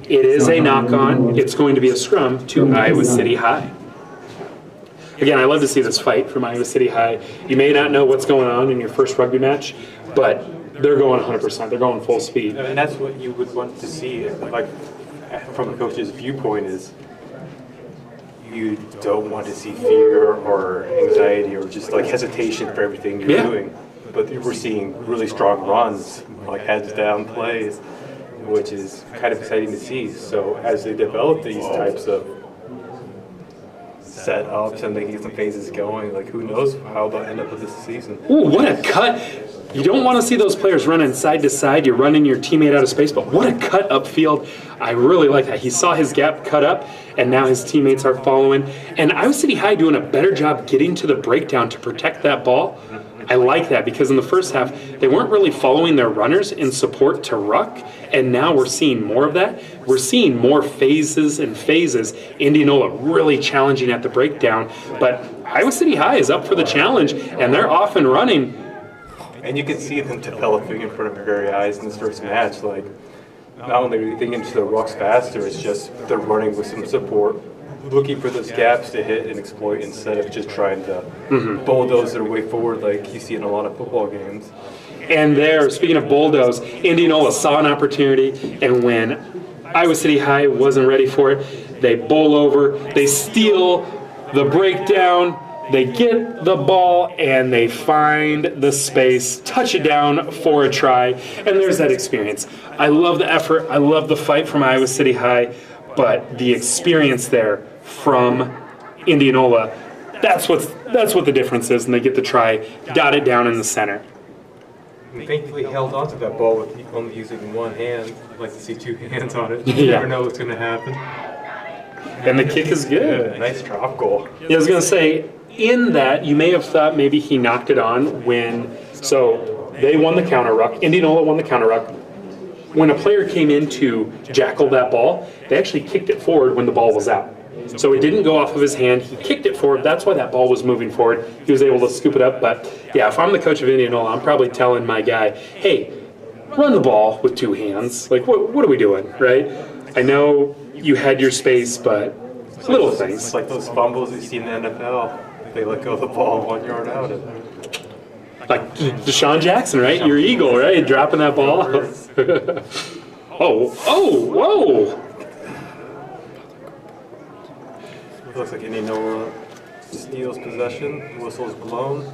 It is a knock-on. It's going to be a scrum to Iowa City High. Again, I love to see this fight from Iowa City High. You may not know what's going on in your first rugby match, but they're going 100%. They're going full speed. And that's what you would want to see, like from a coach's viewpoint, is you don't want to see fear or anxiety or just like hesitation for everything you're doing. But we're seeing really strong runs, like heads down plays, which is kind of exciting to see. So as they develop these types of setups and they get some phases going, like who knows how they'll end up with this season. Ooh, what a cut. You don't want to see those players running side to side. You're running your teammate out of space, but what a cut upfield. I really like that. He saw his gap cut up, and now his teammates are following. And Iowa City High doing a better job getting to the breakdown to protect that ball. I like that because in the first half, they weren't really following their runners in support to ruck, and now we're seeing more of that. We're seeing more phases and phases. Indianola really challenging at the breakdown, but Iowa City High is up for the challenge, and they're off and running. And you can see them developing in front of your very eyes in this first match. Like, not only are they thinking to the rucks faster, it's just they're running with some support, looking for those gaps to hit and exploit instead of just trying to bulldoze their way forward like you see in a lot of football games. And there, speaking of bulldoze, Indianola saw an opportunity, and when Iowa City High wasn't ready for it, they bowl over, they steal the breakdown, They get the ball and they find the space, touch it down for a try, and there's that experience. I love the effort. I love the fight from Iowa City High, but the experience there from Indianola, that's what the difference is, and they get the try, dot it down in the center. We thankfully held on to that ball with only using one hand. I'd like to see two hands on it. You Yeah. never know what's going to happen. And the kick is good. Nice drop goal. Yeah, I was going to say, in that, you may have thought maybe he knocked it on so they won the counter ruck. Indianola won the counter ruck. When a player came in to jackal that ball, they actually kicked it forward when the ball was out. So it didn't go off of his hand. He kicked it forward. That's why that ball was moving forward. He was able to scoop it up. But yeah, if I'm the coach of Indianola, I'm probably telling my guy, hey, run the ball with two hands. Like, what are we doing, right? I know you had your space, but little things. It's like those fumbles you see in the NFL. They let go of the ball 1 yard out. Like Deshaun Jackson, right? Your eagle, right? Dropping that ball. Whoa. Looks like Indianola steals possession. Whistle's blown.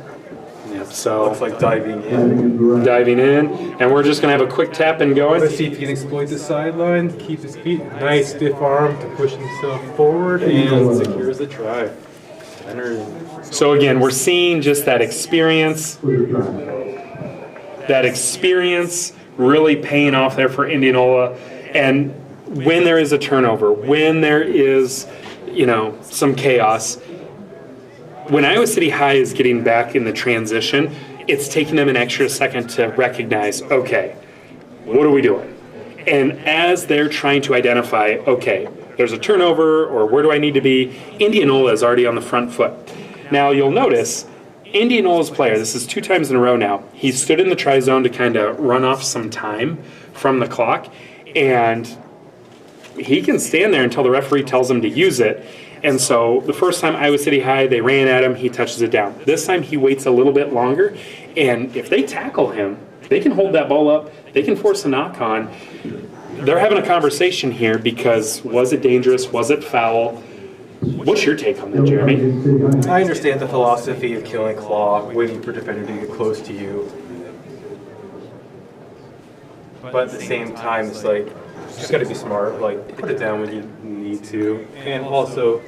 Yep, so Looks like diving in. And we're just going to have a quick tap and going. Let's see if he can exploit the sideline, keep his feet. Nice stiff arm to push himself forward and secures the try. So again, we're seeing just that experience really paying off there for Indianola. And when there is a turnover, when there is, some chaos, when Iowa City High is getting back in the transition, it's taking them an extra second to recognize, okay, what are we doing? And as they're trying to identify, okay, there's a turnover, or where do I need to be, Indianola is already on the front foot. Now, you'll notice, Indianola's player, this is 2 times in a row now, he stood in the try zone to kind of run off some time from the clock, and he can stand there until the referee tells him to use it. And so the first time Iowa City High, they ran at him, he touches it down. This time he waits a little bit longer, and if they tackle him, they can hold that ball up, they can force a knock on. They're having a conversation here because was it dangerous, was it foul? What's your take on that, Jeremy? I understand the philosophy of killing clock, waiting for defender to get close to you. But at the same time, it's like, you just got to be smart, like put it down when you need to. And also,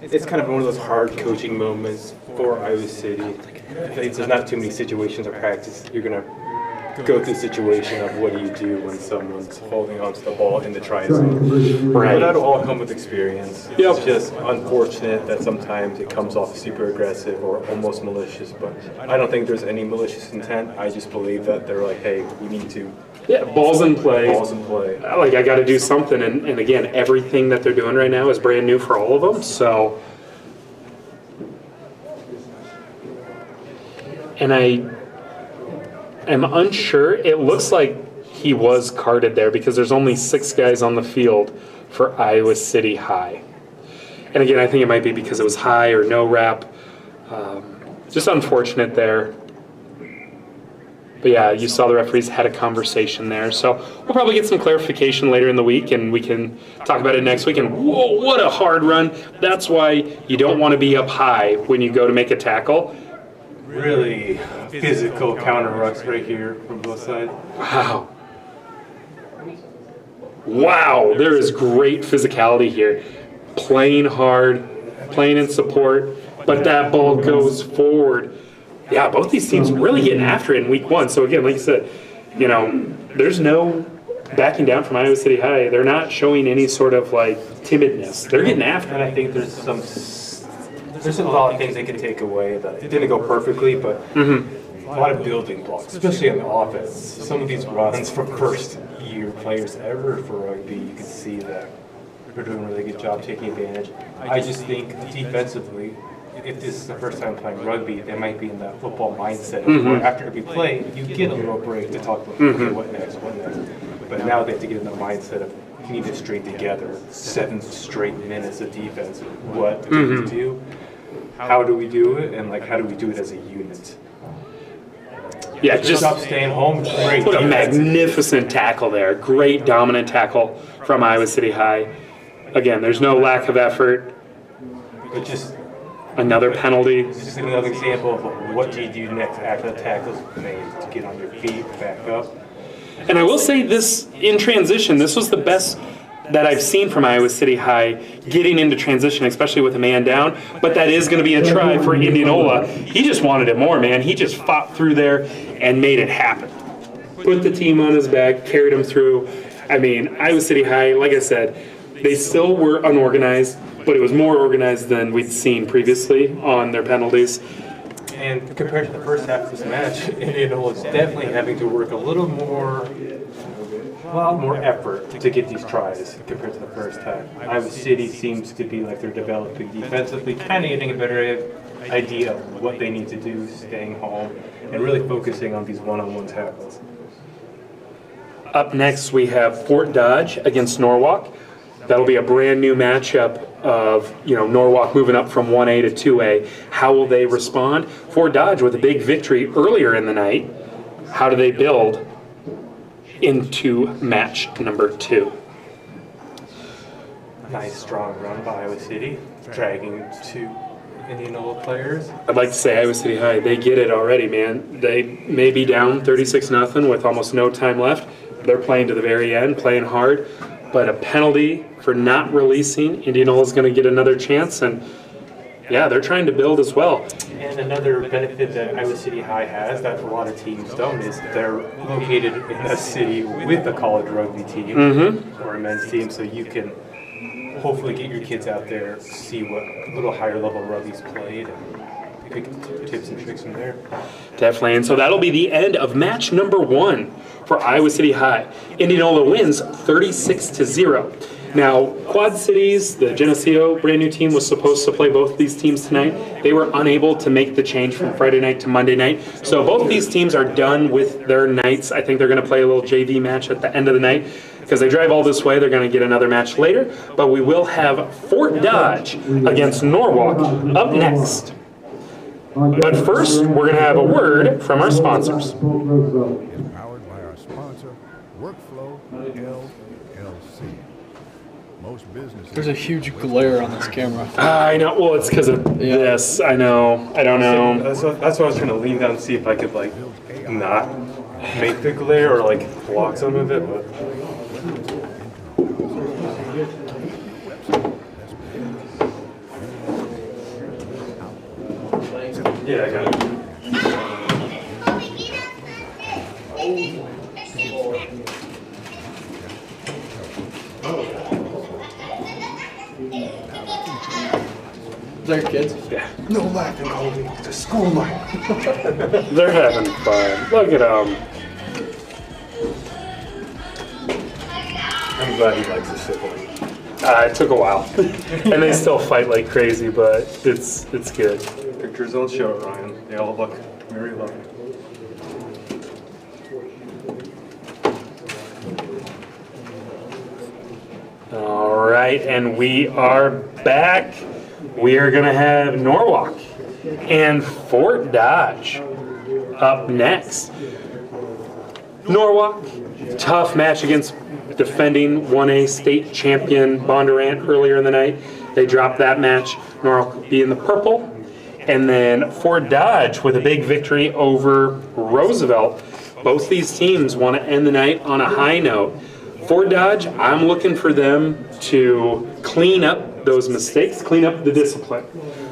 it's kind of one of those hard coaching moments for Iowa City. There's not too many situations of practice. You're going to go through the situation of what do you do when someone's holding onto the ball in the try zone. Right. But that'll all come with experience. Yep. It's just unfortunate that sometimes it comes off super aggressive or almost malicious, but I don't think there's any malicious intent. I just believe that they're like, hey, we need to. Yeah, balls in play. Balls in play. Like, I got to do something. And again, everything that they're doing right now is brand new for all of them. So, and I am unsure. It looks like he was carded there because there's only 6 guys on the field for Iowa City High. And again, I think it might be because it was high or no wrap. Just unfortunate there. But yeah, you saw the referees had a conversation there. So we'll probably get some clarification later in the week, and we can talk about it next week. And whoa, what a hard run. That's why you don't want to be up high when you go to make a tackle. Really physical counter rucks right here from both sides. Wow, there is great physicality here. Playing hard, playing in support, but that ball goes forward. Yeah, both these teams really getting after it in week 1. So again, like you said, there's no backing down from Iowa City High. They're not showing any sort of like timidness. They're getting after it. And I think there's a lot of things they can take away that it didn't go perfectly, but a lot of building blocks, especially on the offense. Some of these runs for first-year players ever for rugby, you can see that they're doing a really good job taking advantage. I just think defensively, if this is the first time playing rugby, they might be in that football mindset where after every play, you get a little break to talk about, okay, what next. But now they have to get in the mindset of, we need to string together 7 straight minutes of defense. What do we do? How do we do it? And how do we do it as a unit? Yeah, just stop staying home. Great. What a magnificent tackle there. Great dominant tackle from Iowa City High. Again, there's no lack of effort. But just Another penalty. This is another example of what do you do next after the tackle's made to get on your feet, back up. And I will say this, in transition, this was the best that I've seen from Iowa City High getting into transition, especially with a man down. But that is going to be a try for Indianola. He just wanted it more, man. He just fought through there and made it happen. Put the team on his back, carried him through. I mean, Iowa City High, like I said, they still were unorganized, but it was more organized than we'd seen previously on their penalties. And compared to the first half of this match, Indianola is definitely having to work a lot more effort to get these tries compared to the first half. Iowa City seems to be like they're developing defensively, kind of getting a better idea of what they need to do, staying home, and really focusing on these one-on-one tackles. Up next, we have Fort Dodge against Norwalk. That'll be a brand new matchup of, Norwalk moving up from 1A to 2A. How will they respond? Fort Dodge with a big victory earlier in the night. How do they build into match number 2? Nice strong run by Iowa City, dragging 2 Indianola players. I'd like to say Iowa City High, they get it already, man. They may be down 36-0 with almost no time left. They're playing to the very end, playing hard. But a penalty for not releasing, Indianola's going to get another chance, and yeah, they're trying to build as well. And another benefit that Iowa City High has that a lot of teams don't is they're located in a city with a college rugby team or a men's team, so you can hopefully get your kids out there, see what little higher level rugby's played, and pick tips and tricks from there. Definitely, and so that'll be the end of match number 1 for Iowa City High. Indianola wins 36-0. Now, Quad Cities, the Geneseo brand new team, was supposed to play both these teams tonight. They were unable to make the change from Friday night to Monday night. So both these teams are done with their nights. I think they're going to play a little JV match at the end of the night. Because they drive all this way, they're going to get another match later. But we will have Fort Dodge against Norwalk up next. But first, we're going to have a word from our sponsors. Is powered by our sponsor, Workflow LLC. Most businesses. There's a huge glare on this camera. I know. Well, it's because of this. I know. I don't know. That's why I was trying to lean down and see if I could not make the glare or block some of it. But yeah, I got it. Is that your kids? Yeah. No laughing, Colby. It's a school night. They're having fun. Look at them. I'm glad he likes his sibling. It took a while. And they still fight like crazy, but it's good. Pictures don't show it, Ryan. They all look very lovely. All right, and we are back. We are going to have Norwalk and Fort Dodge up next. Norwalk, tough match against defending 1A state champion Bondurant earlier in the night. They dropped that match, Norwalk being the purple. And then Fort Dodge with a big victory over Roosevelt. Both these teams want to end the night on a high note. Fort Dodge, I'm looking for them to clean up those mistakes, clean up the discipline.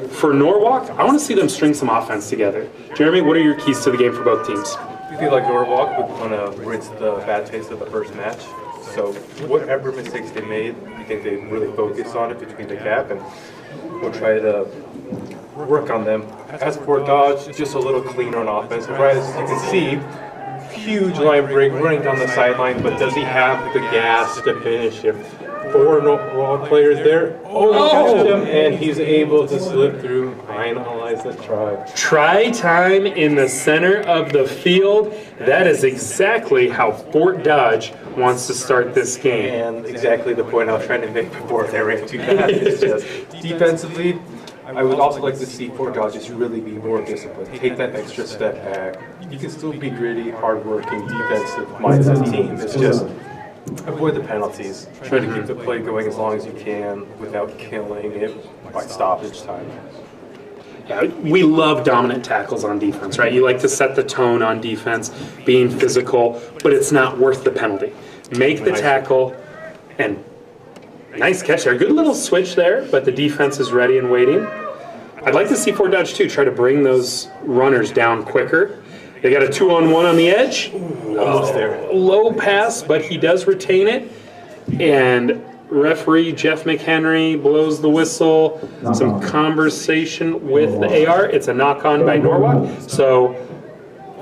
For Norwalk, I want to see them string some offense together. Jeremy, what are your keys to the game for both teams? I feel like Norwalk would want to rinse the bad taste of the first match. So whatever mistakes they made, I think they really focus on it between the gap, and we'll try to work on them. As for Dodge, just a little cleaner on offense. Right as you can see, huge line break running down the sideline, but does he have the gas to finish it? 4 Norwalk players there. Catches him, and he's able to slip through, finalize the try. Try time in the center of the field. That is exactly how Fort Dodge wants to start this game. And exactly the point I was trying to make before they ran too fast. It's just defensively, I would also like to see Fort Dodge just really be more disciplined. Take that extra step back. You can still be gritty, hardworking, defensive mindset team. It's just avoid the penalties. Try to keep the play going as long as you can without killing it by stoppage time. Yeah, we love dominant tackles on defense, right? You like to set the tone on defense, being physical, but it's not worth the penalty. Make the tackle, and nice catch there. Good little switch there, but the defense is ready and waiting. I'd like to see Fort Dodge, too, try to bring those runners down quicker. They got a 2-on-1 on the edge. Almost there. Low pass, but he does retain it. And referee Jeff McHenry blows the whistle. Some conversation with the AR. It's a knock-on by Norwalk. So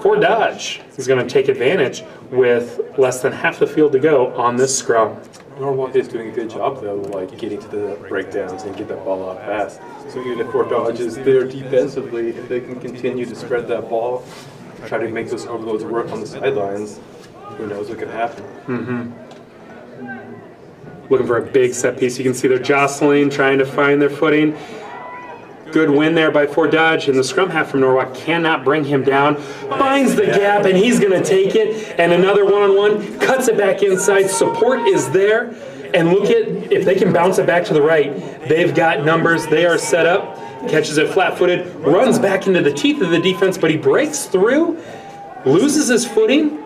Fort Dodge is going to take advantage with less than half the field to go on this scrum. Norwalk is doing a good job, though, like getting to the breakdowns and get that ball out fast. So even if Fort Dodge is there defensively, if they can continue to spread that ball, try to make those overloads work on the sidelines, who knows what could happen. Looking for a big set piece. You can see they're jostling, trying to find their footing. Good win there by Fort Dodge, and the scrum half from Norwalk cannot bring him down. Finds the gap, and he's going to take it. And another one-on-one, cuts it back inside. Support is there. And look at, if they can bounce it back to the right, they've got numbers. They are set up. Catches it flat-footed, runs back into the teeth of the defense, but he breaks through, loses his footing.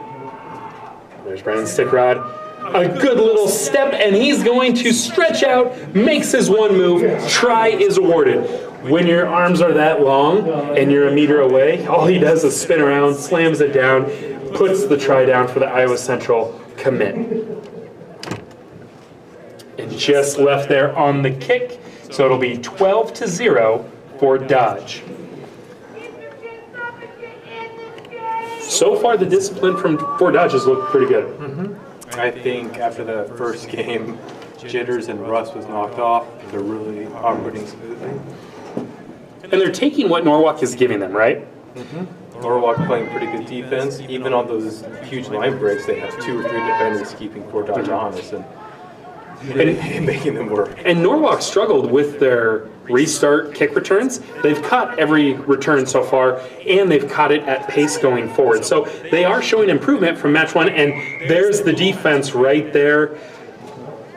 There's Brandon Stickrod. A good little step, and he's going to stretch out, makes his one move. Try is awarded. When your arms are that long and you're a meter away, all he does is spin around, slams it down, puts the try down for the Iowa Central commit. And just left there on the kick, so it'll be 12-0 for Dodge. So far, the discipline from Fort Dodge has looked pretty good. I think after the first game, jitters and rust was knocked off. They're really operating smoothly. And they're taking what Norwalk is giving them, right? Norwalk playing pretty good defense. Even on those huge line breaks, they have 2 or 3 defenders keeping Fort Dodge honest and making them work. And Norwalk struggled with their restart kick returns. They've caught every return so far, and they've caught it at pace going forward. So they are showing improvement from match 1, and there's the defense right there.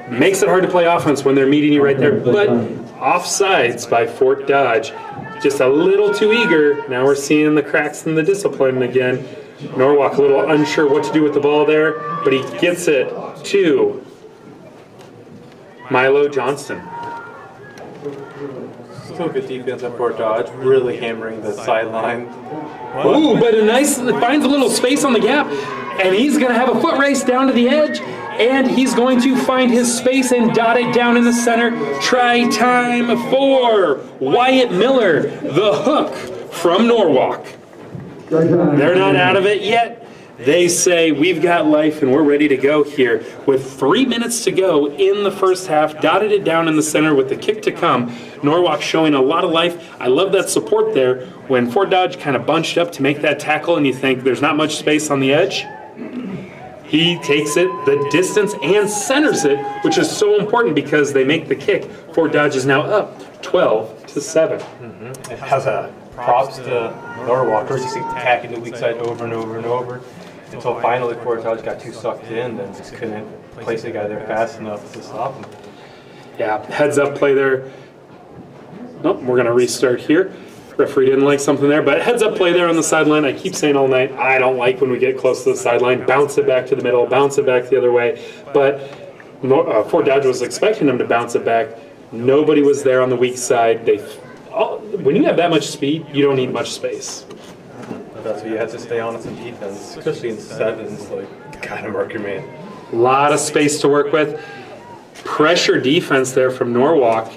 Makes it hard to play offense when they're meeting you right there, but offsides by Fort Dodge. Just a little too eager. Now we're seeing the cracks in the discipline again. Norwalk a little unsure what to do with the ball there, but he gets it to Milo Johnston. Still good defense at Fort Dodge, really hammering the sideline. Ooh, but finds a little space on the gap, and he's going to have a foot race down to the edge, and he's going to find his space and dot it down in the center. Try time for Wyatt Miller, the hook from Norwalk. They're not out of it yet. They say, we've got life and we're ready to go here. With 3 minutes to go in the first half, dotted it down in the center with the kick to come. Norwalk showing a lot of life. I love that support there. When Fort Dodge kind of bunched up to make that tackle and you think there's not much space on the edge, he takes it the distance and centers it, which is so important because they make the kick. Fort Dodge is now up 12-7. It has a props to Norwalk, just attacking the weak side over and over and over. Until finally Fort Dodge got too sucked in and just couldn't place the guy there fast enough to stop him. Yeah, heads up play there. Nope, we're going to restart here. Referee didn't like something there, but heads up play there on the sideline. I keep saying all night, I don't like when we get close to the sideline. Bounce it back to the middle, bounce it back the other way. But Fort Dodge was expecting them to bounce it back. Nobody was there on the weak side. When you have that much speed, you don't need much space. That's why you have to stay honest in defense, especially in sevens, like, gotta mark your man. A lot of space to work with. Pressure defense there from Norwalk.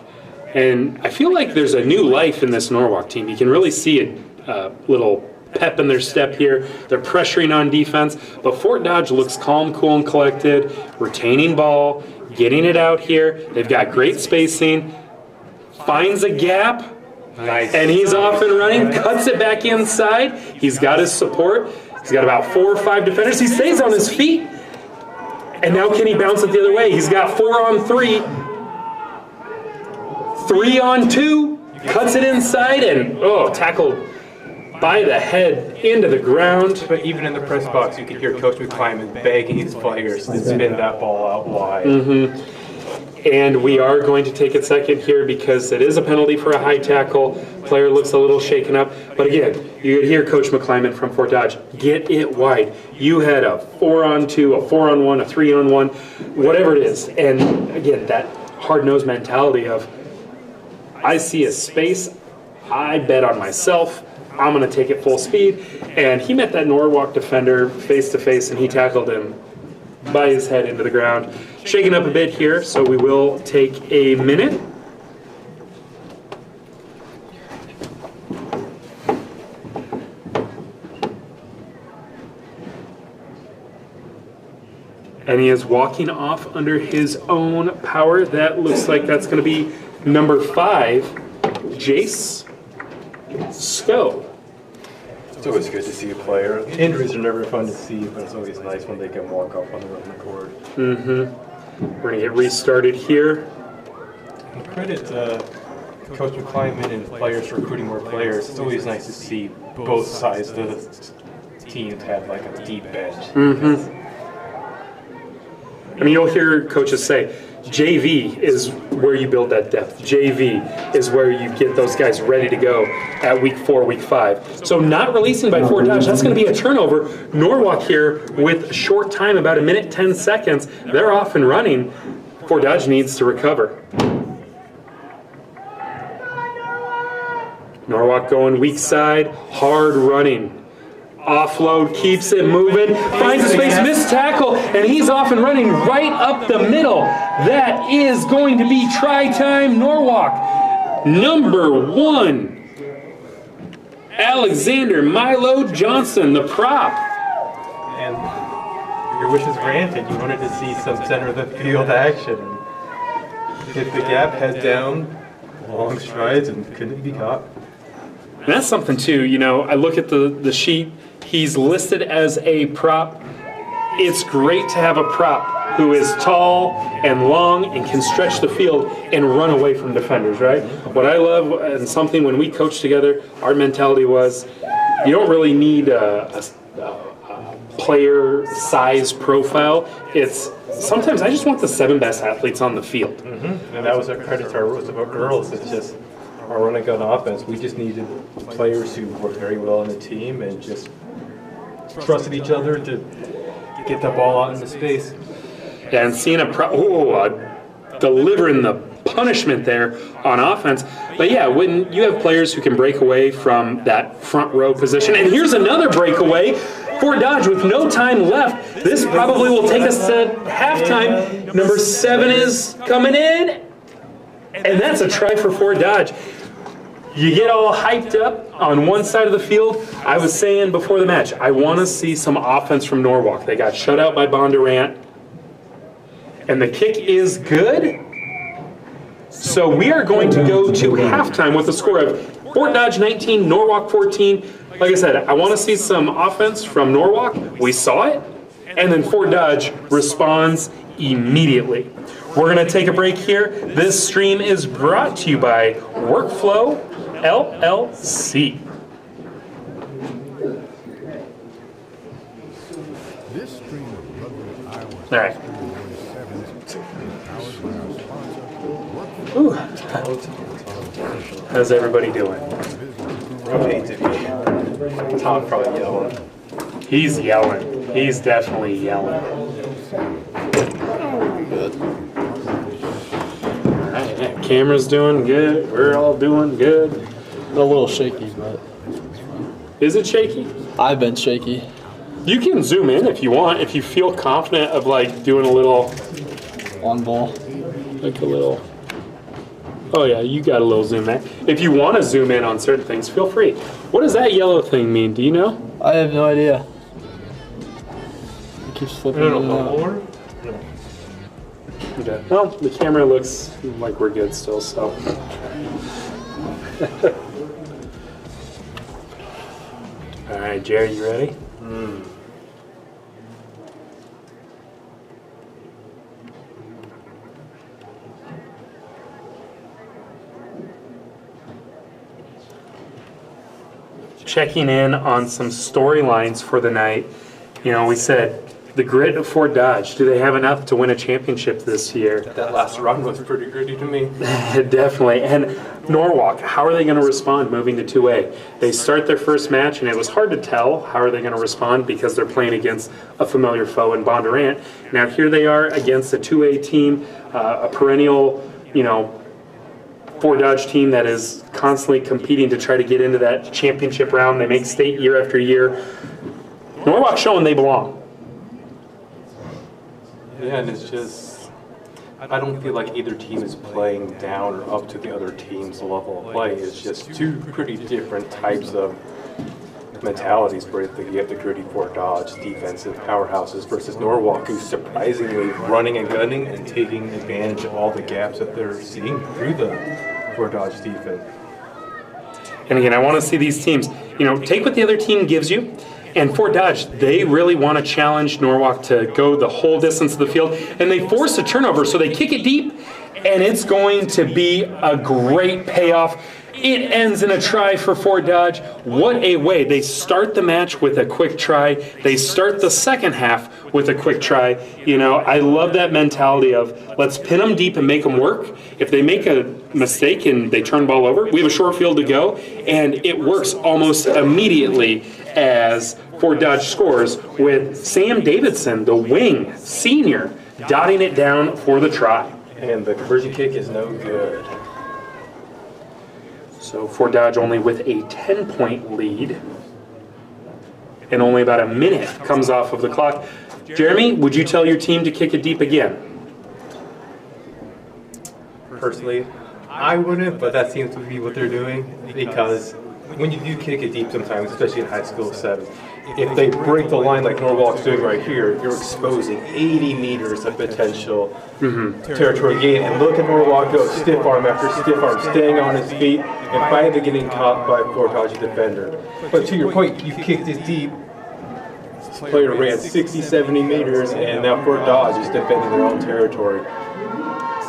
And I feel like there's a new life in this Norwalk team. You can really see a little pep in their step here. They're pressuring on defense, but Fort Dodge looks calm, cool, and collected, retaining ball, getting it out here. They've got great spacing, finds a gap, nice. And he's off and running, cuts it back inside. He's got his support. He's got about 4 or 5 defenders. He stays on his feet, and now can he bounce it the other way? He's got 4 on 3. 3 on 2, cuts it inside, and tackled by the head into the ground. But even in the press box, you could hear Coach McClyman begging his players to spin that ball out wide. And we are going to take a second here because it is a penalty for a high tackle. Player looks a little shaken up. But again, you could hear Coach McClyman from Fort Dodge, get it wide. You had a 4-on-2, a 4-on-1, a 3-on-1, whatever it is. And again, that hard-nosed mentality of, I see a space, I bet on myself, I'm going to take it full speed. And he met that Norwalk defender face-to-face, and he tackled him by his head into the ground. Shaking up a bit here, so we will take a minute. And he is walking off under his own power. That looks like that's going to be number 5, Jace Sco. It's always good to see a player. Injuries are never fun to see, but it's always nice when they can walk off on their own accord. We're going to get restarted here. And credit Coach McClyman and players recruiting more players. It's always nice to see both sides of the teams have like a deep bench. I mean, you'll hear coaches say, JV is where you build that depth. JV is where you get those guys ready to go at week 4, week 5. So not releasing by Fort Dodge, that's going to be a turnover. Norwalk here with short time, about a minute, 10 seconds. They're off and running. Fort Dodge needs to recover. Norwalk going weak side, hard running. Offload, keeps it moving, finds a space, missed tackle, and he's off and running right up the middle. That is going to be try time, Norwalk. Number 1, Alexander Milo Johnson, the prop. And your wishes granted. You wanted to see some center of the field action. Hit the gap, head down, long strides, and couldn't be caught. And that's something too, you know, I look at the sheet. He's listed as a prop. It's great to have a prop who is tall and long and can stretch the field and run away from defenders, right? What I love, and something when we coached together, our mentality was, you don't really need a player size profile. It's sometimes I just want the 7 best athletes on the field. And that was a credit to our Roosevelt girls. It's just our running gun offense. We just needed players who worked very well in the team and just trusted each other to get the ball out into space. Yeah, and seeing delivering the punishment there on offense. But yeah, when you have players who can break away from that front row position, and here's another breakaway. Fort Dodge with no time left. This probably will take us to halftime. Number 7 is coming in, and that's a try for Fort Dodge. You get all hyped up on one side of the field. I was saying before the match, I want to see some offense from Norwalk. They got shut out by Bondurant, and the kick is good. So we are going to go to halftime with a score of Fort Dodge 19, Norwalk 14. Like I said, I want to see some offense from Norwalk. We saw it, and then Fort Dodge responds immediately. We're going to take a break here. This stream is brought to you by Workflow LLC. This stream of Rugby, Iowa. All right. Ooh. How's everybody doing? Tom probably yelling. He's yelling. He's definitely yelling. All right, yeah, camera's doing good. We're all doing good. A little shaky, but Is it shaky? I've been shaky. You can zoom in if you want, if you feel confident of like doing a little On ball. like a little. Oh yeah, you got a little zoom in. If you want to zoom in on certain things, feel free. What does that yellow thing mean? Do you know? I have no idea. It keeps flipping in and out. Okay. Well, the camera looks like we're good still, so. All right, Jerry, you ready? Checking in on some storylines for the night. You know, we said The grit of Fort Dodge. Do they have enough to win a championship this year? That last run was pretty gritty to me. Definitely. And Norwalk, how are they going to respond moving to 2A? They start their first match, and it was hard to tell how are they going to respond because they're playing against a familiar foe in Bondurant. Now here they are against a 2A team, a perennial, Fort Dodge team that is constantly competing to try to get into that championship round. They make state year after year. Norwalk showing they belong. Yeah, and it's just, I don't feel like either team is playing down or up to the other team's level of play. It's just two pretty different types of mentalities where you have the gritty Fort Dodge defensive powerhouses versus Norwalk, who's surprisingly running and gunning and taking advantage of all the gaps that they're seeing through the Fort Dodge defense. And again, I want to see these teams, take what the other team gives you. And Fort Dodge, they really want to challenge Norwalk to go the whole distance of the field. And they force a turnover, so they kick it deep, and it's going to be a great payoff. It ends in a try for Fort Dodge. What a way. They start the match with a quick try. They start the second half with a quick try. I love that mentality of let's pin them deep and make them work. If they make a mistake and they turn the ball over, we have a short field to go, and it works almost immediately as Fort Dodge scores with Sam Davidson, the wing senior, dotting it down for the try. And the conversion kick is no good. So Fort Dodge only with a 10-point lead, and only about a minute comes off of the clock. Jeremy, would you tell your team to kick it deep again? Personally, I wouldn't, but that seems to be what they're doing because when you do kick it deep sometimes, especially in high school settings, if they break the line like Norwalk's doing right here, you're exposing 80 meters of potential territory gain. And look at Norwalk go stiff arm after stiff arm, staying on his feet, and finally getting caught by Fort Dodge defender. But to your point, you kicked it deep. This player ran 60, 70 meters, and now Fort Dodge is defending their own territory.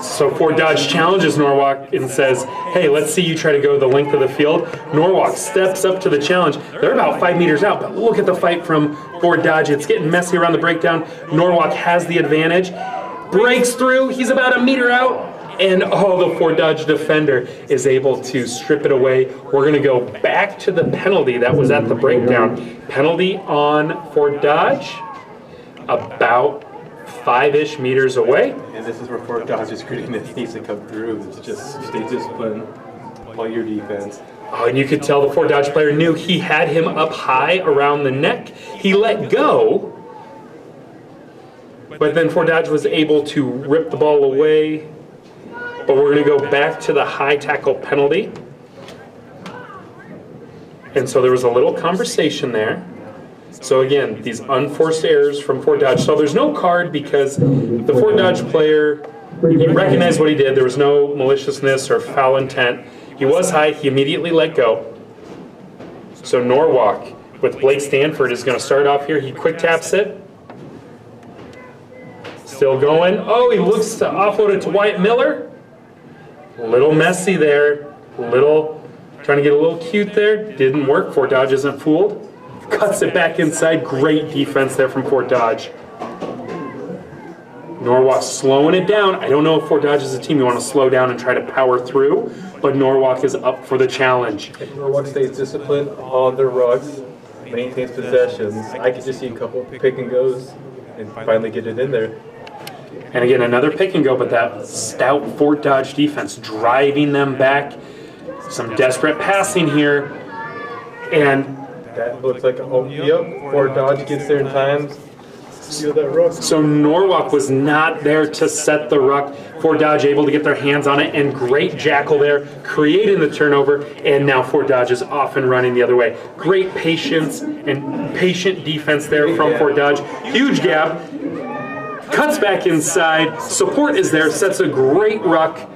So Fort Dodge challenges Norwalk and says, hey, let's see you try to go the length of the field. Norwalk steps up to the challenge. They're about 5 meters out, but look at the fight from Fort Dodge. It's getting messy around the breakdown. Norwalk has the advantage. Breaks through. He's about a meter out. And the Fort Dodge defender is able to strip it away. We're going to go back to the penalty that was at the breakdown. Penalty on Fort Dodge, about 5-ish meters away. And this is where Fort Dodge's grittiness needs to come through. It's just stay disciplined, play your defense. Oh, and you could tell the Fort Dodge player knew he had him up high around the neck. He let go, but then Fort Dodge was able to rip the ball away. But we're going to go back to the high tackle penalty. And so there was a little conversation there. So again, these unforced errors from Fort Dodge. So there's no card because the Fort Dodge player, he recognized what he did. There was no maliciousness or foul intent. He was high. He immediately let go. So Norwalk with Blake Stanford is going to start off here. He quick taps it. Still going. Oh, he looks to offload it to Wyatt Miller. A little messy there. Trying to get a little cute there. Didn't work. Fort Dodge isn't fooled. Cuts it back inside. Great defense there from Fort Dodge. Norwalk slowing it down. I don't know if Fort Dodge is a team you want to slow down and try to power through, but Norwalk is up for the challenge. If Norwalk stays disciplined on their rucks, maintains possessions, I could just see a couple pick and goes and finally get it in there. And again, another pick and go, but that stout Fort Dodge defense driving them back. Some desperate passing here. And that looks like, Fort Dodge gets there in time. Steal that ruck. So Norwalk was not there to set the ruck. Fort Dodge able to get their hands on it, and great jackal there, creating the turnover, and now Fort Dodge is off and running the other way. Great patience and patient defense there from Fort Dodge. Huge gap. Cuts back inside. Support is there, sets a great ruck.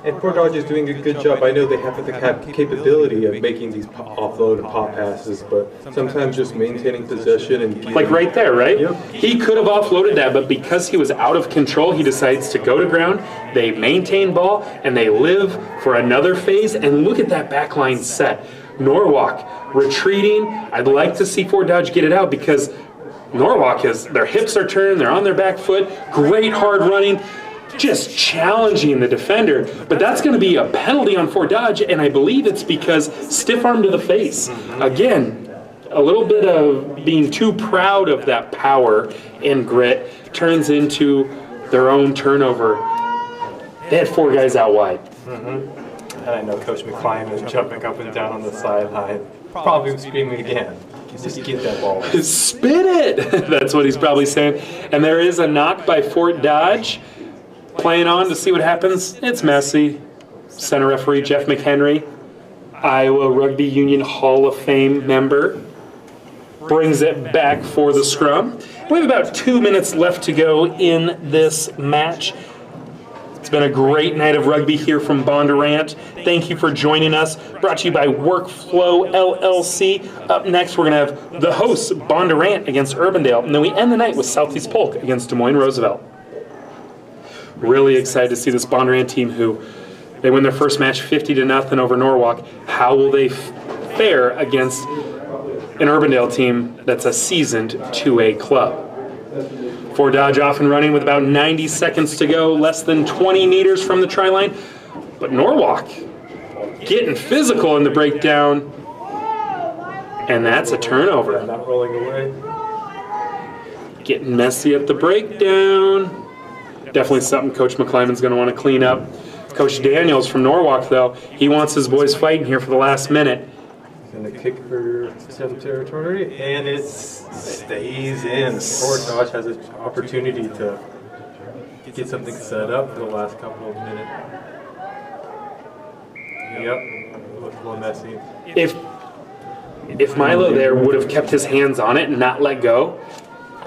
And Fort Dodge is doing a good job. I know they have the capability of making these offload and pop passes, but sometimes just maintaining possession and like right there, right? Yep. He could have offloaded that, but because he was out of control, he decides to go to ground. They maintain ball, and they live for another phase. And look at that backline set. Norwalk retreating. I'd like to see Fort Dodge get it out because Norwalk their hips are turned, they're on their back foot, great hard running, just challenging the defender. But that's going to be a penalty on Fort Dodge, and I believe it's because stiff arm to the face. Again, a little bit of being too proud of that power and grit turns into their own turnover. They had 4 guys out wide. And I know Coach McClain was jumping up and down on the sideline, probably screaming again, just get that ball. Spin it! That's what he's probably saying. And there is a knock by Fort Dodge. Playing on to see what happens. It's messy. Center referee Jeff McHenry, Iowa Rugby Union Hall of Fame member, brings it back for the scrum. We have about 2 minutes left to go in this match. It's been a great night of rugby here from Bondurant. Thank you for joining us. Brought to you by Workflow LLC. Up next, we're going to have the hosts, Bondurant against Urbandale. And then we end the night with Southeast Polk against Des Moines Roosevelt. Really excited to see this Bondurant team who they win their first match 50-0 over Norwalk. How will they fare against an Urbandale team that's a seasoned 2A club? Fort Dodge off and running with about 90 seconds to go, less than 20 meters from the try line. But Norwalk getting physical in the breakdown, and that's a turnover. Not rolling away. Getting messy at the breakdown. Definitely something Coach McClymon's going to want to clean up. Coach Daniels from Norwalk, though, he wants his boys fighting here for the last minute. And the kick for some territory, and it stays in. Fort Dodge has an opportunity to get something set up for the last couple of minutes. Yep, looks a little messy. If Milo there would have kept his hands on it and not let go,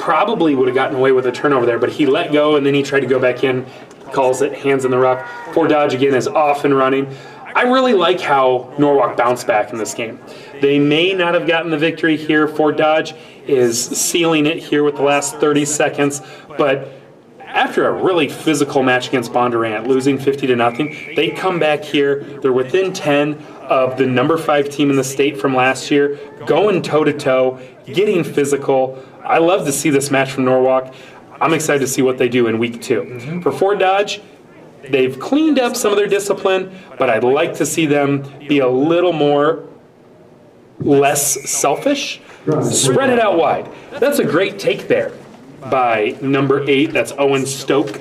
probably would have gotten away with a turnover there, but he let go and then he tried to go back in, calls it hands in the rough. Fort Dodge again is off and running. I really like how Norwalk bounced back in this game. They may not have gotten the victory here. Fort Dodge is sealing it here with the last 30 seconds, but after a really physical match against Bondurant, losing 50-0, they come back here. They're within 10 of the number 5 team in the state from last year, going toe-to-toe, getting physical. I love to see this match from Norwalk. I'm excited to see what they do in week 2. For Fort Dodge, they've cleaned up some of their discipline, but I'd like to see them be a little more less selfish. Spread it out wide. That's a great take there by number 8. That's Owen Stoke.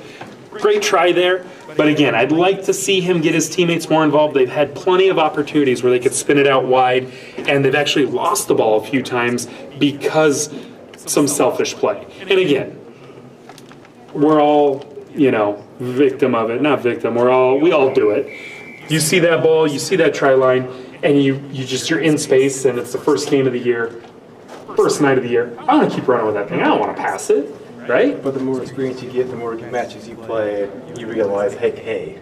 Great try there. But again, I'd like to see him get his teammates more involved. They've had plenty of opportunities where they could spin it out wide, and they've actually lost the ball a few times because some selfish play. And again, we're all, victim of it. Not victim. We all do it. You see that ball, you see that try line, and you're in space, and it's the first game of the year, first night of the year. I want to keep running with that thing. I don't want to pass it, right? But the more experience you get, the more matches you play, you realize, hey,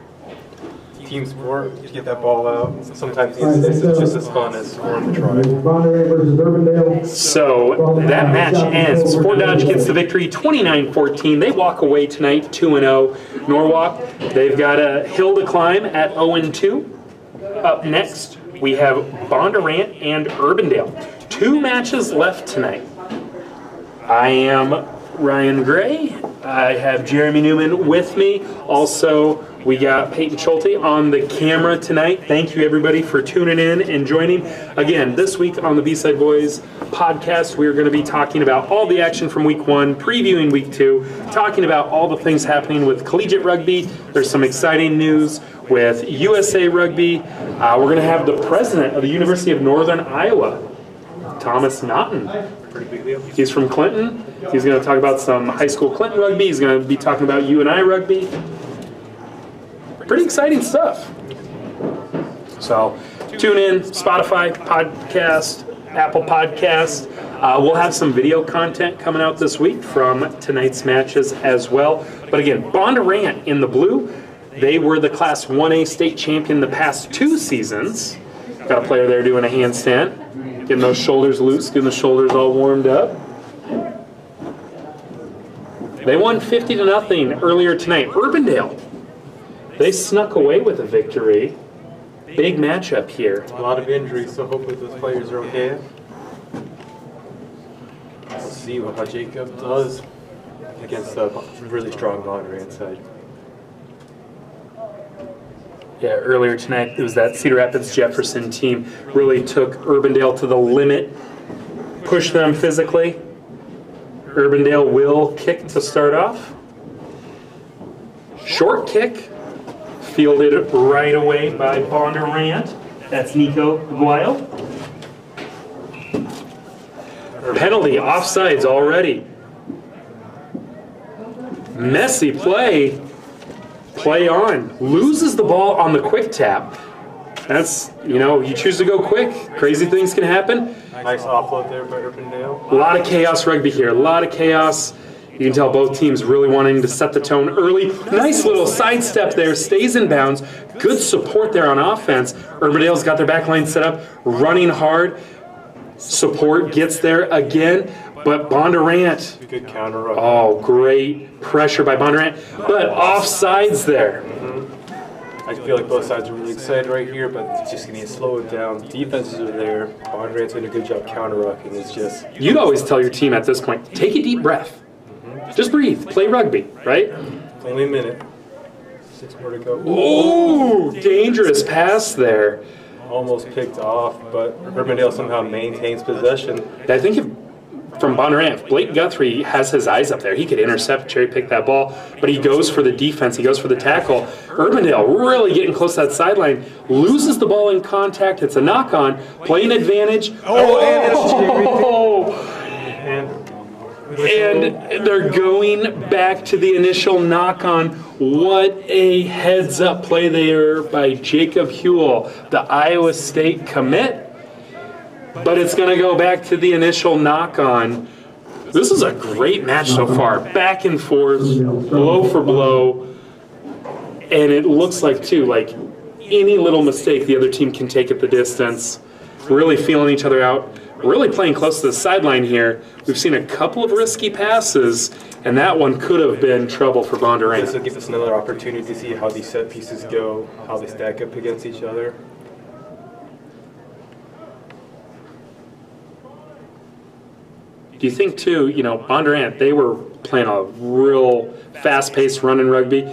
team sport, you get that ball out. Sometimes it's just as fun as scoring the try. So that match ends. Fort Dodge gets the victory, 29-14. They walk away tonight, 2-0. Norwalk, they've got a hill to climb at 0-2. Up next, we have Bondurant and Urbandale. 2 matches left tonight. I am Ryan Gray. I have Jeremy Newman with me. Also, we got Peyton Schulte on the camera tonight. Thank you, everybody, for tuning in and joining. Again, this week on the B-Side Boys podcast, we are going to be talking about all the action from week 1, previewing week 2, talking about all the things happening with collegiate rugby. There's some exciting news with USA Rugby. We're going to have the president of the University of Northern Iowa, Thomas Naughton. Pretty big deal. He's from Clinton. He's going to talk about some high school Clinton rugby. He's going to be talking about UNI rugby. Pretty exciting stuff. So tune in, Spotify, podcast, Apple Podcast. We'll have some video content coming out this week from tonight's matches as well. But again, Bondurant in the blue. They were the Class 1A state champion the past 2 seasons. Got a player there doing a handstand, getting those shoulders loose, getting the shoulders all warmed up. They won 50-0 earlier tonight. Urbandale, they snuck away with a victory. Big matchup here. A lot of injuries, so hopefully those players are okay. Let's see. see how Jacob does against a really strong Bondurant side. Yeah, earlier tonight it was that Cedar Rapids Jefferson team really took Urbandale to the limit, pushed them physically. Urbandale will kick to start off. Short kick, fielded right away by Bondurant. That's Nico Guile. Penalty, offsides already. Messy play. Play on. Loses the ball on the quick tap. That's, you choose to go quick. Crazy things can happen. Nice offload there by Urbandale. A lot of chaos rugby here. A lot of chaos. You can tell both teams really wanting to set the tone early. Nice little sidestep there. Stays in bounds. Good support there on offense. Urbandale's got their back line set up. Running hard. Support gets there again. But Bondurant. Good counter ruck. Oh, great pressure by Bondurant. But offsides there. I feel like both sides are really excited right here, but it's just going to slow it down. Defenses are there. Bondurant's doing a good job counter-rucking. It's just... You'd always tell your team at this point, take a deep breath. Just breathe. Play rugby, right? Only a minute. 6 more to go. Ooh, dangerous pass there. Almost picked off, but Urbandale somehow maintains possession. I think from Bondurant, if Blake Guthrie has his eyes up there, he could intercept, cherry pick that ball, but he goes for the defense, he goes for the tackle. Urbandale really getting close to that sideline, loses the ball in contact, it's a knock-on, playing advantage. And they're going back to the initial knock-on. What a heads-up play there by Jacob Huell, the Iowa State commit. But it's going to go back to the initial knock-on. This is a great match so far. Back and forth, blow for blow. And it looks like, too, like any little mistake the other team can take at the distance. Really feeling each other out. Really playing close to the sideline here. We've seen a couple of risky passes, and that one could have been trouble for Bondurant. This will give us another opportunity to see how these set pieces go, how they stack up against each other. Do you think, too, Bondurant, they were playing a real fast-paced running rugby.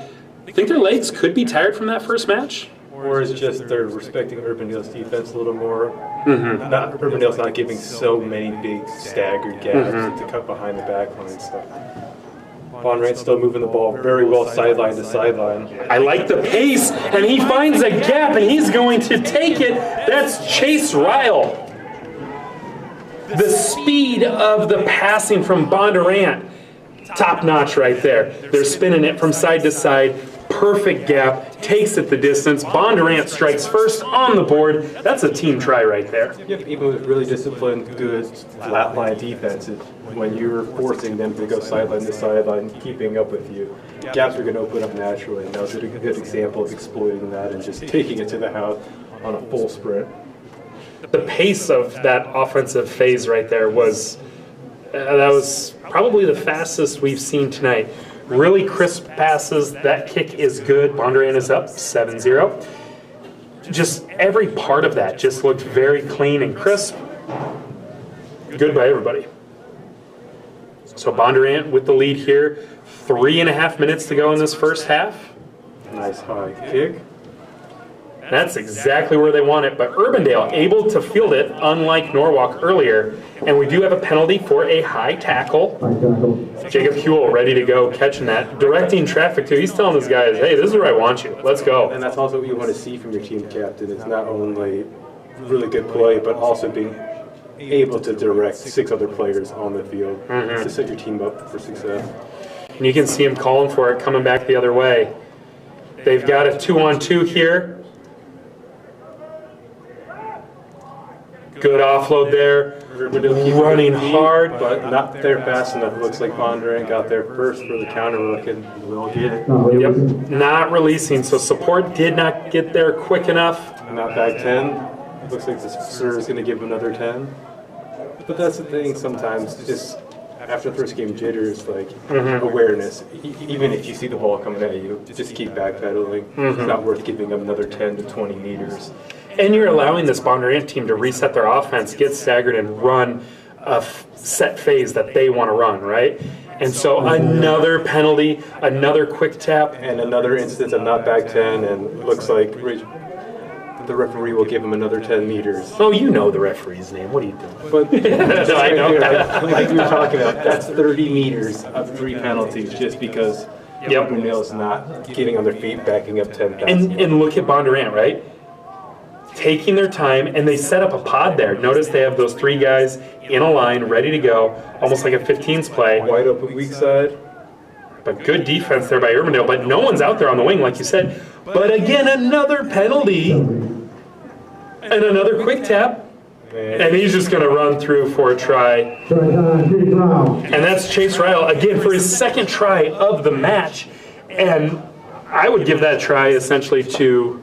Think their legs could be tired from that first match? Or is it just they're respecting Urbandale's defense a little more? Urbandale's not giving so many big staggered gaps to cut behind the back line and stuff. Bondurant's still moving the ball very well sideline to sideline. I like the pace, and he finds a gap, and he's going to take it. That's Chase Ryle. The speed of the passing from Bondurant, top notch right there. They're spinning it from side to side. Perfect gap, takes it the distance. Bondurant strikes first on the board. That's a team try right there. Yep, even with really disciplined, good flat line defense, when you're forcing them to go sideline to sideline, keeping up with you, gaps are going to open up naturally. And that was a good example of exploiting that and just taking it to the house on a full sprint. The pace of that offensive phase right there was that was probably the fastest we've seen tonight. Really crisp passes. That kick is good. Bondurant is up 7-0. Just every part of that just looked very clean and crisp. Good by everybody. So Bondurant with the lead here. 3.5 minutes to go in this first half. Nice high kick. That's exactly where they want it, but Urbandale able to field it, unlike Norwalk earlier. And we do have a penalty for a high tackle. Jacob Huell ready to go, catching that. Directing traffic, too. He's telling his guys, hey, this is where I want you. Let's go. And that's also what you want to see from your team captain. It's not only really good play, but also being able to direct 6 other players on the field to set your team up for success. And you can see him calling for it, coming back the other way. They've got a 2-on-2 here. Good offload there. Running hard, but not there fast enough. It looks like Bondurant got there first for the counter look and will get it. Yep, not releasing. So support did not get there quick enough. Not back 10. Looks like the sir is going to give him another 10. But that's the thing. Sometimes just after the first game jitters, like awareness. Even if you see the ball coming at you, just keep backpedaling. It's not worth giving up another 10 to 20 meters. And you're allowing this Bondurant team to reset their offense, get staggered, and run set phase that they want to run, right? And so another penalty, another quick tap. And another instance of not back 10, and looks like the referee will give him another 10 meters. Oh, you know the referee's name. What are you doing? But No, I know. like we were talking about, that's 30 meters of 3 penalties just because Urbandale's not getting on their feet, backing up 10,000. And look at Bondurant, right? Taking their time, and they set up a pod there. Notice they have those 3 guys in a line, ready to go, almost like a 15s play. Wide open weak side. But good defense there by Urbandale, but no one's out there on the wing, like you said. But again, another penalty, and another quick tap, and he's just going to run through for a try. And that's Chase Ryle, again, for his second try of the match. And I would give that try essentially to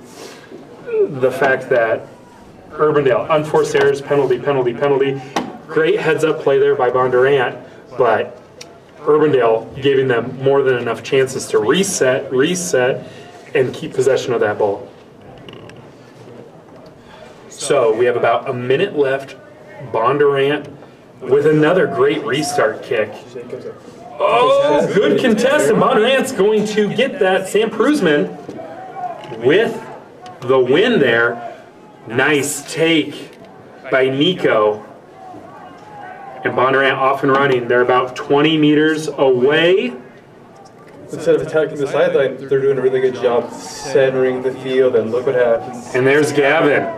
the fact that Urbandale, unforced errors, penalty. Great heads-up play there by Bondurant, but Urbandale giving them more than enough chances to reset, and keep possession of that ball. So we have about a minute left. Bondurant with another great restart kick. Oh, good contest, and Bondurant's going to get that. Sam Prusman with the win there. Nice take by Nico. And Bondurant off and running. They're about 20 meters away. Instead of attacking the sideline, they're doing a really good job centering the field, and look what happens. And there's Gavin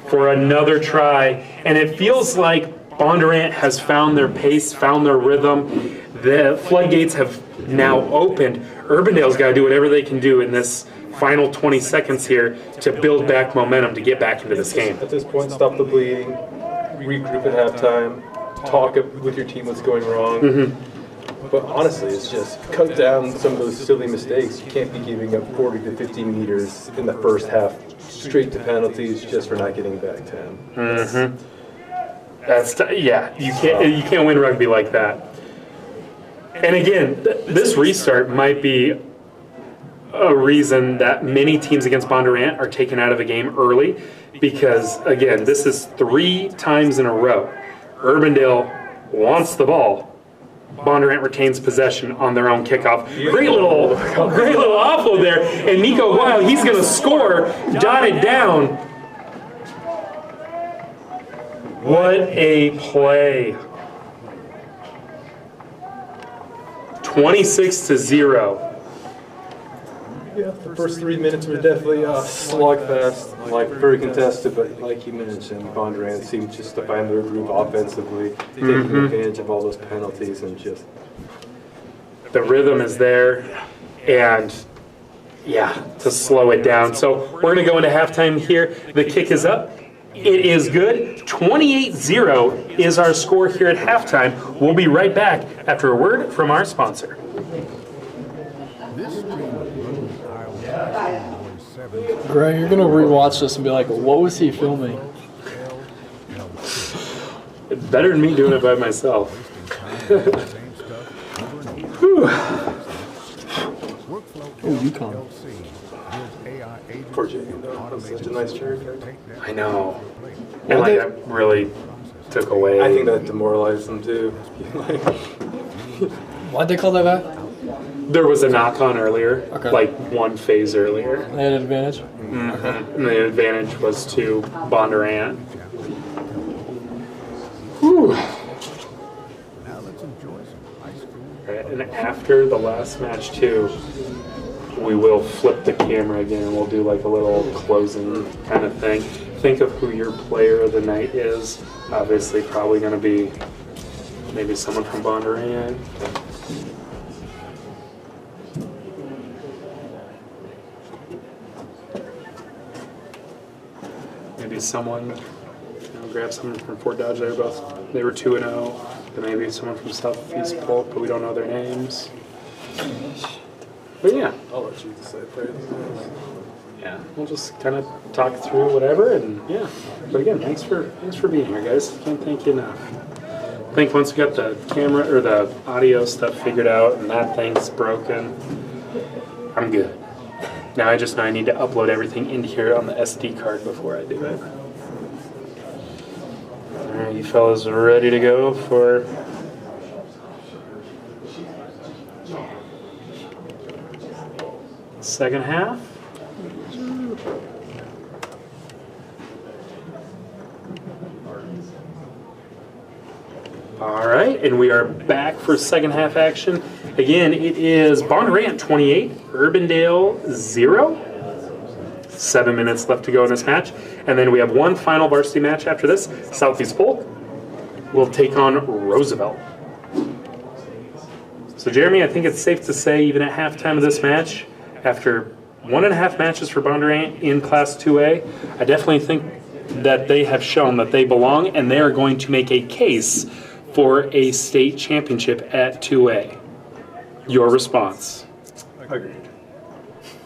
for another try. And it feels like Bondurant has found their pace, found their rhythm. The floodgates have now opened. Urbandale's got to do whatever they can do in this final 20 seconds here to build back momentum to get back into this game. At this point, stop the bleeding, regroup at halftime, talk with your team what's going wrong. But honestly, it's just cut down some of those silly mistakes. You can't be giving up 40 to 50 meters in the first half straight to penalties just for not getting back 10. That's you can't win rugby like that. And again, this restart might be a reason that many teams against Bondurant are taken out of a game early, because again, this is 3 times in a row. Urbandale wants the ball. Bondurant retains possession on their own kickoff. Great little offload there. And Nico, wow, he's going to score. Jot it down. What a play. 26-0. Yeah, the first 3 minutes were definitely slugfest, very contested, but like you mentioned, Bondurant seemed just to find their groove offensively, taking advantage of all those penalties, and just the rhythm is there, and to slow it down. So we're going to go into halftime here. The kick is up. It is good. 28-0 is our score here at halftime. We'll be right back after a word from our sponsor. Greg, you're gonna rewatch this and be like, what was he filming? It's better than me doing it by myself. Oh, you come. poor Jake. That's such a nice shirt. I know. And like that really took away. I think that demoralized them too. Why'd they call that back? There was a knock on earlier, Okay. like one phase earlier. They had an advantage? Mm-hmm. And the advantage was to Bondurant. Whew. Right, and after the last match too, we will flip the camera again and we'll do like a little closing kind of thing. Think of who your player of the night is. Obviously probably going to be maybe someone from Bondurant. Maybe someone, grab someone from Fort Dodge. They were 2-0. Then maybe someone from Southeast Polk, but we don't know their names. But yeah, I'll let you decide there. yeah, we'll just kind of talk through whatever, and yeah. But again, thanks for being here, guys. Can't thank you enough. I think once we got the camera or the audio stuff figured out, and that thing's broken, I'm good. Now I just know I need to upload everything into here on the SD card before I do it. All right. You fellas ready to go for second half? All right, and we are back for second half action. Again, it is Bondurant 28, Urbandale 0. 7 minutes left to go in this match. And then we have one final varsity match after this. Southeast Polk will take on Roosevelt. So, Jeremy, I think it's safe to say, even at halftime of this match, after 1.5 matches for Bondurant in Class 2A, I definitely think that they have shown that they belong, and they are going to make a case for a state championship at 2A. Your response? Agreed.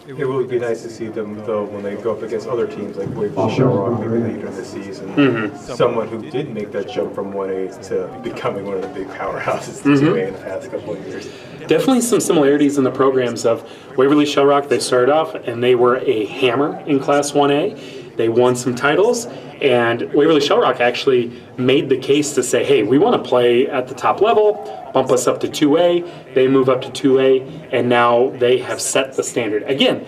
It would be nice to see them, though, when they go up against other teams like Waverly Shellrock maybe later in the season. Someone who did make that jump from 1A to becoming one of the big powerhouses in 2A in the past couple of years. Definitely some similarities in the programs of Waverly Shellrock. They started off and they were a hammer in Class 1A. They won some titles, and Waverly Shellrock actually made the case to say, hey, we want to play at the top level, bump us up to 2A. They move up to 2A, and now they have set the standard. Again,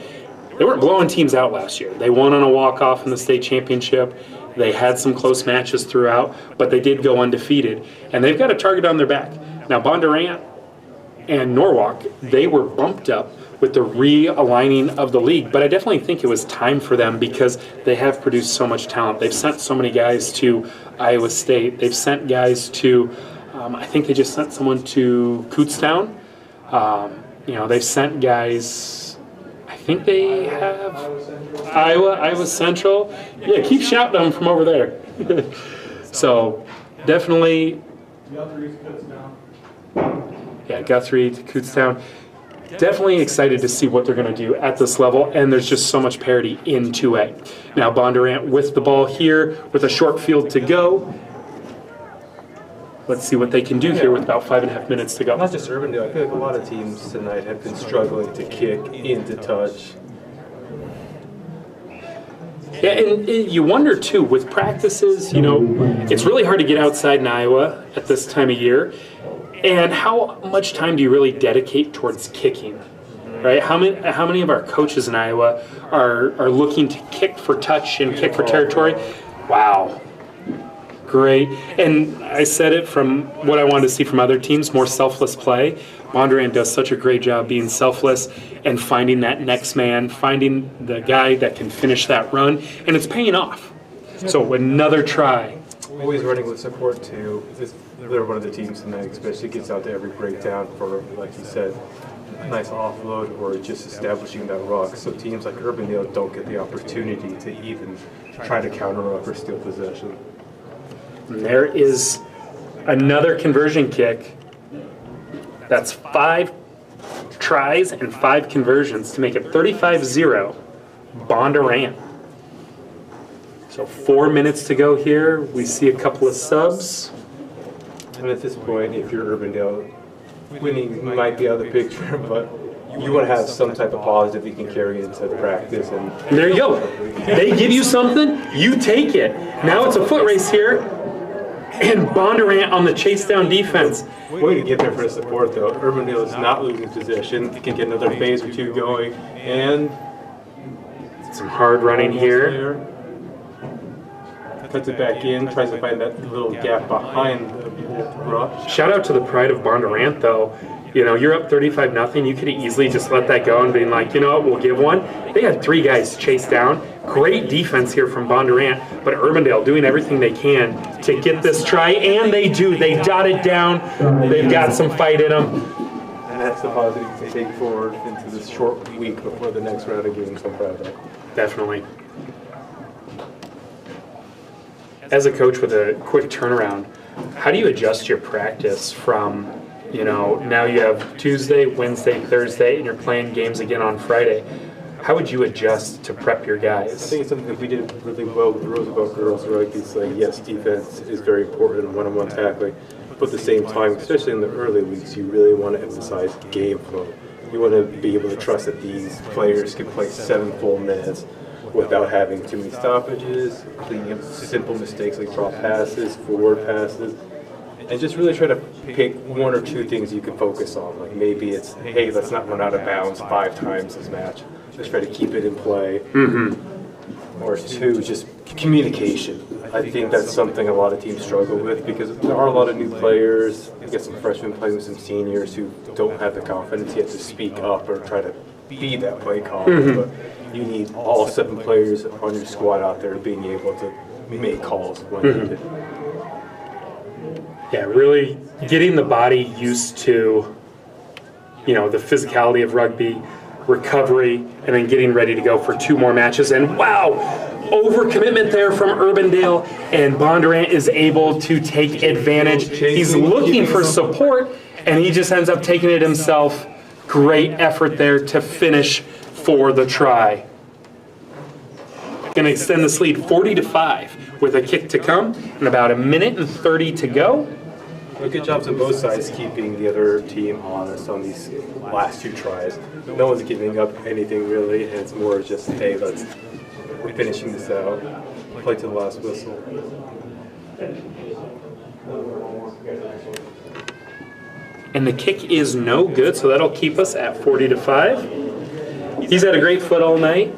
they weren't blowing teams out last year. They won on a walk-off in the state championship. They had some close matches throughout, but they did go undefeated, and they've got a target on their back. Now, Bondurant and Norwalk, they were bumped up with the realigning of the league, but I definitely think it was time for them because they have produced so much talent. They've sent so many guys to Iowa State. They've sent guys to, I think they just sent someone to Kutztown. They've sent guys, I think they have Iowa Central. Yeah, keep shouting them from over there. So definitely, Guthrie to Kutztown. Definitely excited to see what they're going to do at this level, and there's just so much parity in 2A. Now Bondurant with the ball here with a short field to go. Let's see what they can do here with about 5.5 minutes to go. Not just Urbandale, I feel like a lot of teams tonight have been struggling to kick into touch. Yeah, and you wonder too, with practices, it's really hard to get outside in Iowa at this time of year. And how much time do you really dedicate towards kicking, right? How many of our coaches in Iowa are looking to kick for touch and kick for territory? Wow, great. And I said it from what I wanted to see from other teams, more selfless play. Bondurant does such a great job being selfless and finding that next man, finding the guy that can finish that run, and it's paying off. So another try. Always running with support too. They're one of the teams tonight, especially gets out to every breakdown for, like you said, nice offload or just establishing that rock. So teams like Urbandale don't get the opportunity to even try to counter up or steal possession. And there is another conversion kick. That's 5 tries and 5 conversions to make it 35-0 Bondurant. So 4 minutes to go here. We see a couple of subs. And at this point, if you're Urbandale, winning might be out of the picture, but you want to have some type of positive you can carry into practice. And there you go. They give you something, you take it. Now it's a foot race here. And Bondurant on the chase down defense. Way to get there for the support, though. Urbandale is not losing possession. They can get another phase or two going. And some hard running here. Cuts it back in, tries to find that little gap behind the rush. Shout out to the pride of Bondurant, though. You're up 35-0. You could have easily just let that go and been like, you know what, we'll give one. They had 3 guys chase down. Great defense here from Bondurant, but Urbandale doing everything they can to get this try, and they do. They dot it down. They've got some fight in them. And that's the positive they take forward into this short week before the next round of games on Friday. Definitely. As a coach with a quick turnaround, how do you adjust your practice from, now you have Tuesday, Wednesday, Thursday, and you're playing games again on Friday? How would you adjust to prep your guys? I think it's something that we did really well with the Roosevelt girls rugby. It's like, yes, defense is very important in one-on-one tackling, but at the same time, especially in the early weeks, you really want to emphasize game flow. You want to be able to trust that these players can play 7 full minutes without having too many stoppages, cleaning up simple mistakes like drop passes, forward passes, and just really try to pick one or two things you can focus on. Like maybe it's, hey, let's not run out of bounds 5 times this match. Just try to keep it in play. Or 2, just communication. I think that's something a lot of teams struggle with because there are a lot of new players. You get some freshmen playing with some seniors who don't have the confidence yet to speak up or try to be that play caller. But you need all 7 players on your squad out there being able to make calls when needed. Yeah, really getting the body used to, the physicality of rugby, recovery, and then getting ready to go for 2 more matches. And wow, overcommitment there from Urbandale, and Bondurant is able to take advantage. He's looking for support, and he just ends up taking it himself. Great effort there to finish for the try. Going to extend this lead 40-5 with a kick to come and about 1:30 to go. Good jobs on both sides keeping the other team honest on these last 2 tries. No one's giving up anything really, and it's more just, hey, we're finishing this out. Play to the last whistle. And the kick is no good, so that'll keep us at 40-5. He's had a great foot all night.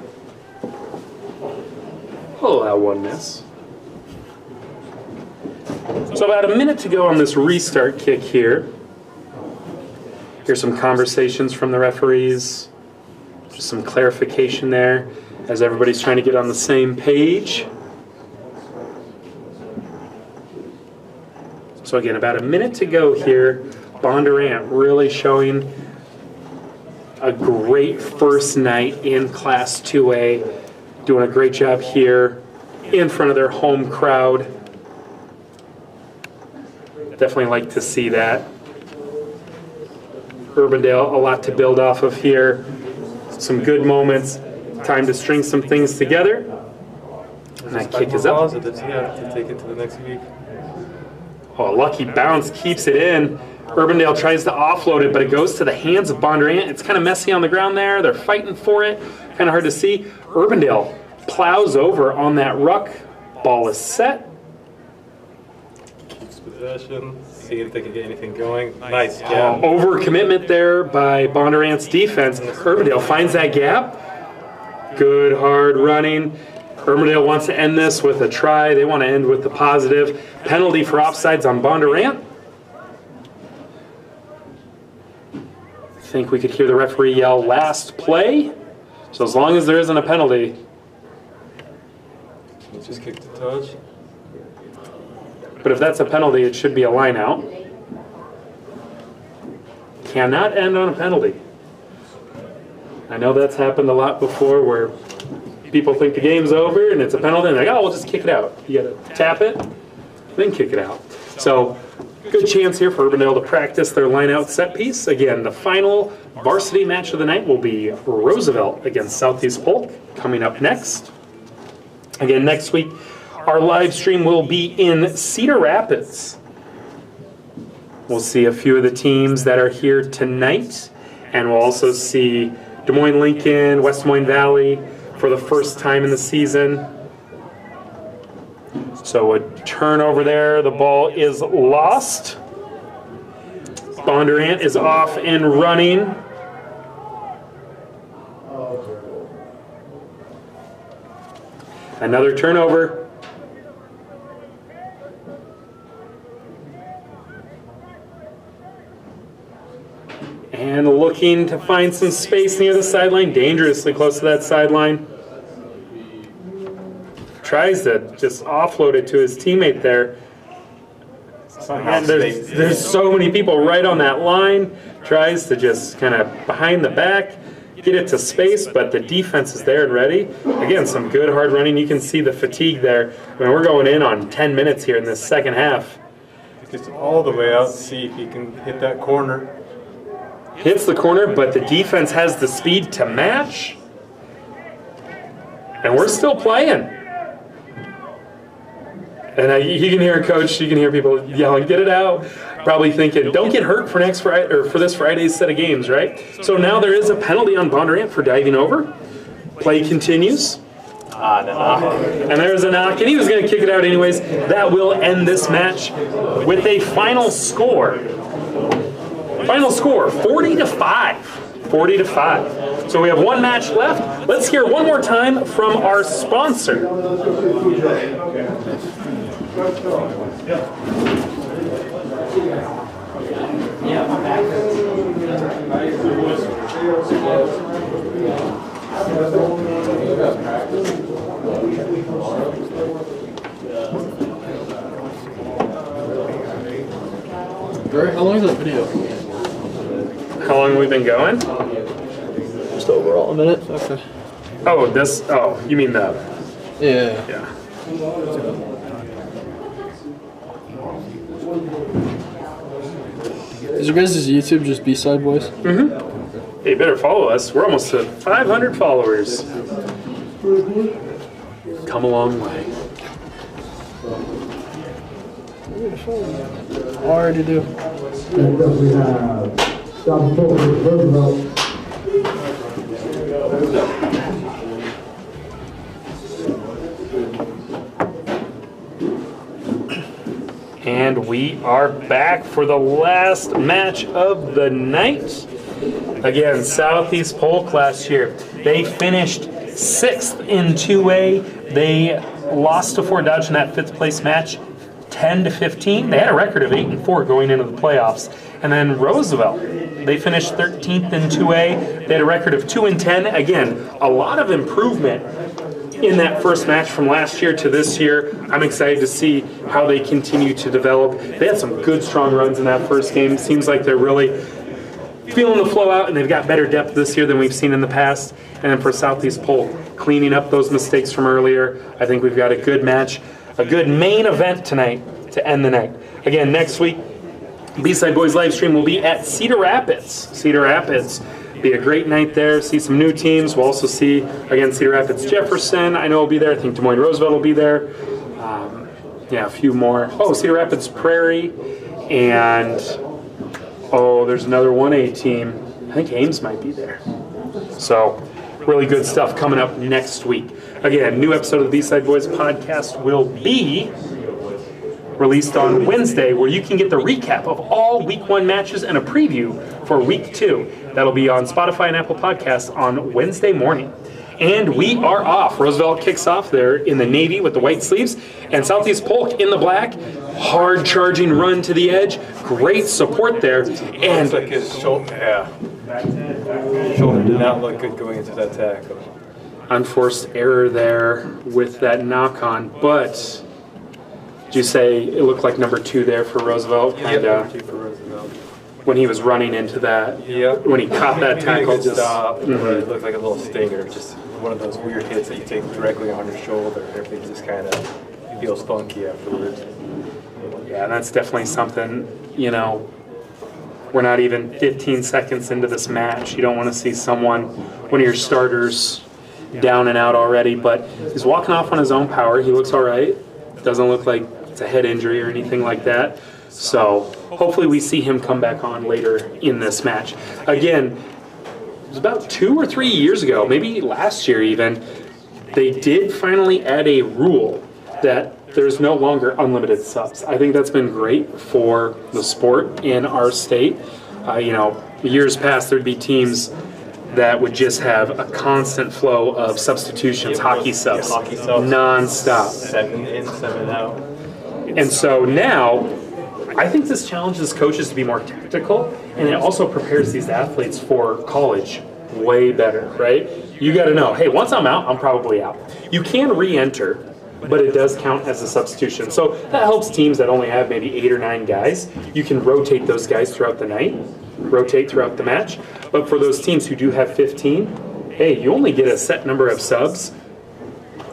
We'll allow 1 miss. So about 1 minute to go on this restart kick here. Here's some conversations from the referees. Just some clarification there as everybody's trying to get on the same page. So again, about 1 minute to go here. Bondurant really showing a great first night in Class 2A. Doing a great job here in front of their home crowd. Definitely like to see that. Urbandale, a lot to build off of here. Some good moments. Time to string some things together. And that kick is up. Positives, yeah, to take it to the next week. Oh, a lucky bounce keeps it in. Urbandale tries to offload it, but it goes to the hands of Bondurant. It's kind of messy on the ground there. They're fighting for it. Kind of hard to see. Urbandale plows over on that ruck. Ball is set. Keeps possession. See if they can get anything going. Nice job. Overcommitment there by Bondurant's defense. Urbandale finds that gap. Good hard running. Urbandale wants to end this with a try. They want to end with the positive. Penalty for offsides on Bondurant. I think we could hear the referee yell last play. So as long as there isn't a penalty. He just kicked the touch. But if that's a penalty, it should be a line out. Cannot end on a penalty. I know that's happened a lot before where people think the game's over and it's a penalty and they're like, oh, we'll just kick it out. You gotta tap it, then kick it out. So good chance here for Urbandale to practice their line-out set piece. Again, the final varsity match of the night will be Roosevelt against Southeast Polk coming up next. Again, next week, our live stream will be in Cedar Rapids. We'll see a few of the teams that are here tonight, and we'll also see Des Moines Lincoln, West Des Moines Valley for the first time in the season. So a turnover there, the ball is lost. Bondurant is off and running. Another turnover. And looking to find some space near the sideline, dangerously close to that sideline. Tries to just offload it to his teammate there. And there's so many people right on that line. Tries to just kind of behind the back, get it to space, but the defense is there and ready. Again, some good hard running. You can see the fatigue there. I mean, we're going in on 10 minutes here in this second half. Gets all the way out, see if he can hit that corner. Hits the corner, but the defense has the speed to match. And we're still playing. And you can hear a coach, you can hear people yelling, get it out. Probably thinking, don't get hurt for next Friday or for this Friday's set of games, right? So now there is a penalty on Bondurant for diving over. Play continues. And there's a knock, and he was going to kick it out anyways. That will end this match with a final score. Final score, 40-5. 40-5. So we have one match left. Let's hear one more time from our sponsor. How long is that video? How long have we been going? Just overall a minute. Okay. Oh, this. Oh, you mean the? Yeah. Yeah. Is your guys' YouTube just B-Side Boys? Mm-hmm. Hey, you better follow us. We're almost at 500 followers. Come a long way. Already do. Next up we have South Polk versus Roosevelt. And we are back for the last match of the night. Again, Southeast Polk last year. They finished 6th in 2A. They lost to Fort Dodge in that 5th place match, 10-15. They had a record of 8-4 going into the playoffs. And then Roosevelt, they finished 13th in 2A. They had a record of 2-10. Again, a lot of improvement in that first match from last year to this year. I'm excited to see how they continue to develop. They had some good, strong runs in that first game. Seems like they're really feeling the flow out, and they've got better depth this year than we've seen in the past. And then for Southeast Polk, cleaning up those mistakes from earlier. I think we've got a good match, a good main event tonight to end the night. Again, next week, B-Side Boys live stream will be at Cedar Rapids. Cedar Rapids. Be a great night there. See some new teams. We'll also see, again, Cedar Rapids Jefferson. I know will be there. I think Des Moines Roosevelt will be there. Yeah, a few more. Oh, Cedar Rapids Prairie. And, oh, there's another 1A team. I think Ames might be there. So, really good stuff coming up next week. Again, new episode of the B-Side Boys podcast will be released on Wednesday, where you can get the recap of all Week 1 matches and a preview for Week 2. That'll be on Spotify and Apple Podcasts on Wednesday morning. And we are off. Roosevelt kicks off there in the navy with the white sleeves, and Southeast Polk in the black. Hard charging run to the edge. Great support there. And like his shoulder, shoulder did not look good going into that tackle. Unforced error there with that knock on, but did you say it looked like number 2 there for Roosevelt? Yep, number 2 for Roosevelt. When he was running into that, yep. When he caught that tackle, just stop. It looked like a little stinger, just one of those weird hits that you take directly on your shoulder. Everything just kind of feels funky afterwards. Yeah, that's definitely something, you know, we're not even 15 seconds into this match. You don't want to see one of your starters down and out already, but he's walking off on his own power. He looks all right. Doesn't look like it's a head injury or anything like that. So hopefully we see him come back on later in this match. Again, it was about 2 or 3 years ago, maybe last year even, they did finally add a rule that there's no longer unlimited subs. I think that's been great for the sport in our state. Years past there'd be teams that would just have a constant flow of substitutions, hockey subs, non-stop. 7 in, 7 out. And so now, I think this challenges coaches to be more tactical, and it also prepares these athletes for college way better, right? You got to know, hey, once I'm out, I'm probably out. You can re-enter, but it does count as a substitution. So that helps teams that only have maybe 8 or 9 guys. You can rotate those guys throughout the night, rotate throughout the match. But for those teams who do have 15, hey, you only get a set number of subs.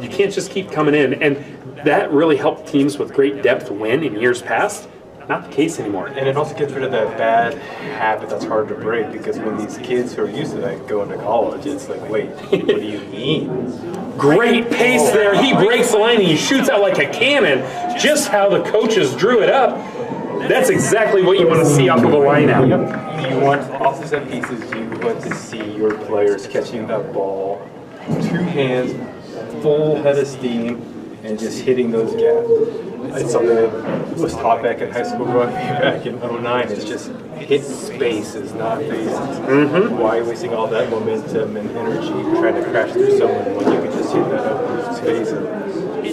You can't just keep coming in. And that really helped teams with great depth win in years past. Not the case anymore. And it also gets rid of that bad habit that's hard to break, because when these kids who are used to that go into college, it's like, wait, what do you mean? Great pace there. He breaks the line and he shoots out like a cannon. Just how the coaches drew it up. That's exactly what you want to see off of a line out. Yep. You want, off the set pieces, you want to see your players catching that ball, 2 hands, full head of steam and just hitting those gaps. It's something that was taught back in high school rugby back in '09. It's just hit spaces, not phases. Why are you wasting all that momentum and energy trying to crash through someone when you can just hit that open space?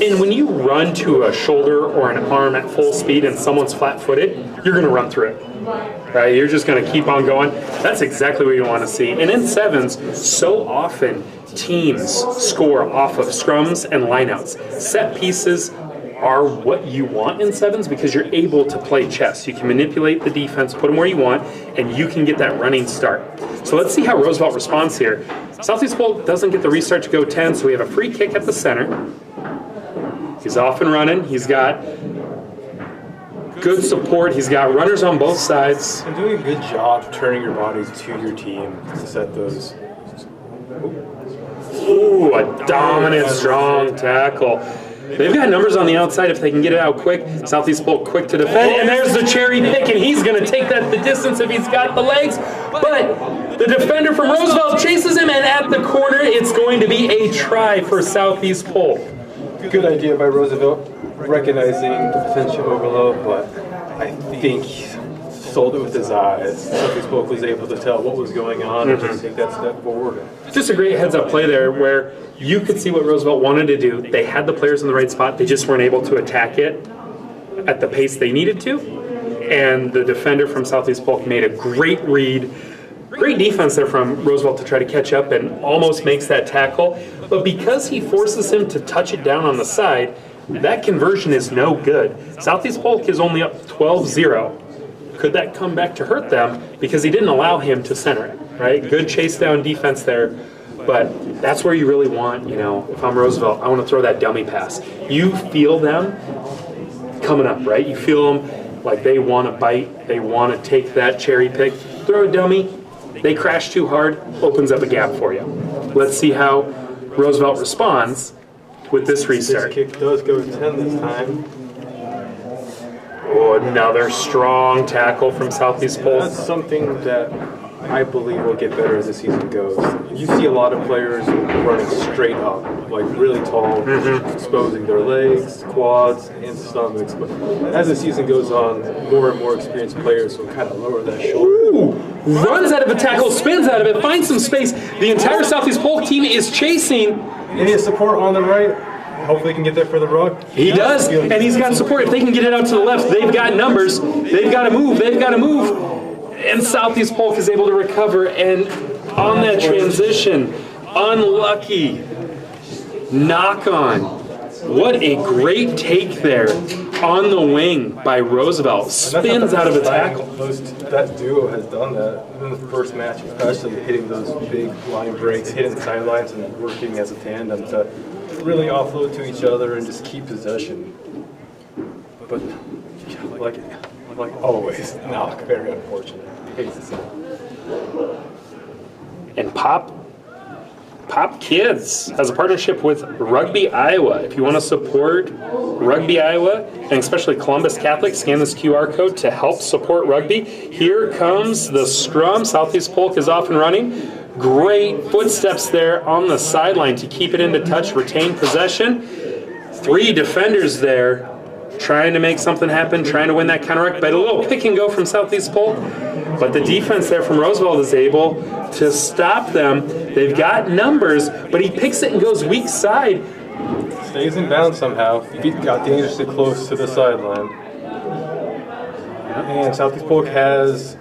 And when you run to a shoulder or an arm at full speed and someone's flat-footed, you're going to run through it. Right? You're just going to keep on going. That's exactly what you want to see. And in sevens, so often teams score off of scrums and lineouts. Set pieces are what you want in sevens because you're able to play chess. You can manipulate the defense, put them where you want, and you can get that running start. So let's see how Roosevelt responds here. Southeast Polk doesn't get the restart to go 10, so we have a free kick at the center. He's off and running. He's got good support. He's got runners on both sides. And doing a good job turning your bodies to your team to set those. Ooh, a dominant, strong tackle. They've got numbers on the outside if they can get it out quick. Southeast Polk quick to defend, and there's the cherry pick, and he's going to take that the distance if he's got the legs. But the defender from Roosevelt chases him, and at the corner, it's going to be a try for Southeast Polk. Good idea by Roosevelt, recognizing the potential overload, but I think he sold it with his eyes. Southeast Polk was able to tell what was going on and just take that step forward. Just a great heads-up play there where you could see what Roosevelt wanted to do. They had the players in the right spot. They just weren't able to attack it at the pace they needed to. And the defender from Southeast Polk made a great read. Great defense there from Roosevelt to try to catch up and almost makes that tackle. But because he forces him to touch it down on the side, that conversion is no good. Southeast Polk is only up 12-0. Could that come back to hurt them? Because he didn't allow him to center it, right? Good chase down defense there. But that's where you really want, if I'm Roosevelt, I want to throw that dummy pass. You feel them coming up, right? You feel them like they want to bite. They want to take that cherry pick. Throw a dummy. They crash too hard, opens up a gap for you. Let's see how Roosevelt responds with this restart. This kick does go 10 this time. Oh, another strong tackle from Southeast Polk. That's something that I believe will get better as the season goes. You see a lot of players running straight up, like really tall, exposing their legs, quads, and stomachs. But as the season goes on, more and more experienced players will kind of lower that shoulder. Ooh, runs out of a tackle, spins out of it, finds some space. The entire Southeast Polk team is chasing. And he has support on the right. Hopefully he can get there for the ruck. He does, and he's got support. If they can get it out to the left, they've got numbers. They've got to move. They've got to move. And Southeast Polk is able to recover. And on that transition, unlucky knock on. What a great take there on the wing by Roosevelt. Spins out of a tackle. That duo has done that in the first match, especially hitting those big line breaks, hitting sidelines, and working as a tandem to really offload to each other and just keep possession. But like always, knock, very unfortunate. And Pop Kids has a partnership with Rugby Iowa. If you want to support Rugby Iowa, and especially Columbus Catholic, scan this QR code to help support rugby. Here comes the scrum. Southeast Polk is off and running. Great footsteps there on the sideline to keep it into touch, retain possession. 3 defenders there trying to make something happen, trying to win that counter ruck, but a little pick and go from Southeast Polk. But the defense there from Roosevelt is able to stop them. They've got numbers, but he picks it and goes weak side. Stays in bounds somehow. He got dangerously close to the sideline. And Southeast Polk has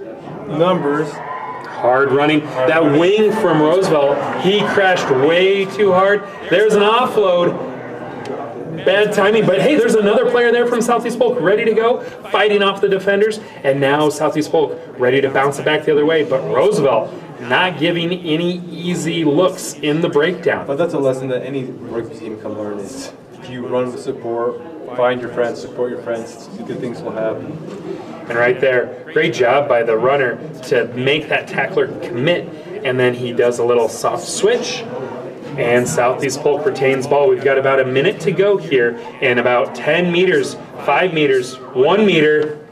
numbers. Hard running. That wing from Roosevelt, he crashed way too hard. There's an offload. Bad timing, but hey, there's another player there from Southeast Polk ready to go, fighting off the defenders, and now Southeast Polk ready to bounce it back the other way, but Roosevelt not giving any easy looks in the breakdown. But that's a lesson that any rugby team can learn is if you run with support, find your friends, support your friends, good things will happen. And right there, great job by the runner to make that tackler commit, and then he does a little soft switch. And Southeast Polk retains ball. We've got about a minute to go here, and about 10 meters, 5 meters, 1 meter,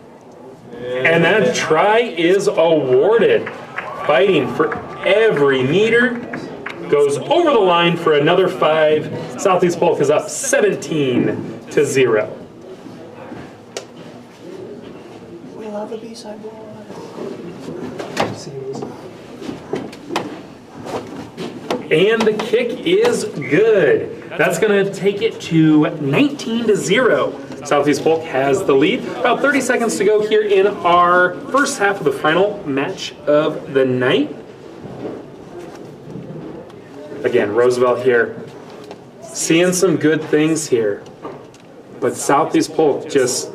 and that try is awarded. Fighting for every meter, goes over the line for another 5. Southeast Polk is up 17-0. We love the B-side ball. And the kick is good. That's going to take it to 19-0. Southeast Polk has the lead. About 30 seconds to go here in our first half of the final match of the night. Again, Roosevelt here, seeing some good things here. But Southeast Polk, just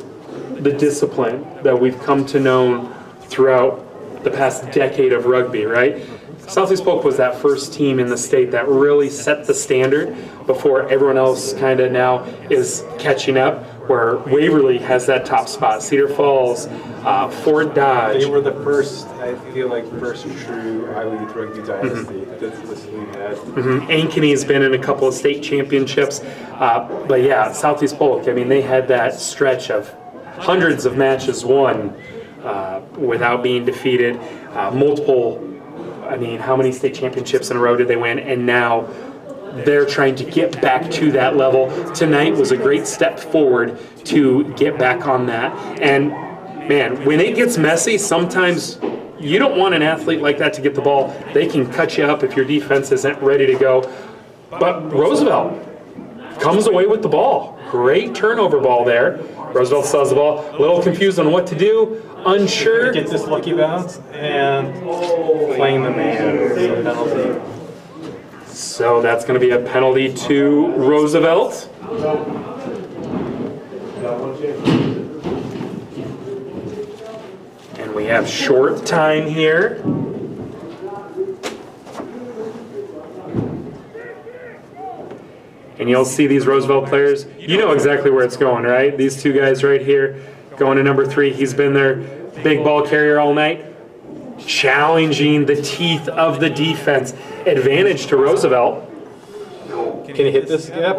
the discipline that we've come to know throughout the past decade of rugby, right? Southeast Polk was that first team in the state that really set the standard before everyone else kind of now is catching up, where Waverly has that top spot, Cedar Falls, Fort Dodge. They were the first, I feel like, first true I-League rugby dynasty that this league had. Ankeny's been in a couple of state championships. But yeah, Southeast Polk, I mean, they had that stretch of hundreds of matches won without being defeated. Multiple, I mean, how many state championships in a row did they win? And now they're trying to get back to that level. Tonight was a great step forward to get back on that. And man, when it gets messy, sometimes you don't want an athlete like that to get the ball. They can cut you up if your defense isn't ready to go. But Roosevelt comes away with the ball. Great turnover ball there. Roosevelt still has the ball. A little confused on what to do. Unsure. Gets this lucky bounce and playing the man. Penalty. So that's going to be a penalty to Roosevelt. And we have short time here. And you'll see these Roosevelt players, you know exactly where it's going, right? These two guys right here, going to number 3. He's been their big ball carrier all night, challenging the teeth of the defense. Advantage to Roosevelt. Can he hit this gap?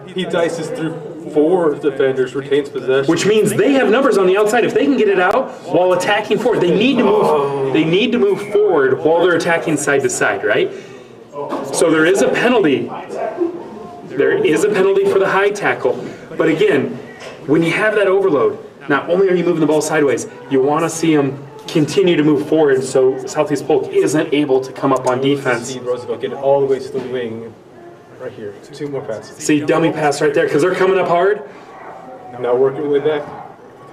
He dices through 4 defenders, retains possession. Which means they have numbers on the outside. If they can get it out while attacking forward, they need to move. They need to move forward while they're attacking side to side, right? So there is a penalty. There is a penalty for the high tackle. But again, when you have that overload, not only are you moving the ball sideways, you want to see them continue to move forward so Southeast Polk isn't able to come up on defense. See Roosevelt get it all the way to the wing. Right here. 2 more passes. See, dummy pass right there because they're coming up hard. Now working the way back.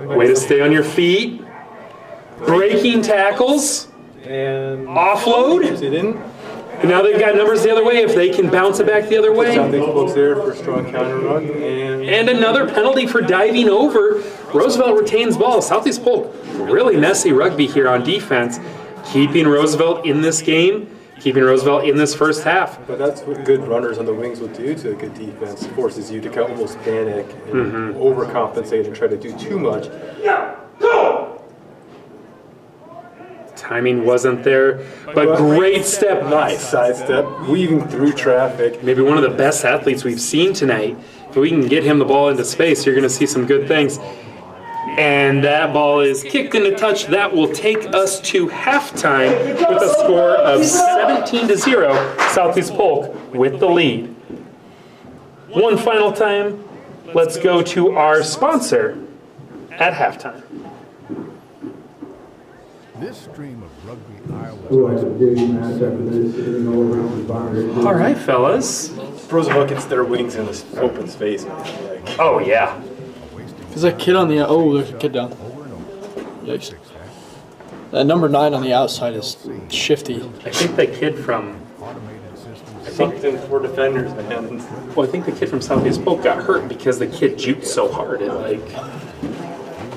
Way to stay on your feet. Breaking tackles. And offload. It in. And now they've got numbers the other way if they can bounce it back the other way. Southeast Polk's there for a strong counter run. And another penalty for diving over. Roosevelt retains ball. Southeast Polk, really messy rugby here on defense. Keeping Roosevelt in this game. Keeping Roosevelt in this first half. But that's what good runners on the wings will do to a good defense. Forces you to almost panic and overcompensate and try to do too much. Timing wasn't there, but great step. Nice sidestep, weaving through traffic. Maybe one of the best athletes we've seen tonight. If we can get him the ball into space, you're going to see some good things. And that ball is kicked into touch. That will take us to halftime with a score of 17-0. Southeast Polk with the lead. One final time, let's go to our sponsor at halftime. This stream of rugby Iowa. All right, fellas. Roosevelt gets their wings in this open space. Oh, yeah. There's a kid on the there's a kid down. Yikes. That number 9 on the outside is shifty. I think the kid from Something for defenders, man. Well, I think the kid from Southeast Polk got hurt because the kid juked so hard. It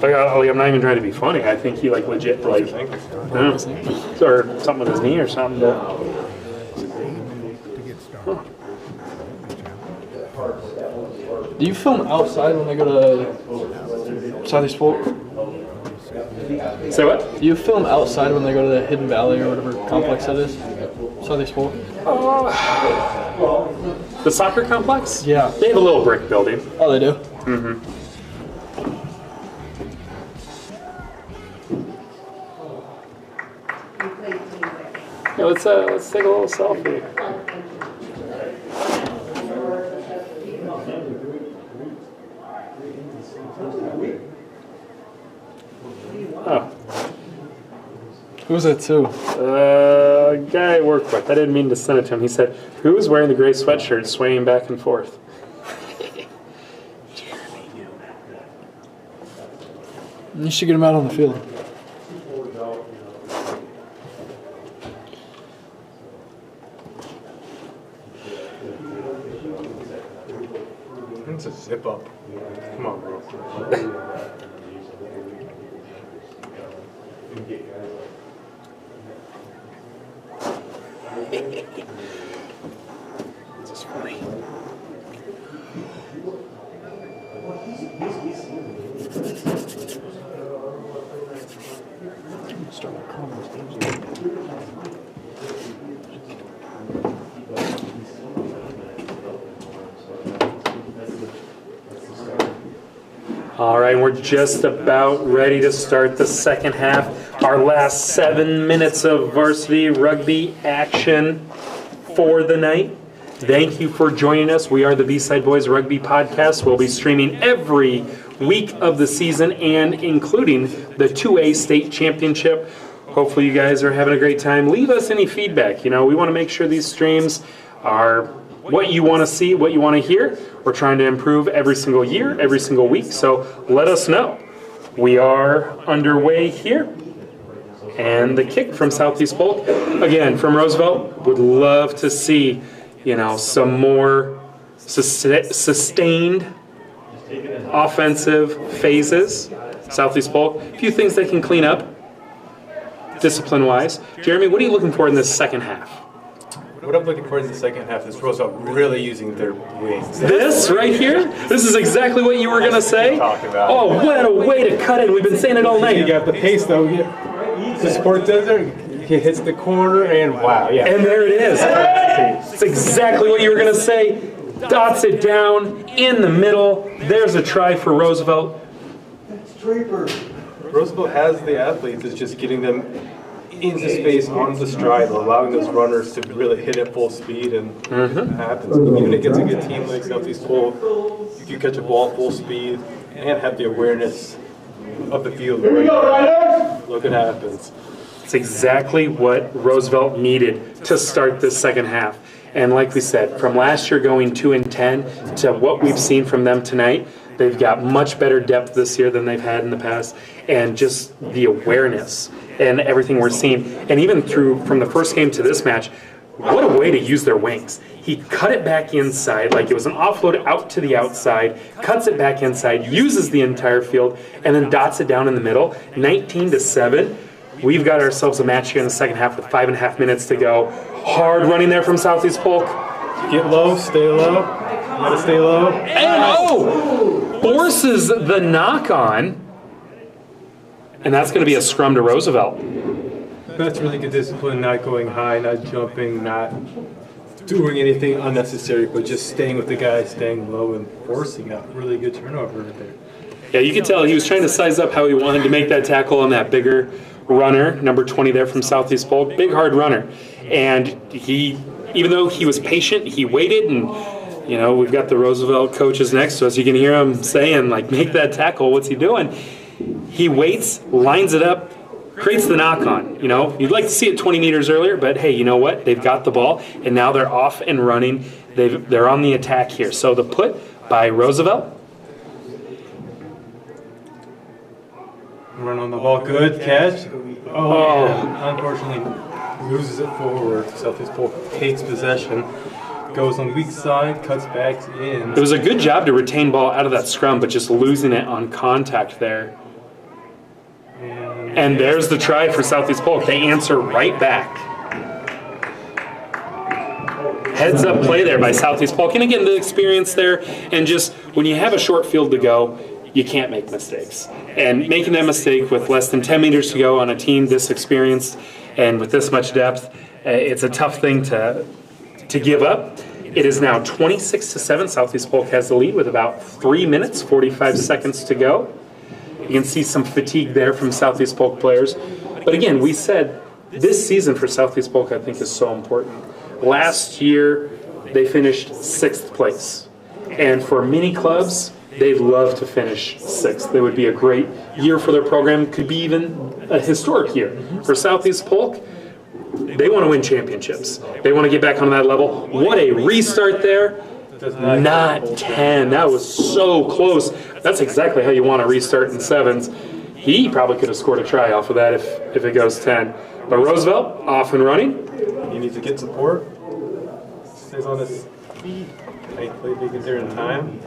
I'm not even trying to be funny. I think he legit or something with his knee or something. Do you film outside when they go to Southeast Polk? Say what? Do you film outside when they go to the Hidden Valley or whatever complex that is? Southeast Polk? The soccer complex? Yeah. They have a little brick building. Oh, they do? Mm-hmm. let's take a little selfie. Oh. Who's that too? Guy I worked with. I didn't mean to send it to him. He said, "Who's wearing the gray sweatshirt, swaying back and forth?" You should get him out on the field. It's a zip up. Come on, bro. This is funny. All right, we're just about ready to start the second half. Our last 7 minutes of varsity rugby action for the night. Thank you for joining us. We are the B-Side Boys Rugby Podcast. We'll be streaming every week of the season and including the 2A state championship. Hopefully you guys are having a great time. Leave us any feedback. You know, we want to make sure these streams are what you want to see, what you want to hear. We're trying to improve every single year, every single week, so let us know. We are underway here. And the kick from Southeast Polk, again, from Roosevelt, would love to see, you know, some more sustained offensive phases. Southeast Polk, a few things they can clean up, discipline-wise. Jeremy, what are you looking for in this second half? What I'm looking for in the second half is Roosevelt really using their wings. This right here? This is exactly what you were going to say? Oh, what a way to cut in. We've been saying it all night. You got the pace, though. The sport does it. He hits the corner, and wow, yeah. And there it is. It's exactly what you were going to say. Dots it down in the middle. There's a try for Roosevelt. Roosevelt has the athletes. It's just getting them into space on the stride, allowing those runners to really hit at full speed, and it happens. Even against a good team like Southeast Polk, you can catch a ball at full speed and have the awareness of the field. Look what happens. It's exactly what Roosevelt needed to start this second half. And like we said, from last year going 2-10 to what we've seen from them tonight, they've got much better depth this year than they've had in the past, and just the awareness and everything we're seeing. And even from the first game to this match, what a way to use their wings. He cut it back inside, like it was an offload out to the outside, cuts it back inside, uses the entire field, and then dots it down in the middle. 19-7. We've got ourselves a match here in the second half with 5.5 minutes to go. Hard running there from Southeast Polk. Get low, stay low. You gotta stay low. And forces the knock on. And that's going to be a scrum to Roosevelt. That's really good discipline, not going high, not jumping, not doing anything unnecessary, but just staying with the guy, staying low, and forcing a really good turnover right there. Yeah, you could tell he was trying to size up how he wanted to make that tackle on that bigger runner, number 20 there from Southeast Polk, big hard runner. And he, even though he was patient, he waited, and you know, we've got the Roosevelt coaches next to us. You can hear him saying, like, make that tackle. What's he doing? He waits, lines it up, creates the knock on. You know, you'd like to see it 20 meters earlier, but hey, you know what? They've got the ball, and now they're off and running. They're on the attack here. So the put by Roosevelt. Run on the ball, good catch. Unfortunately, loses it forward. Southeast Polk takes possession, goes on the weak side, cuts back in. It was a good job to retain ball out of that scrum, but just losing it on contact there. And there's the try for Southeast Polk. They answer right back. Heads up play there by Southeast Polk. And again, the experience there, and just when you have a short field to go, you can't make mistakes. And making that mistake with less than 10 meters to go on a team this experienced and with this much depth, it's a tough thing to give up. It is now 26-7. Southeast Polk has the lead with about 3 minutes, 45 seconds to go. You can see some fatigue there from Southeast Polk players. But again, we said this season for Southeast Polk, I think, is so important. Last year, they finished 6th place. And for many clubs, they'd love to finish 6th. It would be a great year for their program. Could be even a historic year. For Southeast Polk, they want to win championships. They want to get back on that level. What a restart there. Not 10. That was so close. That's exactly how you want to restart in 7s. He probably could have scored a try off of that if it goes 10. But Roosevelt, off and running. He needs to get support. Stays on his feet. Thankfully, he gets there in time.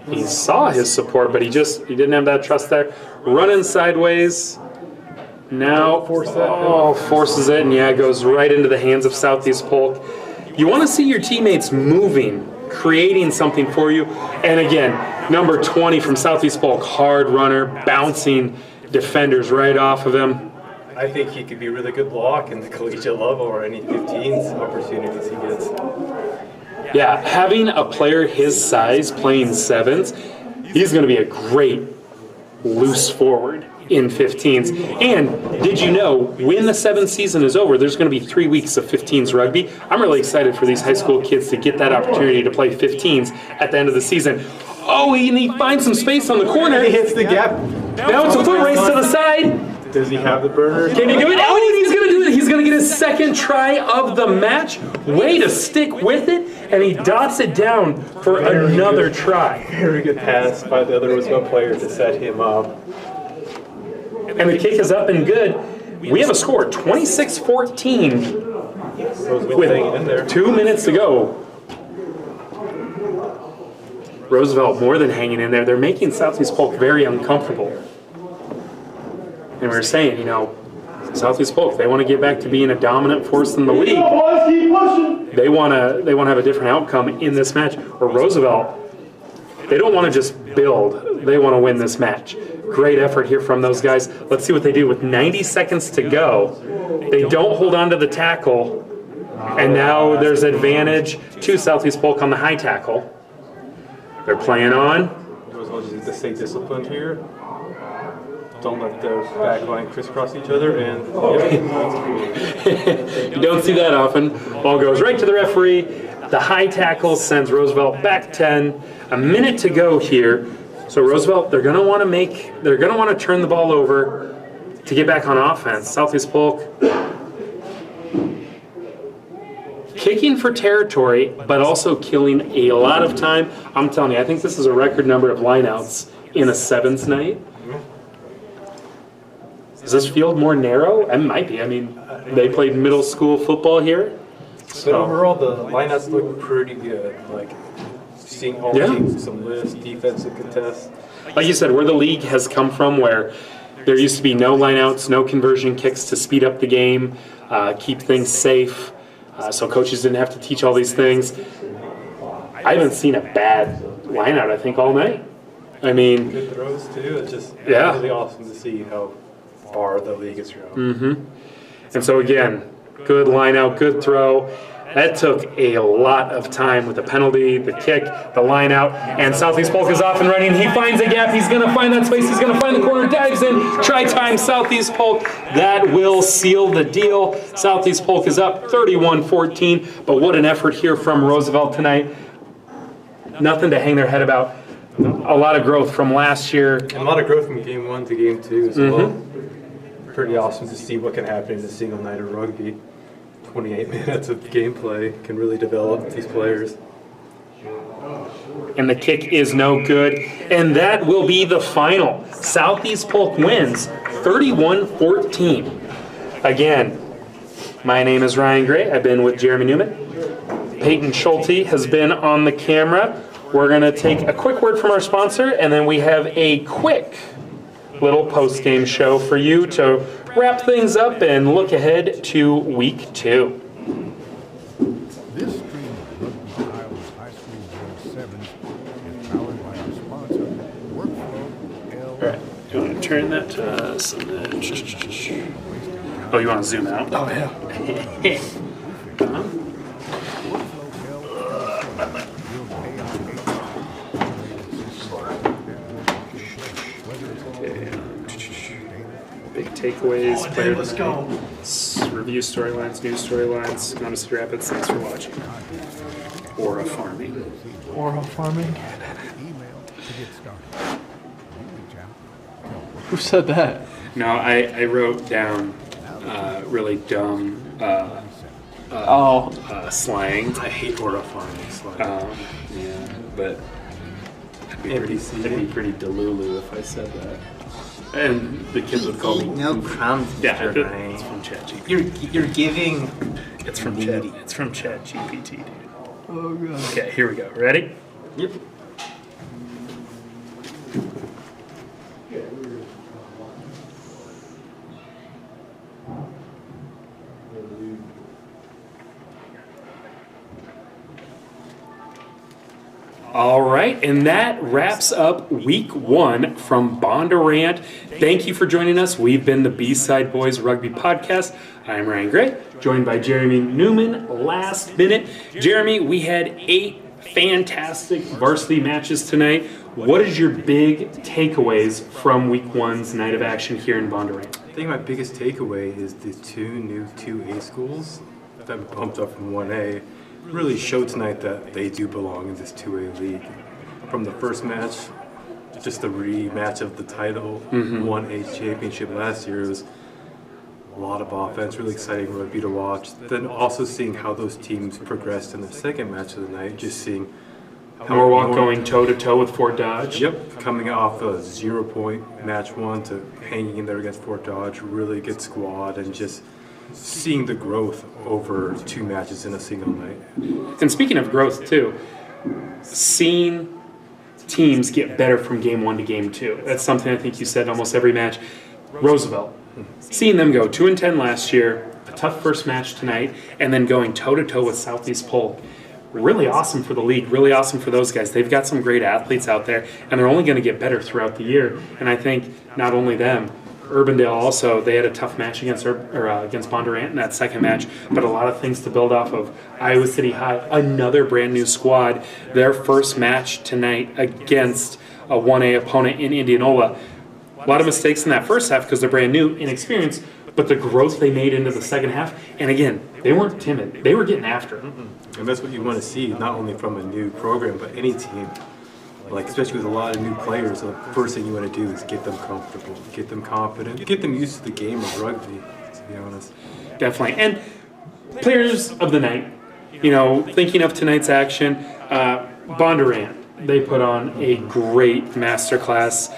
He saw his support, but he didn't have that trust there. Running sideways. Now, forces it, and it goes right into the hands of Southeast Polk. You want to see your teammates moving, creating something for you. And again, number 20 from Southeast Polk, hard runner, bouncing defenders right off of him. I think he could be a really good block in the collegiate level or any 15s opportunities he gets. Yeah, having a player his size playing 7s, he's going to be a great loose forward in 15s. And did you know, when the 7th season is over, there's going to be 3 weeks of 15s rugby. I'm really excited for these high school kids to get that opportunity to play 15s at the end of the season. Oh, and he finds some space on the corner. He hits the gap. Now it's a foot race to the side. Does he have the burner? Can he do it? Oh, and he's going to do it. He's going to get his 2nd try of the match. Way to stick with it. And he dots it down for another try. Very good pass by the other Roosevelt player to set him up. And the kick is up and good. We have a score, 26-14, with 2 minutes to go. Roosevelt more than hanging in there. They're making Southeast Polk very uncomfortable. And we were saying, Southeast Polk, they want to get back to being a dominant force in the league. They want to have a different outcome in this match. Or Roosevelt, they don't want to just build. They want to win this match. Great effort here from those guys. Let's see what they do with 90 seconds to go. They don't hold on to the tackle. And now there's advantage to Southeast Polk on the high tackle. They're playing on. Roosevelt just to stay disciplined here. Don't let the back line crisscross each other, and you don't see that often. Ball goes right to the referee. The high tackle sends Roosevelt back 10. A minute to go here. So Roosevelt, they're going to want to turn the ball over to get back on offense. Southeast Polk kicking for territory, but also killing a lot of time. I'm telling you, I think this is a record number of lineouts in a 7s night. Is this field more narrow? It might be. I mean, they played middle school football here. But overall, the lineups look pretty good. Like, seeing all teams, some lifts, defensive contests. Like you said, where the league has come from, where there used to be no lineouts, no conversion kicks to speed up the game, keep things safe, so coaches didn't have to teach all these things. I haven't seen a bad lineout, I think, all night. I mean, good throws, too. It's just really awesome to see how far the league has grown. And so again, good line out, good throw. That took a lot of time with the penalty, the kick, the line out, and Southeast Polk is off and running. He finds a gap. He's going to find that space. He's going to find the corner, dives in. Try time, Southeast Polk. That will seal the deal. Southeast Polk is up 31-14, but what an effort here from Roosevelt tonight. Nothing to hang their head about. A lot of growth from last year. And a lot of growth from game 1 to game 2 as well. Pretty awesome to see what can happen in a single night of rugby. 28 minutes of gameplay can really develop these players. And the kick is no good. And that will be the final. Southeast Polk wins 31-14. Again, my name is Ryan Gray. I've been with Jeremy Newman. Peyton Schulte has been on the camera. We're going to take a quick word from our sponsor, and then we have a quick little post-game show for you to wrap things up and look ahead to week 2. This stream of Rugby Iowa's high school grade 7s is powered by our sponsor, Workflow L. All right, you want to turn that to us? Oh, you want to zoom out? Oh, yeah. Big takeaways. Player. Let's go. review storylines, news storylines. Come to Cedar Rapids. Thanks for watching. Aura Farming. Oral farming. Email to get started. You reach out. Who said that? No, I wrote down really dumb slang. I hate Aura farming slang. Yeah, but it'd be pretty delulu if I said that. And the kids would call me. No crumbs, Yeah, Mr. Ryan. it's from ChatGPT. You're giving. It's from Chat. It's from ChatGPT, dude. Oh god. Okay, here we go. Ready? Yep. All right, and that wraps up week 1 from Bondurant. Thank you for joining us. We've been the B-Side Boys Rugby Podcast. I'm Ryan Gray, joined by Jeremy Newman. Last minute, Jeremy, we had 8 fantastic varsity matches tonight. What is your big takeaways from week 1's night of action here in Bondurant? I think my biggest takeaway is the 2 new 2A schools that bumped up from 1A. Really showed tonight that they do belong in this 2A league. From the first match, just the rematch of the title 1A championship last year, it was a lot of offense, really exciting rugby to watch. Then also seeing how those teams progressed in the second match of the night, just seeing how Norwalk going toe-to-toe with Fort Dodge. Yep, coming off a 0-point match 1 to hanging in there against Fort Dodge, really good squad, and just seeing the growth over 2 matches in a single night. And speaking of growth, too, seeing teams get better from game 1 to game 2. That's something I think you said almost every match. Roosevelt, seeing them go 2-10 last year, a tough first match tonight, and then going toe-to-toe with Southeast Polk. Really awesome for the league, really awesome for those guys. They've got some great athletes out there, and they're only going to get better throughout the year. And I think not only them, Urbandale also, they had a tough match against Bondurant in that second match, but a lot of things to build off of. Iowa City High, another brand new squad, their first match tonight against a 1A opponent in Indianola. A lot of mistakes in that first half because they're brand new, inexperienced, but the growth they made into the second half, and again, they weren't timid. They were getting after it. And that's what you want to see, not only from a new program, but any team. Like, especially with a lot of new players, the first thing you want to do is get them comfortable, get them confident, get them used to the game of rugby, to be honest. Definitely. And players of the night, thinking of tonight's action, Bondurant, they put on a great masterclass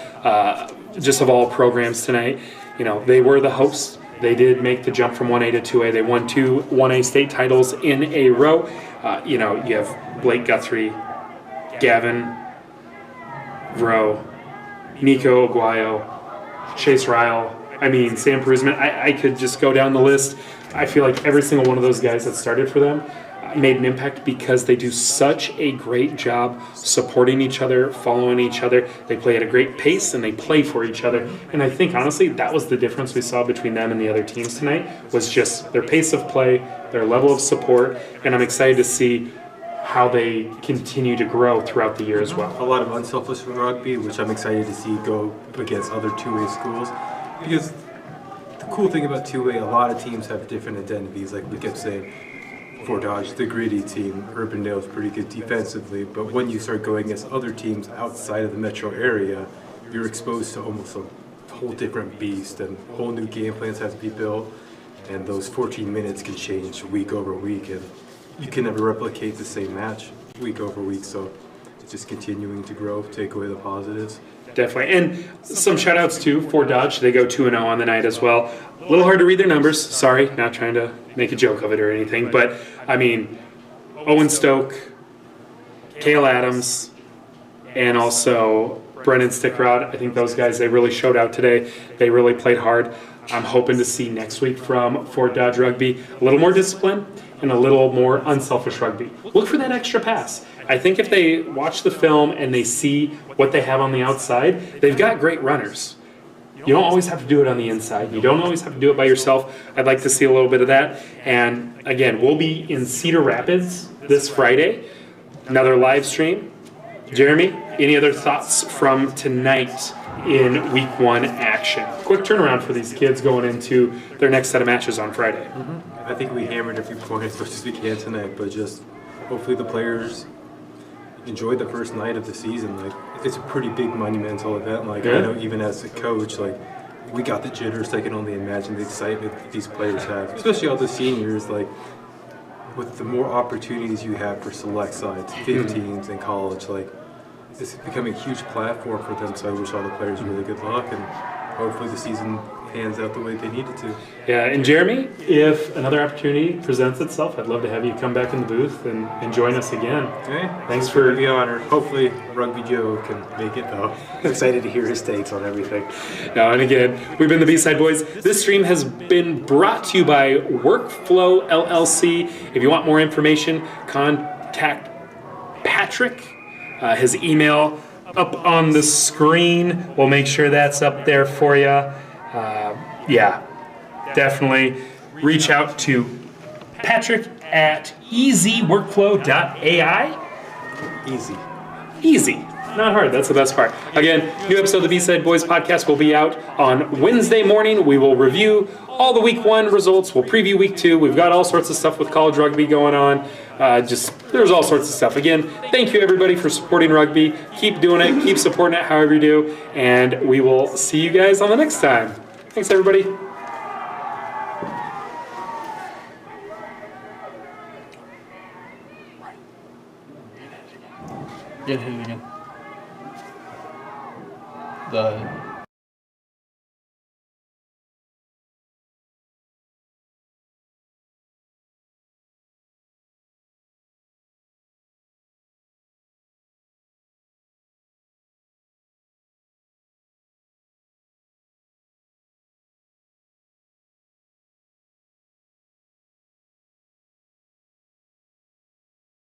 just of all programs tonight. They were the hosts. They did make the jump from 1A to 2A. They won 2 1A state titles in a row. You have Blake Guthrie, Gavin Vroe, Nico Aguayo, Chase Ryle, Sam Peruzman. I could just go down the list. I feel like every single one of those guys that started for them made an impact because they do such a great job supporting each other, following each other. They play at a great pace and they play for each other. And I think, honestly, that was the difference we saw between them and the other teams tonight, was just their pace of play, their level of support, and I'm excited to see how they continue to grow throughout the year as well. A lot of unselfish rugby, which I'm excited to see go against other 2A schools. Because the cool thing about 2A, a lot of teams have different identities. Like we kept saying, Fort Dodge, the gritty team, Urbandale is pretty good defensively, but when you start going against other teams outside of the metro area, you're exposed to almost a whole different beast, and whole new game plans have to be built, and those 14 minutes can change week over week, and you can never replicate the same match week over week, so just continuing to grow, take away the positives. Definitely. And some shout outs to Fort Dodge. They go 2-0 on the night as well. A little hard to read their numbers. Sorry, not trying to make a joke of it or anything. But, Owen Stoke, Cale Adams, and also Brennan Stickrod. I think those guys, they really showed out today. They really played hard. I'm hoping to see next week from Fort Dodge Rugby a little more discipline and a little more unselfish rugby. Look for that extra pass. I think if they watch the film and they see what they have on the outside, they've got great runners. You don't always have to do it on the inside. You don't always have to do it by yourself. I'd like to see a little bit of that. And again, we'll be in Cedar Rapids this Friday. Another live stream. Jeremy, any other thoughts from tonight in week 1 action. Quick turnaround for these kids going into their next set of matches on Friday. I think we hammered every point as much as we can tonight, but just hopefully the players enjoy the first night of the season. Like, it's a pretty big monumental event. Like, I know even as a coach, like, we got the jitters. I can only imagine the excitement that these players have, especially all the seniors. Like, with the more opportunities you have for select sides, 15s in college, like, it's becoming a huge platform for them. So I wish all the players really good luck, and hopefully the season pans out the way they need it to. Yeah, and Jeremy, if another opportunity presents itself, I'd love to have you come back in the booth and join us again. Okay. Thanks for the honor. Hopefully Rugby Joe can make it though. I'm excited to hear his takes on everything. Now, and again, we've been the B-Side Boys. This stream has been brought to you by Workflow LLC. If you want more information, contact Patrick. His email up on the screen. We'll make sure that's up there for you. Yeah, definitely reach out to Patrick at easyworkflow.ai. Easy. Not hard. That's the best part. Again, new episode of the B-Side Boys podcast will be out on Wednesday morning. We will review all the week 1 results. We'll preview week 2. We've got all sorts of stuff with college rugby going on. There's all sorts of stuff. Again, thank you everybody for supporting rugby. Keep doing it. Keep supporting it however you do. And we will see you guys on the next time. Thanks, everybody. Get hit again. The